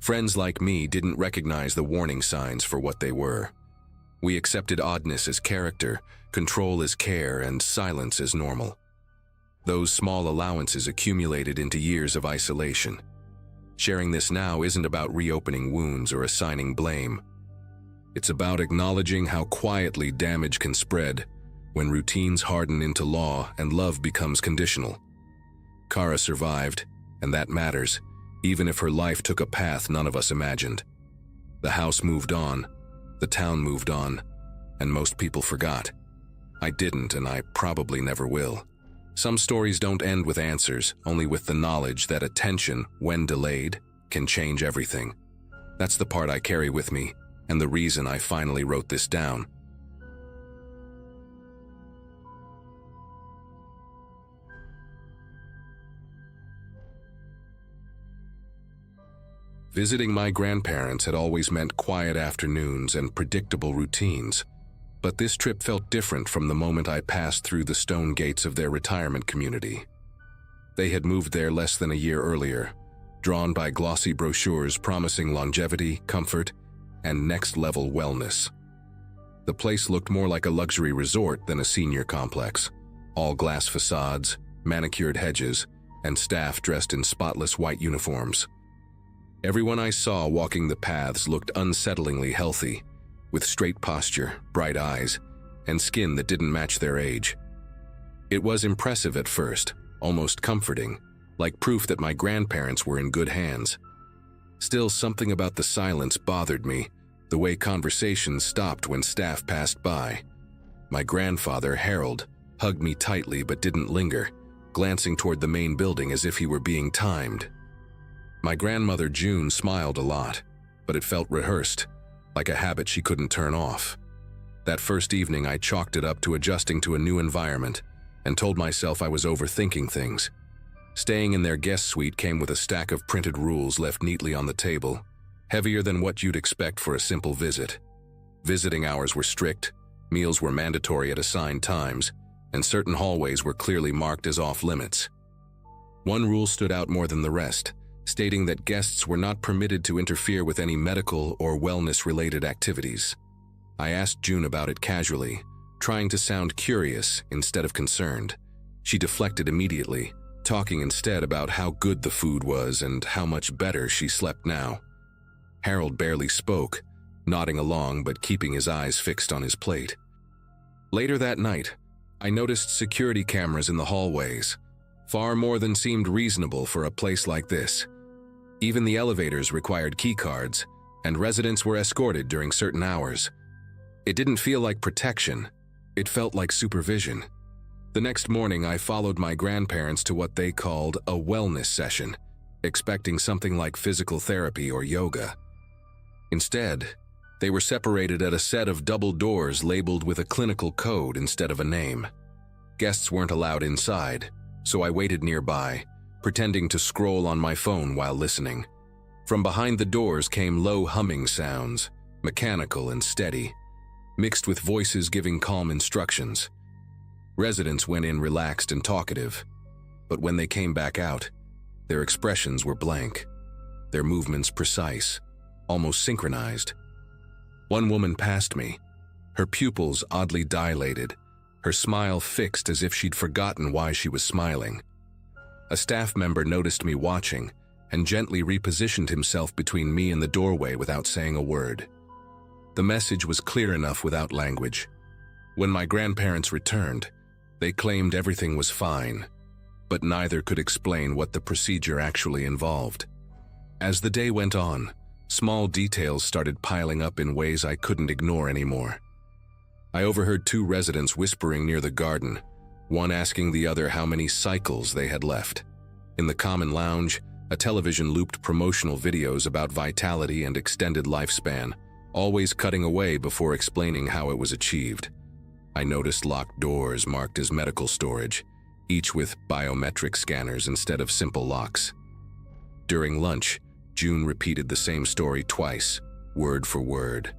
Friends like me didn't recognize the warning signs for what they were. We accepted oddness as character, control as care, and silence as normal. Those small allowances accumulated into years of isolation. Sharing this now isn't about reopening wounds or assigning blame. It's about acknowledging how quietly damage can spread when routines harden into law and love becomes conditional. Kara survived, and that matters, even if her life took a path none of us imagined. The house moved on, the town moved on, and most people forgot. I didn't, and I probably never will. Some stories don't end with answers, only with the knowledge that attention, when delayed, can change everything. That's the part I carry with me, and the reason I finally wrote this down. Visiting my grandparents had always meant quiet afternoons and predictable routines, but this trip felt different from the moment I passed through the stone gates of their retirement community. They had moved there less than a year earlier, drawn by glossy brochures promising longevity, comfort, and next-level wellness. The place looked more like a luxury resort than a senior complex. All glass facades, manicured hedges, and staff dressed in spotless white uniforms. Everyone I saw walking the paths looked unsettlingly healthy, with straight posture, bright eyes, and skin that didn't match their age. It was impressive at first, almost comforting, like proof that my grandparents were in good hands. Still, something about the silence bothered me, the way conversations stopped when staff passed by. My grandfather, Harold, hugged me tightly but didn't linger, glancing toward the main building as if he were being timed. My grandmother, June, smiled a lot, but it felt rehearsed, like a habit she couldn't turn off. That first evening, I chalked it up to adjusting to a new environment and told myself I was overthinking things. Staying in their guest suite came with a stack of printed rules left neatly on the table, heavier than what you'd expect for a simple visit. Visiting hours were strict, meals were mandatory at assigned times, and certain hallways were clearly marked as off-limits. One rule stood out more than the rest, stating that guests were not permitted to interfere with any medical or wellness-related activities. I asked June about it casually, trying to sound curious instead of concerned. She deflected immediately, talking instead about how good the food was and how much better she slept now. Harold barely spoke, nodding along but keeping his eyes fixed on his plate. Later that night, I noticed security cameras in the hallways, far more than seemed reasonable for a place like this. Even the elevators required keycards, and residents were escorted during certain hours. It didn't feel like protection, it felt like supervision. The next morning, I followed my grandparents to what they called a wellness session, expecting something like physical therapy or yoga. Instead, they were separated at a set of double doors labeled with a clinical code instead of a name. Guests weren't allowed inside, so I waited nearby, pretending to scroll on my phone while listening. From behind the doors came low humming sounds, mechanical and steady, mixed with voices giving calm instructions. Residents went in relaxed and talkative, but when they came back out, their expressions were blank, their movements precise, almost synchronized. One woman passed me, her pupils oddly dilated, her smile fixed as if she'd forgotten why she was smiling. A staff member noticed me watching and gently repositioned himself between me and the doorway without saying a word. The message was clear enough without language. When my grandparents returned, they claimed everything was fine, but neither could explain what the procedure actually involved. As the day went on, small details started piling up in ways I couldn't ignore anymore. I overheard two residents whispering near the garden, one asking the other how many cycles they had left. In the common lounge, a television looped promotional videos about vitality and extended lifespan, always cutting away before explaining how it was achieved. I noticed locked doors marked as medical storage, each with biometric scanners instead of simple locks. During lunch, June repeated the same story twice, word for word,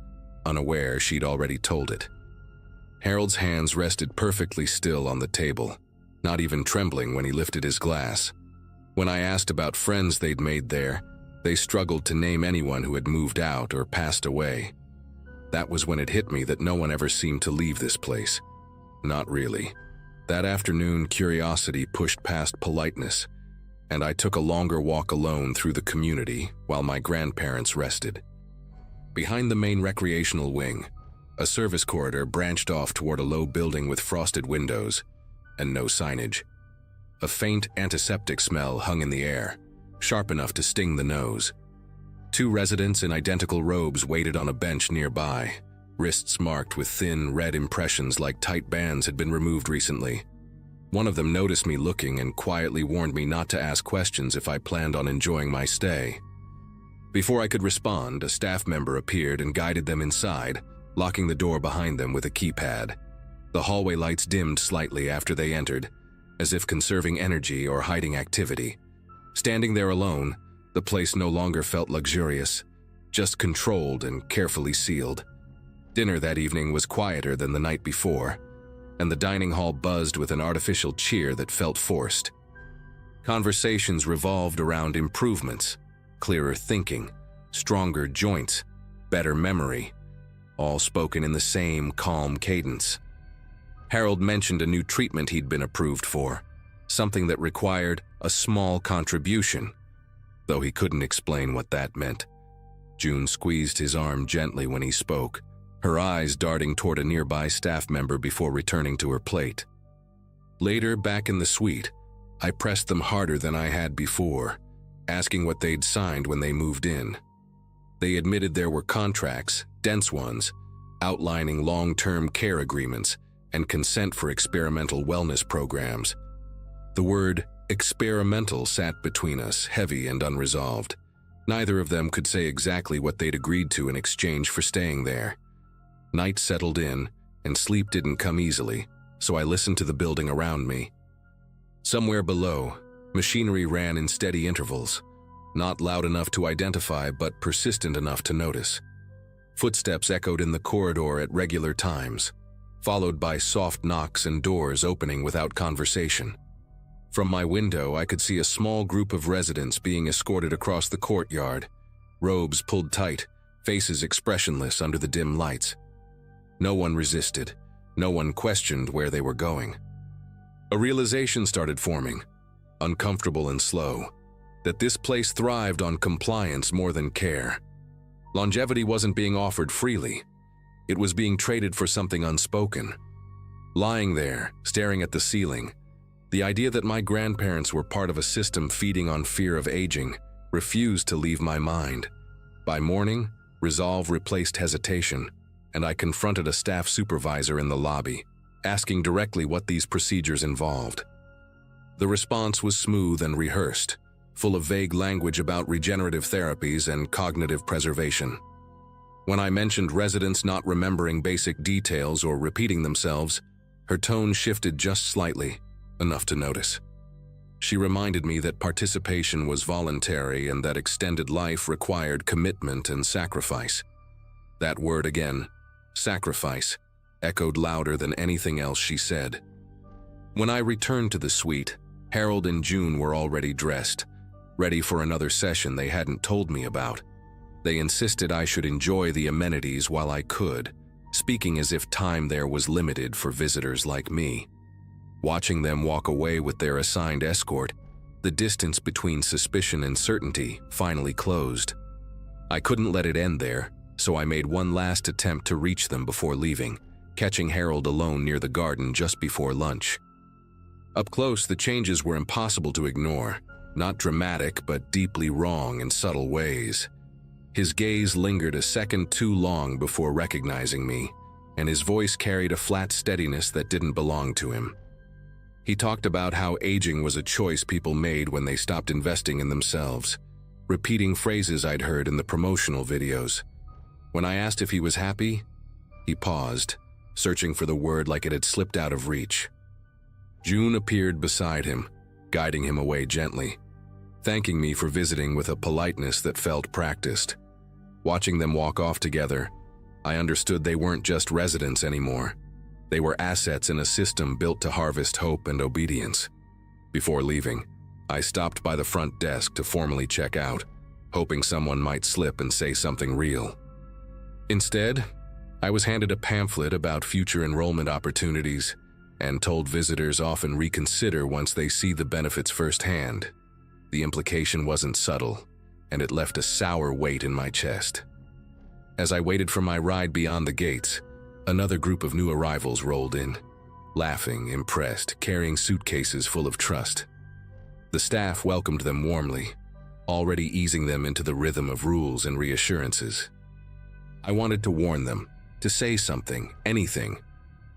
unaware she'd already told it. Harold's hands rested perfectly still on the table, not even trembling when he lifted his glass. When I asked about friends they'd made there, they struggled to name anyone who had moved out or passed away. That was when it hit me that no one ever seemed to leave this place. Not really. That afternoon, curiosity pushed past politeness, and I took a longer walk alone through the community while my grandparents rested. Behind the main recreational wing, a service corridor branched off toward a low building with frosted windows and no signage. A faint antiseptic smell hung in the air, sharp enough to sting the nose. Two residents in identical robes waited on a bench nearby, wrists marked with thin, red impressions like tight bands had been removed recently. One of them noticed me looking and quietly warned me not to ask questions if I planned on enjoying my stay. Before I could respond, a staff member appeared and guided them inside, locking the door behind them with a keypad. The hallway lights dimmed slightly after they entered, as if conserving energy or hiding activity. Standing there alone, the place no longer felt luxurious, just controlled and carefully sealed. Dinner that evening was quieter than the night before, and the dining hall buzzed with an artificial cheer that felt forced. Conversations revolved around improvements, clearer thinking, stronger joints, better memory, all spoken in the same calm cadence. Harold mentioned a new treatment he'd been approved for, something that required a small contribution, though he couldn't explain what that meant. June squeezed his arm gently when he spoke, her eyes darting toward a nearby staff member before returning to her plate. Later, back in the suite, I pressed them harder than I had before, asking what they'd signed when they moved in. They admitted there were contracts, dense ones, outlining long-term care agreements and consent for experimental wellness programs. The word experimental sat between us, heavy and unresolved. Neither of them could say exactly what they'd agreed to in exchange for staying there. Night settled in, and sleep didn't come easily, so I listened to the building around me. Somewhere below, machinery ran in steady intervals, not loud enough to identify but persistent enough to notice. Footsteps echoed in the corridor at regular times, followed by soft knocks and doors opening without conversation. From my window, I could see a small group of residents being escorted across the courtyard, robes pulled tight, faces expressionless under the dim lights. No one resisted, no one questioned where they were going. A realization started forming, uncomfortable and slow, that this place thrived on compliance more than care. Longevity wasn't being offered freely. It was being traded for something unspoken. Lying there, staring at the ceiling, the idea that my grandparents were part of a system feeding on fear of aging refused to leave my mind. By morning, resolve replaced hesitation, and I confronted a staff supervisor in the lobby, asking directly what these procedures involved. The response was smooth and rehearsed, full of vague language about regenerative therapies and cognitive preservation. When I mentioned residents not remembering basic details or repeating themselves, her tone shifted just slightly, enough to notice. She reminded me that participation was voluntary and that extended life required commitment and sacrifice. That word again, sacrifice, echoed louder than anything else she said. When I returned to the suite, Harold and June were already dressed, ready for another session they hadn't told me about. They insisted I should enjoy the amenities while I could, speaking as if time there was limited for visitors like me. Watching them walk away with their assigned escort, the distance between suspicion and certainty finally closed. I couldn't let it end there, so I made one last attempt to reach them before leaving, catching Harold alone near the garden just before lunch. Up close, the changes were impossible to ignore, not dramatic but deeply wrong in subtle ways. His gaze lingered a second too long before recognizing me, and his voice carried a flat steadiness that didn't belong to him. He talked about how aging was a choice people made when they stopped investing in themselves, repeating phrases I'd heard in the promotional videos. When I asked if he was happy, he paused, searching for the word like it had slipped out of reach. June appeared beside him, guiding him away gently, thanking me for visiting with a politeness that felt practiced. Watching them walk off together, I understood they weren't just residents anymore. They were assets in a system built to harvest hope and obedience. Before leaving, I stopped by the front desk to formally check out, hoping someone might slip and say something real. Instead, I was handed a pamphlet about future enrollment opportunities and told visitors often reconsider once they see the benefits firsthand. The implication wasn't subtle, and it left a sour weight in my chest. As I waited for my ride beyond the gates, another group of new arrivals rolled in, laughing, impressed, carrying suitcases full of trust. The staff welcomed them warmly, already easing them into the rhythm of rules and reassurances. I wanted to warn them, to say something, anything,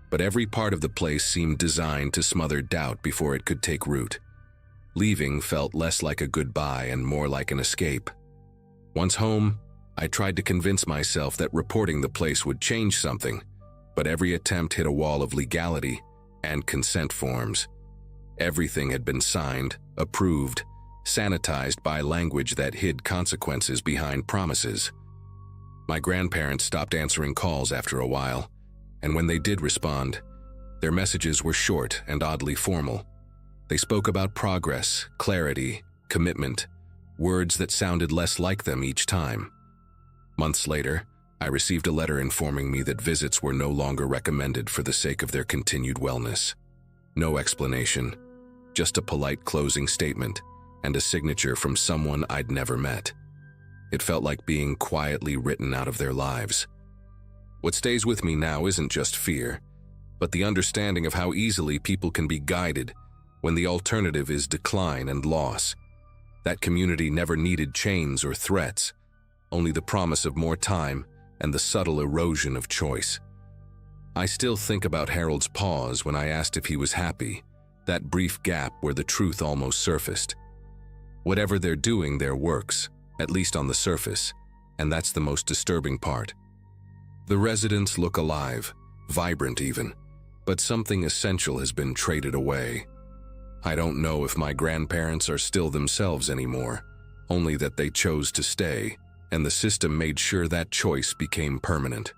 but every part of the place seemed designed to smother doubt before it could take root. Leaving felt less like a goodbye and more like an escape. Once home, I tried to convince myself that reporting the place would change something, but every attempt hit a wall of legality and consent forms. Everything had been signed, approved, sanitized by language that hid consequences behind promises. My grandparents stopped answering calls after a while, and when they did respond, their messages were short and oddly formal. They spoke about progress, clarity, commitment, words that sounded less like them each time. Months later, I received a letter informing me that visits were no longer recommended for the sake of their continued wellness. No explanation, just a polite closing statement and a signature from someone I'd never met. It felt like being quietly written out of their lives. What stays with me now isn't just fear, but the understanding of how easily people can be guided when the alternative is decline and loss. That community never needed chains or threats, only the promise of more time and the subtle erosion of choice. I still think about Harold's pause when I asked if he was happy, that brief gap where the truth almost surfaced. Whatever they're doing there works, at least on the surface, and that's the most disturbing part. The residents look alive, vibrant even, but something essential has been traded away. I don't know if my grandparents are still themselves anymore, only that they chose to stay, and the system made sure that choice became permanent.